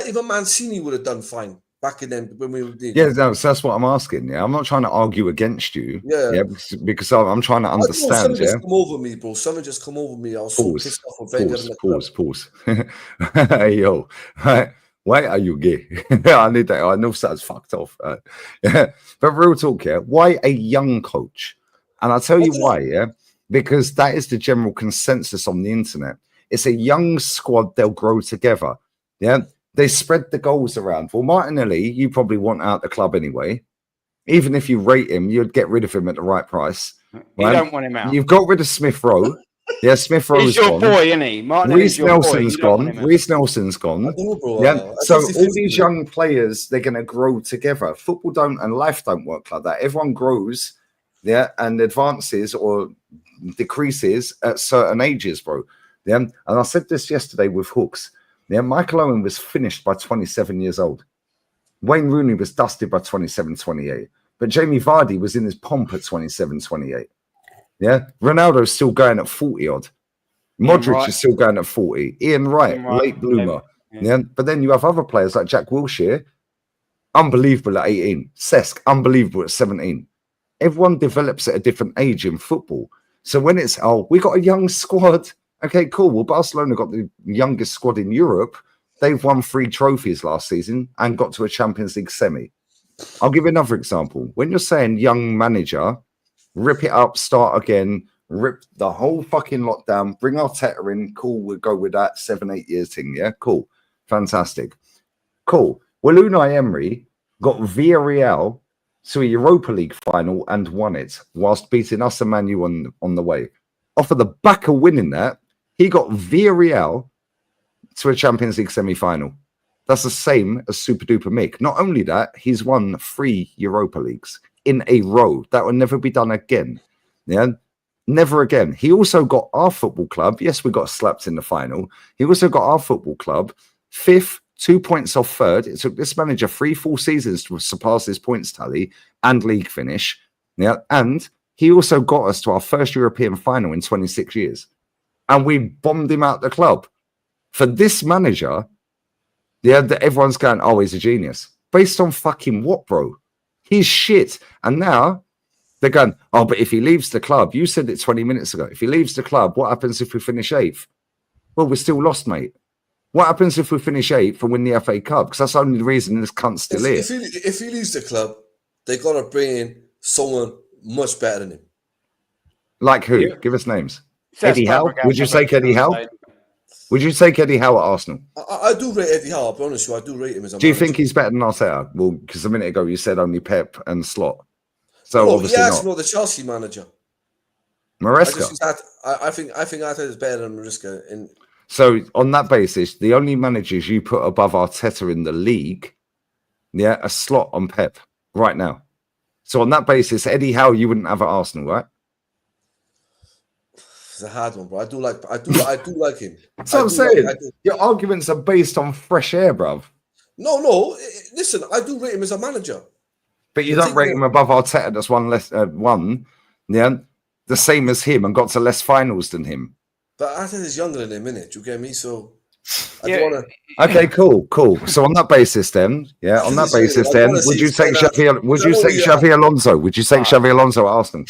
even Mancini would have done fine. back in then when we did. Yeah, no, so that's what I'm asking. Yeah, I'm not trying to argue against you. Yeah, because I'm trying to understand. Something just come over me, bro. Something just come over me. I was so pissed off with Wenger in the club. Pause. Hey, yo, why are you gay? I need that. I know that's fucked off. Yeah, but real talk, yeah. Why a young coach? And I'll tell you why. Yeah, because that is the general consensus on the internet. It's a young squad. They'll grow together. Yeah. They spread the goals around. Well, Martinelli, you probably want out the club anyway. Even if you rate him, you'd get rid of him at the right price. Right? You don't want him out. You've got rid of Smith Rowe. Yeah, Smith Rowe is your gone. Boy, isn't he? Reece Nelson's gone. Reece Nelson's gone. Yeah. So all these young players, they're going to grow together. Football don't and life don't work like that. Everyone grows, yeah, and advances or decreases at certain ages, bro. Yeah. And I said this yesterday with Hooks. Yeah, Michael Owen was finished by 27 years old. Wayne Rooney was dusted by 27, 28. But Jamie Vardy was in his pomp at 27, 28. Yeah, Ronaldo's still going at 40 odd. Modric is still going at 40. Ian Wright, late bloomer. Yeah, but then you have other players like Jack Wilshere, unbelievable at 18. Cesc, unbelievable at 17. Everyone develops at a different age in football. So when it's, we got a young squad. Okay, cool. Well, Barcelona got the youngest squad in Europe. They've won 3 trophies last season and got to a Champions League semi. I'll give you another example. When you're saying young manager, rip it up, start again, rip the whole fucking lot down, bring Arteta in, cool, we'll go with that 7-8 years thing, yeah? Cool. Fantastic. Cool. Well, Unai Emery got Villarreal to a Europa League final and won it whilst beating us and Man U on the way. Off of the back of winning that, he got Villarreal to a Champions League semi-final. That's the same as Super Duper Mick. Not only that, he's won 3 Europa Leagues in a row. That will never be done again. Yeah, never again. He also got our football club. Yes, we got slapped in the final. He also got our football club 5th, 2 points off 3rd. It took this manager 3 full seasons to surpass his points tally and league finish. Yeah, and he also got us to our first European final in 26 years. And we bombed him out the club. For this manager, yeah, everyone's going, he's a genius. Based on fucking what, bro? He's shit. And now they're going, but if he leaves the club, you said it 20 minutes ago. If he leaves the club, what happens if we finish 8th? Well, we're still lost, mate. What happens if we finish 8th and win the FA Cup? Because that's the only reason this cunt's still here. If he leaves the club, they got to bring in someone much better than him. Like who? Yeah. Give us names. Eddie Howe? Would you take Eddie Howe? Would you take Eddie Howe at Arsenal? I do rate Eddie Howe. I'll be honest with you. I do rate him as a Do you think he's better than Arteta? Well, because a minute ago you said only Pep and Slot. So obviously not. The Chelsea manager. Maresca. I think Arteta is better than Maresca. So on that basis, the only managers you put above Arteta in the league, yeah, a Slot on Pep right now. So on that basis, Eddie Howe you wouldn't have at Arsenal, right? It's a hard one, bro. I do like him. That's what I'm saying. Your arguments are based on fresh air, bruv. No. Listen, I do rate him as a manager. But you don't rate him above Arteta. That's one. Yeah, the same as him and got to less finals than him. But Arteta is younger than him, innit? You get me? So I don't want to. Okay, cool. So on that basis, then, would you take Xavi? Would you take Xavi Alonso? Would you take Xavi Alonso at Arsenal?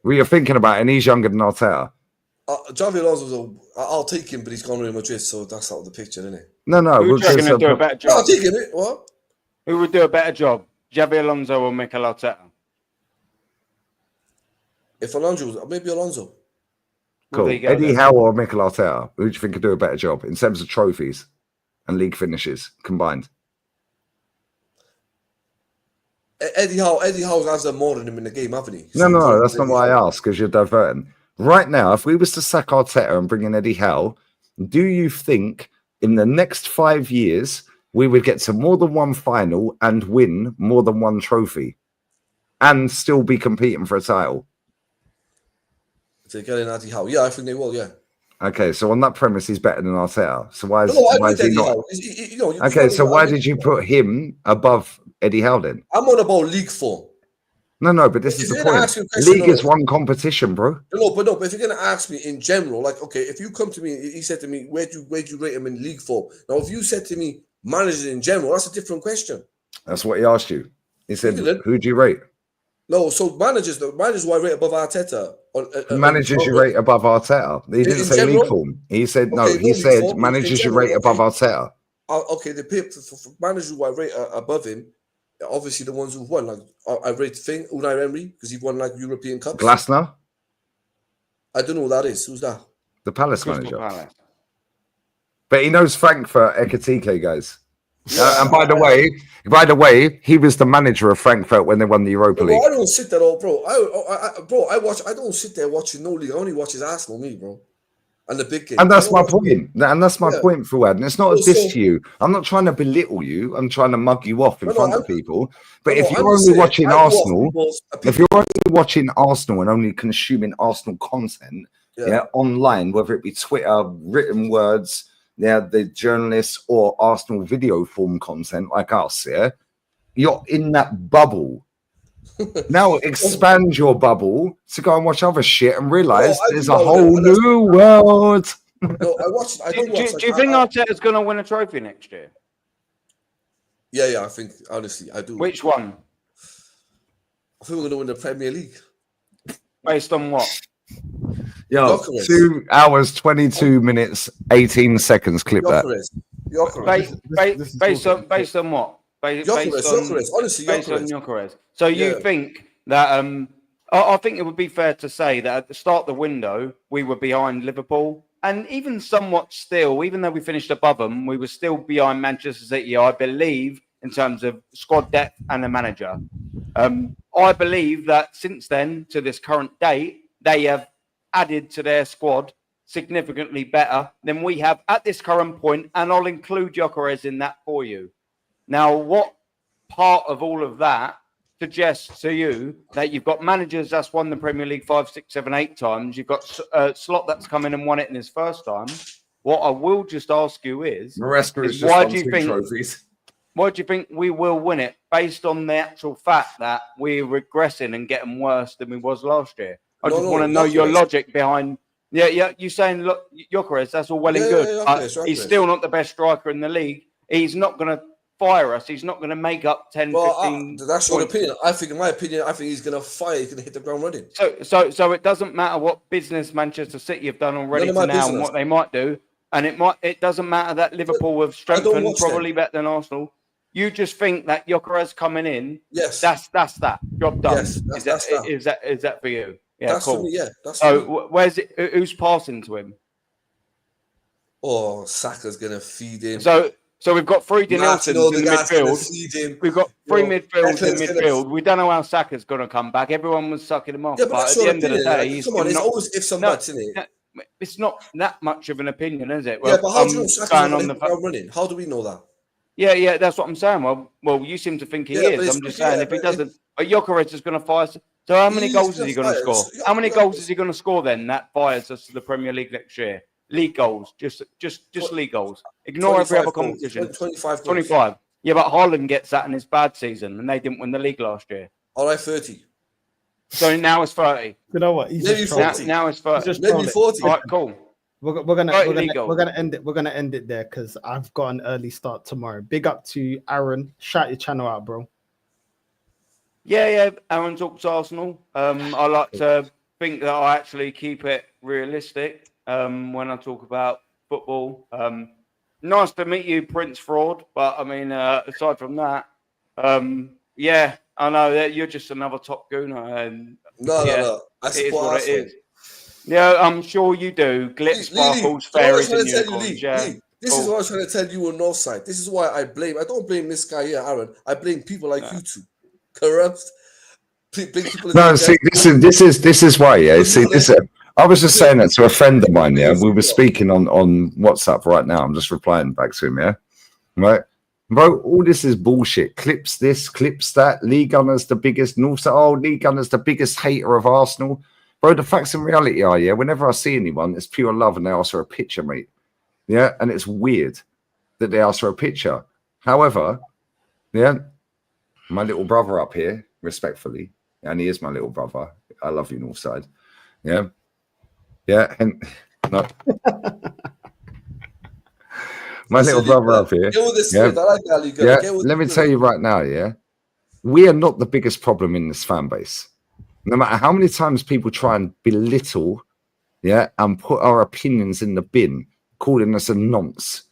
We are thinking about it, and he's younger than Arteta. Xavi Alonso, I'll take him, but he's gone to Real Madrid, so that's out of the picture, isn't it? No. Who's going to do a better job? I'll take him. What? Who would do a better job, Xavi Alonso or Mikel Arteta? If Alonso, maybe Alonso. Cool. Eddie Howe or Mikel Arteta, who do you think could do a better job in terms of trophies and league finishes combined? Eddie Howe has done more than him in the game, haven't he? No, that's not why I asked, because you're diverting. Right now, if we was to sack Arteta and bring in Eddie Howe, do you think in the next 5 years we would get to more than one final and win more than one trophy and still be competing for a title? If they get in Eddie Howe, yeah, I think they will, yeah. Okay, so on that premise, he's better than Arteta. So why is he not? Okay, so why did you put him above Eddie Howe then? I'm on about league form. No, but this is the point. League is one competition, bro. No, but if you're going to ask me in general, like, okay, if you come to me, he said to me, where'd you rate him in league form? Now, if you said to me, managers in general, that's a different question. That's what he asked you. He said, who do you rate? No, so managers who I rate above Arteta. Managers you rate above Arteta. He didn't say league form. He said, no, he said managers you rate above Arteta. Okay, the for managers who I rate above him, obviously the ones who've won. Like I rate Unai Emery, because he won like European Cups. Glasner? I don't know who that is. Who's that? The Palace manager. But he knows Frankfurt Ekitike, guys. And by the way, he was the manager of Frankfurt when they won the Europa League. I don't sit there, bro. I don't sit there watching no league. I only watch his Arsenal, bro. And the big game. And that's my point. And that's my point, Fuad. And it's not a diss to you. I'm not trying to belittle you. I'm trying to mug you off in front of people. But if you're only watching Arsenal, if you're only watching Arsenal and only consuming Arsenal content, online, whether it be Twitter, written words, the journalists or Arsenal video form content like us, you're in that bubble. Now expand your bubble to go and watch other shit and realize there's a whole new world. No, do you think Arteta's going to win a trophy next year? Yeah, I think, honestly, I do. Which one? I think we're going to win the Premier League. Based on what? Yo, 2 hours, 22 minutes, 18 seconds. Clip that. Based on what? Based on Gyökeres. So you think that I think it would be fair to say that at the start of the window we were behind Liverpool, and even somewhat still, even though we finished above them, we were still behind Manchester City, I believe, in terms of squad depth and the manager. I believe that since then to this current date, they have added to their squad significantly better than we have at this current point, and I'll include Gyökeres in that for you. Now, what part of all of that suggests to you that you've got managers that's won the Premier League 5, 6, 7, 8 times? You've got Slot that's come in and won it in his first time. What I will just ask you is why do you think we will win it based on the actual fact that we're regressing and getting worse than we was last year? I just want to know your logic behind. Yeah. You're saying, look, Gyökeres, that's all well and good. He's still not the best striker in the league. He's not going to fire us. He's not going to make up 10, 15. That's your opinion. In my opinion, I think he's going to fire. He's going to hit the ground running. So it doesn't matter what business Manchester City have done already to now and what they might do, and it doesn't matter that Liverpool have strengthened probably better than Arsenal. You just think that Gyökeres coming in, that's that job done. Yes, is that for you? Yeah, that's cool. For me, that's so where's it? Who's passing to him? Oh, Saka's gonna feed him. So we've got 3 Nelsons in the midfield. We've got 3 midfields in midfield. We don't know how Saka's gonna come back. Everyone was sucking him off. Yeah, but at the end of the day, come on, there's always ifs and buts, isn't it? It's not that much of an opinion, is it? Well, but how do you know Saka's on the ground running? How do we know that? Yeah, that's what I'm saying. Well, you seem to think he is. I'm just saying if he doesn't, but Gyökeres is going to fire. So how many goals is he going to score? How many goals is he going to score then? That fires us to the Premier League next year. League goals, just league goals. Ignore every other competition. 25. Yeah, but Haaland gets that in his bad season, and they didn't win the league last year. All right, 30. So now it's 30. You know what? Maybe 40. Now it's 30. Maybe 40. All right, cool. We're gonna end it. We're gonna end it there because I've got an early start tomorrow. Big up to Aaron. Shout your channel out, bro. Yeah. Aaron talks Arsenal. I like to think that I actually keep it realistic when I talk about football. Nice to meet you, Prince Fraud. But I mean, aside from that, yeah, I know that you're just another top gooner. And no. I support what it is. Yeah, I'm sure you do. Glitz, sparkles, fairies, and unicorns. Yeah. This is what I was trying to tell you on Northside. This is why I don't blame this guy here, Aaron. I blame people like you two. Corrupt. No, see, this is why. Yeah, see, I was just saying that to a friend of mine. Yeah, we were speaking on WhatsApp right now. I'm just replying back to him. Yeah, right. Bro, all this is bullshit. Clips this, clips that. Lee Gunner's the biggest. Lee Gunner's the biggest hater of Arsenal. Bro, the facts and reality are, whenever I see anyone, it's pure love and they ask for a picture, mate. Yeah, and it's weird that they ask for a picture. However, my little brother up here, respectfully, and he is my little brother. I love you, Northside. Yeah, and no. my little brother up here. Get with the spirit. I like that. Yeah. Let me tell you right now, yeah, we are not the biggest problem in this fan base. No matter how many times people try and belittle, yeah, and put our opinions in the bin, calling us a nonce,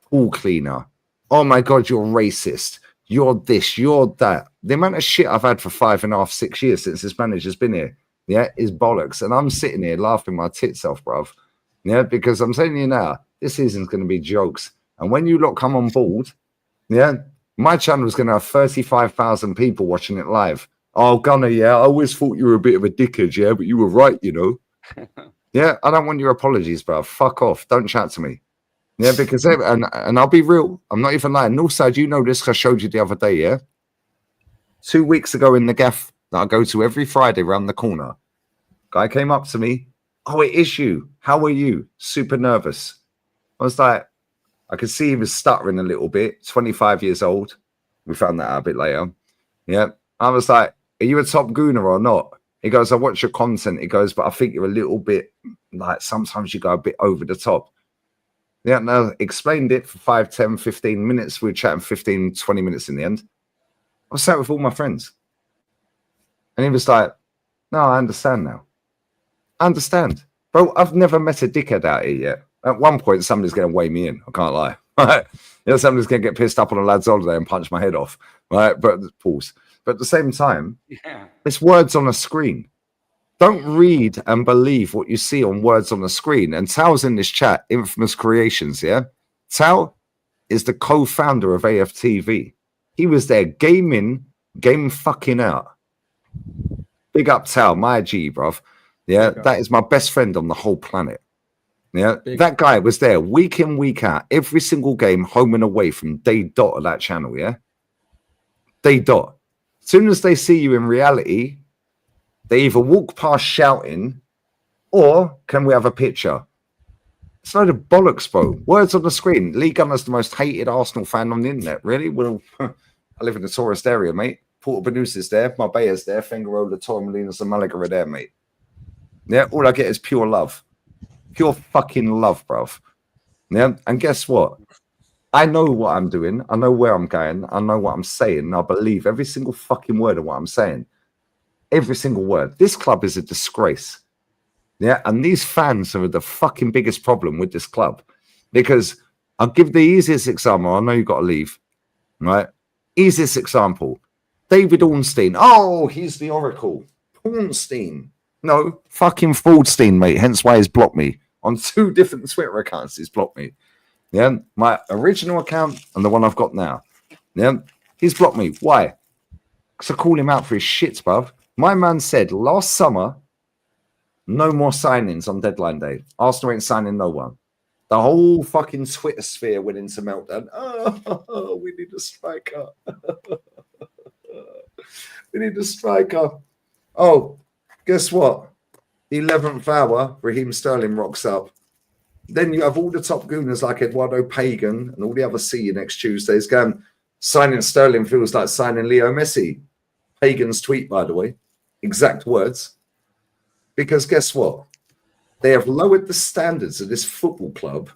pool cleaner. Oh my God, you're racist. You're this, you're that. The amount of shit I've had for 5.5, 6 years since this manager's been here, yeah, is bollocks. And I'm sitting here laughing my tits off, bruv. Yeah, because I'm telling you now, this season's going to be jokes. And when you lot come on board, yeah, my channel is going to have 35,000 people watching it live. Oh, Gunner, yeah, I always thought you were a bit of a dickhead, yeah, but you were right, you know. Yeah, I don't want your apologies, bruv. Fuck off. Don't chat to me. Yeah, because, and I'll be real, I'm not even lying. Northside, you know this, 'cause I showed you the other day, yeah? 2 weeks ago in the gaff that I go to every Friday around the corner, guy came up to me. Oh, it is you. How are you? Super nervous. I was like, I could see he was stuttering a little bit. 25 years old. We found that out a bit later. Yeah. I was like, are you a top gooner or not? He goes, I watch your content. He goes, but I think you're a little bit, like, sometimes you go a bit over the top. Yeah, no, explained it for 5, 10, 15 minutes. We were chatting 15, 20 minutes in the end. I was sat with all my friends. And he was like, no, I understand now. I understand. Bro, I've never met a dickhead out here yet. At one point, somebody's going to weigh me in. I can't lie. Right? You know, somebody's going to get pissed up on a lad's holiday and punch my head off. Right? But pause. But at the same time, it's words on a screen. Don't read and believe what you see on words on the screen. And Tao's in this chat, Infamous Creations, yeah? Tao is the co-founder of AFTV. He was there gaming, game fucking out. Big up Tao, my G, bruv. Yeah, that is my best friend on the whole planet. Yeah, that guy was there week in, week out, every single game, home and away from day dot of that channel, yeah? Day dot. As soon as they see you in reality, they either walk past shouting, or can we have a picture? It's a load of bollocks, bro. Words on the screen. Lee Gunner's the most hated Arsenal fan on the internet. Really? Well, I live in the tourist area, mate. Porto Benusa's there. Marbella's there. Fengarola, Torremolinos, and Malaga are there, mate. Yeah, all I get is pure love. Pure fucking love, bruv. Yeah, and guess what? I know what I'm doing. I know where I'm going. I know what I'm saying. And I believe every single fucking word of what I'm saying. Every single word. This club is a disgrace. Yeah, and these fans are the fucking biggest problem with this club. Because I'll give the easiest example. I know you've got to leave. Right? Easiest example. David Ornstein. Oh, he's the Oracle. Ornstein. No, fucking Fraudstein, mate. Hence why he's blocked me. On 2 different Twitter accounts, he's blocked me. Yeah, my original account and the one I've got now. Yeah, he's blocked me. Why? Because I called him out for his shit, bruv. My man said last summer, no more signings on deadline day. Arsenal ain't signing no one. The whole fucking Twitter sphere went into meltdown. Oh, we need a striker. We need a striker. Oh, guess what? The 11th hour, Raheem Sterling rocks up. Then you have all the top gooners like Eduardo Pagan and all the other see you next Tuesdays going, signing Sterling feels like signing Leo Messi. Pagan's tweet, by the way. Exact words. Because guess what? They have lowered the standards of this football club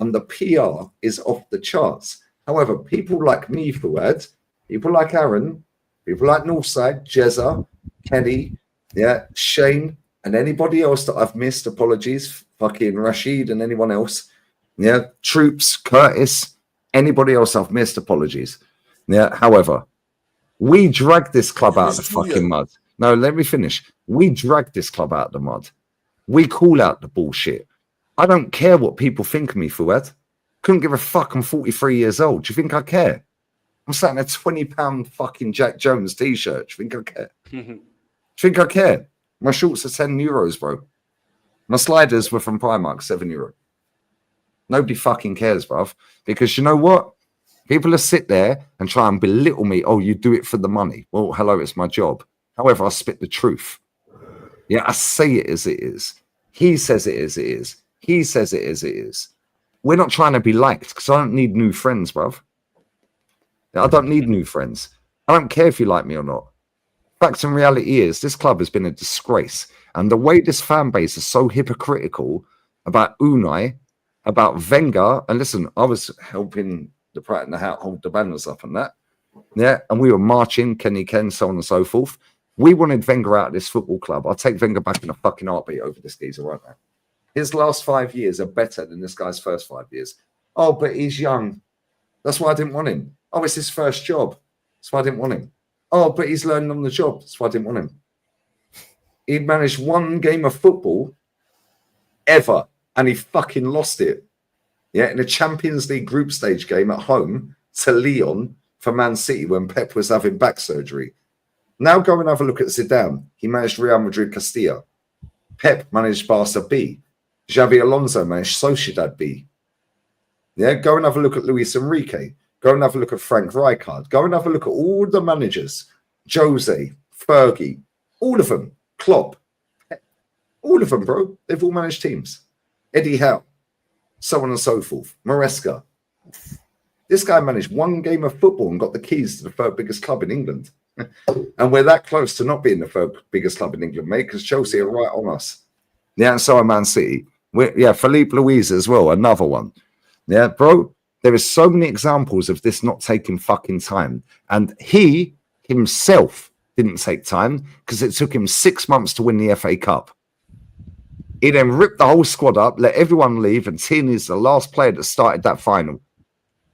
and the PR is off the charts. However, people like me, Fuad, people like Aaron, people like Northside, Jezza, Kenny, yeah, Shane, and anybody else that I've missed, apologies, fucking Rashid and anyone else, yeah, Troops, Curtis, anybody else I've missed, apologies. Yeah, however, we dragged this club out of the fucking mud. No, let me finish. We dragged this club out of the mud. We call out the bullshit. I don't care what people think of me, Fuad. Couldn't give a fuck. I'm 43 years old. Do you think I care? I'm sat in a £20 fucking Jack Jones t-shirt. Do you think I care? Do you think I care? My shorts are €10, bro. My sliders were from Primark, €7. Nobody fucking cares, bruv. Because you know what? People will sit there and try and belittle me. Oh, you do it for the money. Well, hello, it's my job. However, I spit the truth. Yeah, I say it as it is. He says it as it is. He says it as it is. We're not trying to be liked because I don't need new friends, bruv. I don't need new friends. I don't care if you like me or not. Fact and reality is this club has been a disgrace. And the way this fan base is so hypocritical about Unai about Wenger. And listen, I was helping the Pratt and the Hat hold the banners up and that. Yeah, and we were marching, Kenny Ken, so on and so forth. We wanted Wenger out of this football club. I'll take Wenger back in a fucking heartbeat over this geezer right now. His last 5 years are better than this guy's first 5 years. Oh, but he's young. That's why I didn't want him. Oh, it's his first job. That's why I didn't want him. Oh, but he's learning on the job. That's why I didn't want him. He managed one game of football ever, and he fucking lost it. Yeah, in a Champions League group stage game at home to Lyon for Man City when Pep was having back surgery. Now go and have a look at Zidane. He managed Real Madrid Castilla. Pep managed Barca B. Xavi Alonso managed Sociedad B. Yeah, go and have a look at Luis Enrique. Go and have a look at Frank Rijkaard. Go and have a look at all the managers. Jose, Fergie, all of them. Klopp. All of them, bro. They've all managed teams. Eddie Howe. So on and so forth. Maresca. This guy managed one game of football and got the keys to the third biggest club in England. And we're that close to not being the third biggest club in England, mate, because Chelsea are right on us. Yeah, and so are Man City. Felipe Luis as well, another one. Yeah, bro, there is so many examples of this not taking fucking time. And he himself didn't take time because it took him 6 months to win the FA Cup. He then ripped the whole squad up, let everyone leave, and Tierney's the last player that started that final.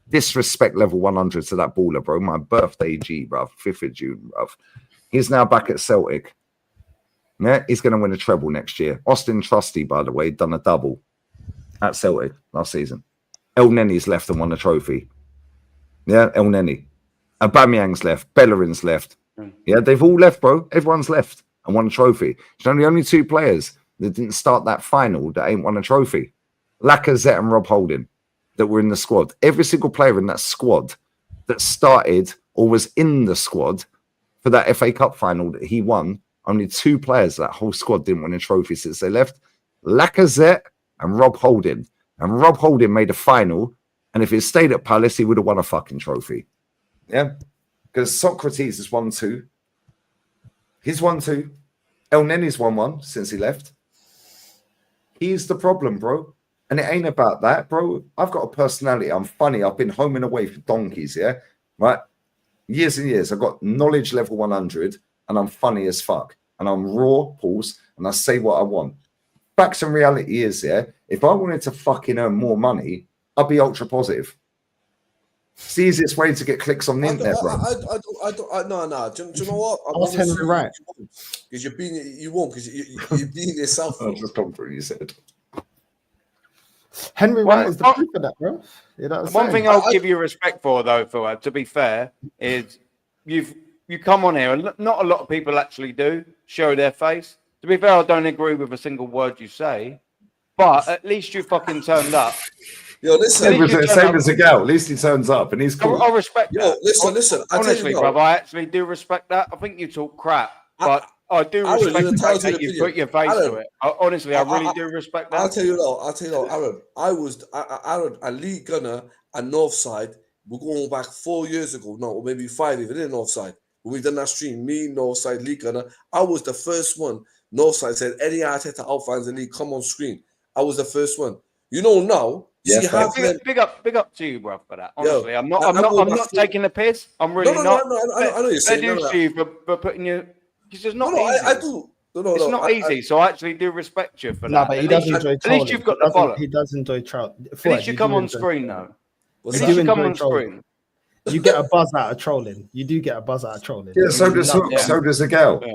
Disrespect level 100 to that baller, bro. My birthday G, bruv. 5th of June, bruv. He's now back at Celtic. Yeah, he's going to win a treble next year. Austin Trusty, by the way, done a double at Celtic last season. El Nenny's left and won a trophy. Yeah, El Nenny. Aubameyang's left. Bellerin's left. Yeah, they've all left, bro. Everyone's left and won a trophy. There's only two players that didn't start that final that ain't won a trophy. Lacazette and Rob Holding that were in the squad. Every single player in that squad that started or was in the squad for that FA Cup final that he won, only 2 players, that whole squad didn't win a trophy since they left. Lacazette and Rob Holding. And Rob Holding made a final, and if he stayed at Palace, he would have won a fucking trophy. Yeah? Because Socrates has won 2. He's won 2. El Nenny's won 1 since he left. He's the problem, bro. And it ain't about that, bro. I've got a personality. I'm funny. I've been home and away for donkeys, yeah? Right? Years and years. I've got knowledge level 100, and I'm funny as fuck. And I'm raw, pause, and I say what I want. Facts and reality is, yeah, if I wanted to fucking earn more money, I'd be ultra positive. It's the easiest way to get clicks on the internet, bro. No. Do you know what? Ask Henry right. Because you won't, because you're being yourself. I'll just come through, you said. Henry Wright is the proof of that, bro. You know One thing I'll give you respect for, though, Fuad, to be fair, is you come on here, and not a lot of people actually do show their face. To be fair, I don't agree with a single word you say, but at least you fucking turned up. Yo, listen. Same as a gal. At least he turns up, and he's cool. I respect that. Listen. Honestly, brother, I actually do respect that. I think you talk crap, but I do respect the fact that you put your face to it. Honestly, I really do respect that. I'll tell you now, Aaron. Aaron and Lee Gunner and Northside, we're going back 4 years ago, no, or maybe 5 even in Northside. When we done that stream, me, Northside, Lee Gunner, I was the first one. Northside said, any Arteta out fans in the league, come on screen. I was the first one. You know now. Yeah, big up to you, bro, for that. Honestly, yo, I'm not taking the piss. I'm really not. I know you're saying that. To you for putting your. Because it's not easy. I do. It's not easy, so I actually do respect you for that. No, but he does enjoy trolling. At least you've got the follow. He does enjoy trolling. At least you come on screen, though. At least you come on screen. You get a buzz out of trolling. You do get a buzz out of trolling. Yeah, so does a girl. Yeah.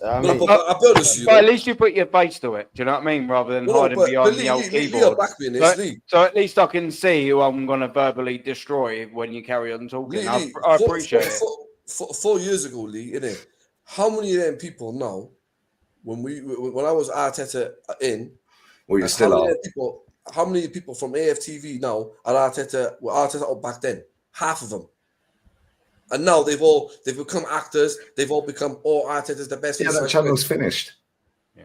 But at least you put your face to it. Do you know what I mean? Rather than hiding behind the old keyboard. So at least I can see who I'm going to verbally destroy when you carry on talking. I appreciate it. 4 years ago, Lee, innit? How many of them people now, when I was Arteta in, well, you still are. How many people from AFTV now are Arteta up back then? Half of them. And now they've become actors. They've all become Arteta's the best. Yeah, that channel's finished. Yeah.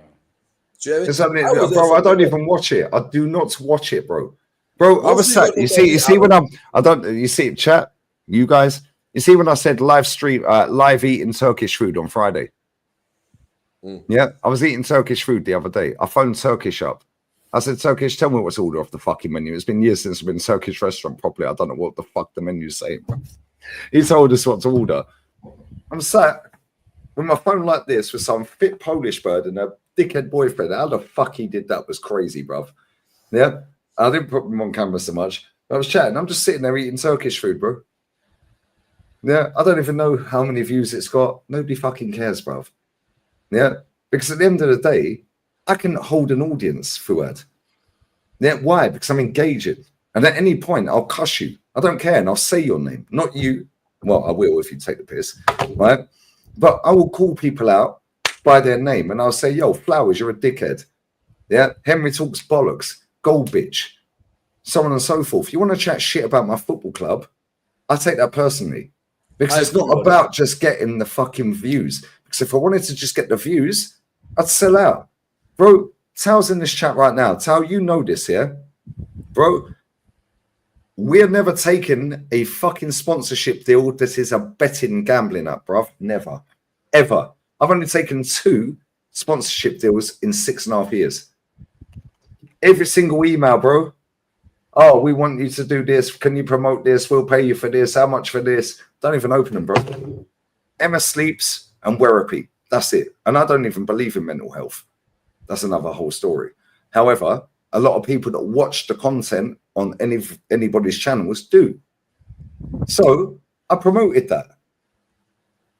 Do you know bro, I don't even watch it. I do not watch it, bro. Bro, I was sat. You see when you see it, chat. You guys, you see when I said live eating Turkish food on Friday. Yeah, I was eating Turkish food the other day. I phoned Turkish up. I said, Turkish, tell me what's to order off the fucking menu. It's been years since I've been in a Turkish restaurant properly. I don't know what the fuck the menu's saying. He told us what to order. I'm sat with my phone like this with some fit Polish bird and a dickhead boyfriend. How the fuck he did that was crazy, bruv. Yeah, I didn't put him on camera so much. I was chatting. I'm just sitting there eating Turkish food, bro. Yeah, I don't even know how many views it's got. Nobody fucking cares, bruv. Yeah, because at the end of the day, I can hold an audience, Fuad. Yeah, why? Because I'm engaging. And at any point, I'll cuss you. I don't care, and I'll say your name, not you. Well, I will if you take the piss, right? But I will call people out by their name, and I'll say, yo, Flowers, you're a dickhead. Yeah, Henry talks bollocks, gold bitch, so on and so forth. You want to chat shit about my football club, I take that personally. Because it's not about just getting the fucking views. Because if I wanted to just get the views, I'd sell out. Bro, Tal's in this chat right now. Tal, you know this, yeah? Bro, we're never taking a fucking sponsorship deal that is a betting gambling app, bro. Never. Ever. I've only taken 2 sponsorship deals in 6.5 years. Every single email, bro. Oh, we want you to do this. Can you promote this? We'll pay you for this. How much for this? Don't even open them, bro. Emma sleeps and Werripy. That's it. And I don't even believe in mental health. That's another whole story. However, a lot of people that watch the content on anybody's channels do. So I promoted that.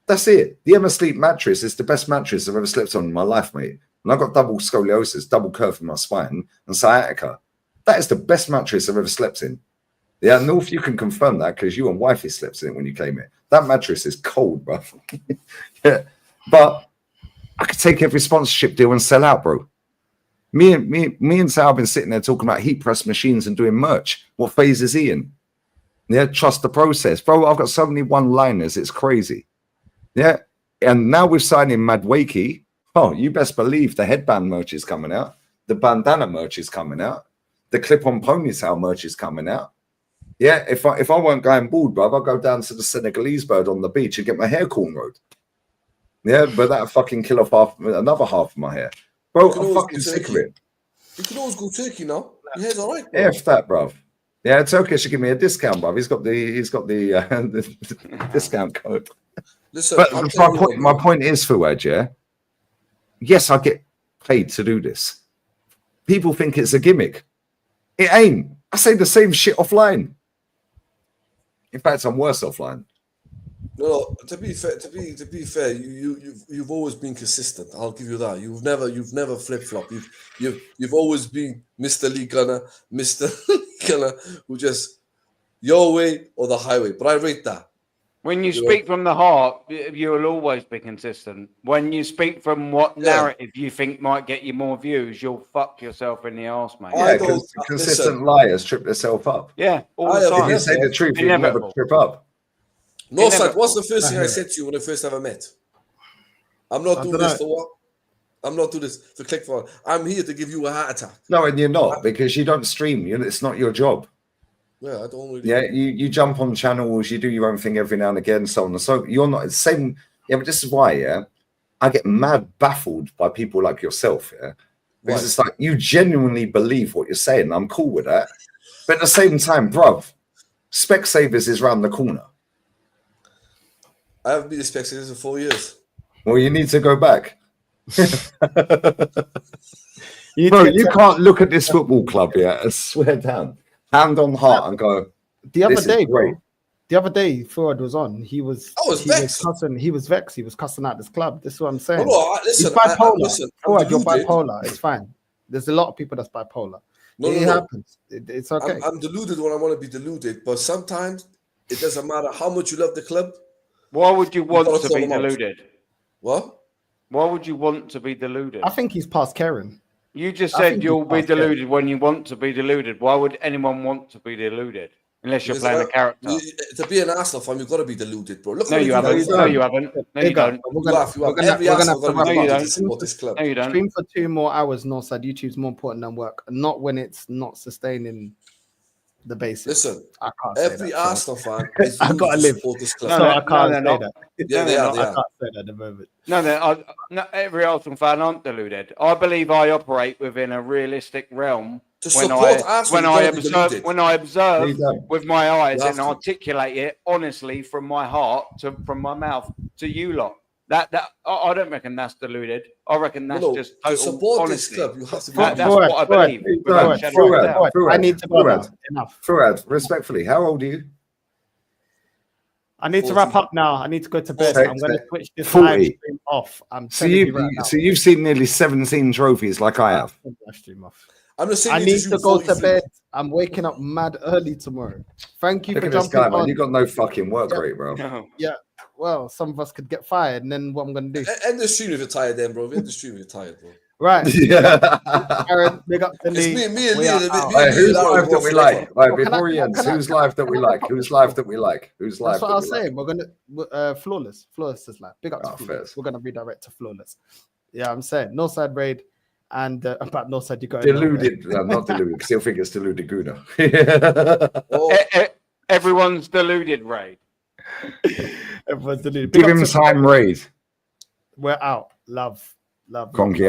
That's it. The Emma Sleep mattress is the best mattress I've ever slept on in my life, mate. And I've got double scoliosis, double curve in my spine, and sciatica. That is the best mattress I've ever slept in. Yeah, North, you can confirm that because you and wifey slept in it when you came in. That mattress is cold, bro. Yeah, but I could take every sponsorship deal and sell out, bro. Me and Sal have been sitting there talking about heat press machines and doing merch. What phase is he in? Yeah, trust the process, bro. I've got so many one-liners, it's crazy. Yeah, and now we're signing Mad Wakey. Oh, you best believe the headband merch is coming out. The bandana merch is coming out. The clip-on ponytail merch is coming out. Yeah, if I weren't going bald, bro, I'll go down to the Senegalese bird on the beach and get my hair cornrowed. Yeah, but that'll fucking kill off another half of my hair. Bro, I'm fucking sick of it. You can always go Turkey now. Your hair's all right, bro. F that, bro. Yeah, Turkey should give me a discount, bro. He's got the discount code. Listen, but my point is, Fuad, yeah? Yes, I get paid to do this. People think it's a gimmick. It ain't. I say the same shit offline. In fact, I'm worse offline. No, to be fair, you've always been consistent. I'll give you that. You've never flip flop. You've always been Mr. Lee Gunner, who just your way or the highway. But I rate that. When you speak from the heart, you will always be consistent. When you speak from what narrative you think might get you more views, you'll fuck yourself in the arse, mate. Yeah, because consistent liars trip themselves up. Yeah, all the time. If you say the truth, you never trip up. No, Sad, what's the first thing I said to you when I first ever met? I'm not doing this for what? I'm not doing this to click for. I'm here to give you a heart attack. No, and you're not, because you don't stream. It's not your job. Yeah, I don't really. Yeah, you jump on channels, you do your own thing every now and again, so on and so. You're not the same. Yeah, but this is why, yeah, I get mad baffled by people like yourself, yeah, because it's like you genuinely believe what you're saying. I'm cool with that, but at the same time, bruv, Specsavers is round the corner. I haven't been to Specsavers for 4 years. Well, you need to go back. Bro, you can't look at this football club here and swear down. Hand on heart and go. The other day, bro. The other day, Fuad was on. He was vexed. He was vexed. He was cussing out this club. This is what I'm saying. Listen, he's bipolar. Listen, Fuad, you're bipolar. It's fine. There's a lot of people that's bipolar. It happens. It's okay. I'm deluded when I want to be deluded, but sometimes it doesn't matter how much you love the club. Why would you want to be deluded? What? Why would you want to be deluded? I think he's past caring. You just said you'll be deluded when you want to be deluded. Why would anyone want to be deluded? Unless you're playing a character. To be an Arsenal fan, you've got to be deluded, bro. Look, no, you haven't. No, you haven't. No, you don't. Every Arsenal got to be deluded to support this club. No, you don't. Stream for 2 more hours, Northside. YouTube's more important than work. Not when it's not sustaining the basics. Listen, I can't every say that, Arsenal fan is I gotta live. support this club. So I can't say that. Yeah, they are. I can't say that at the moment. No, every Arsenal fan aren't deluded. I believe I operate within a realistic realm when I observe with my eyes and articulate it honestly from my heart from my mouth to you lot. That I don't reckon that's deluded. I reckon that's just total support honesty. this club. You have to be that's what I believe. Fuad, I need to go now. Enough. Fuad, respectfully, how old are you? I need to wrap up now. I need to go to bed. I'm going to switch this 40. live stream off. So you've seen nearly 17 trophies like I have. I need to go to bed. I'm waking up mad early tomorrow. Thank you for jumping on. You got no fucking work rate, bro. Yeah. Well, some of us could get fired, and then what I'm going to do? End the stream if you're tired, then, bro. End the stream if you're tired, bro. Right. Yeah. Aaron, big up to me and Lee. Who's live that we like? Right, before he ends, who's live that we like? Who's live that we like? Who's live? That's what I was saying. We're gonna Flawless. Flawless is live. Big up to Flawless. We're gonna redirect to Flawless. Yeah, I'm saying no side raid. And about no side, you got deluded. Not deluded, because he'll think it's deluded Guna. Everyone's deluded, Raid. Everyone's deluded. Give him time, Raid. We're out. Love. Conky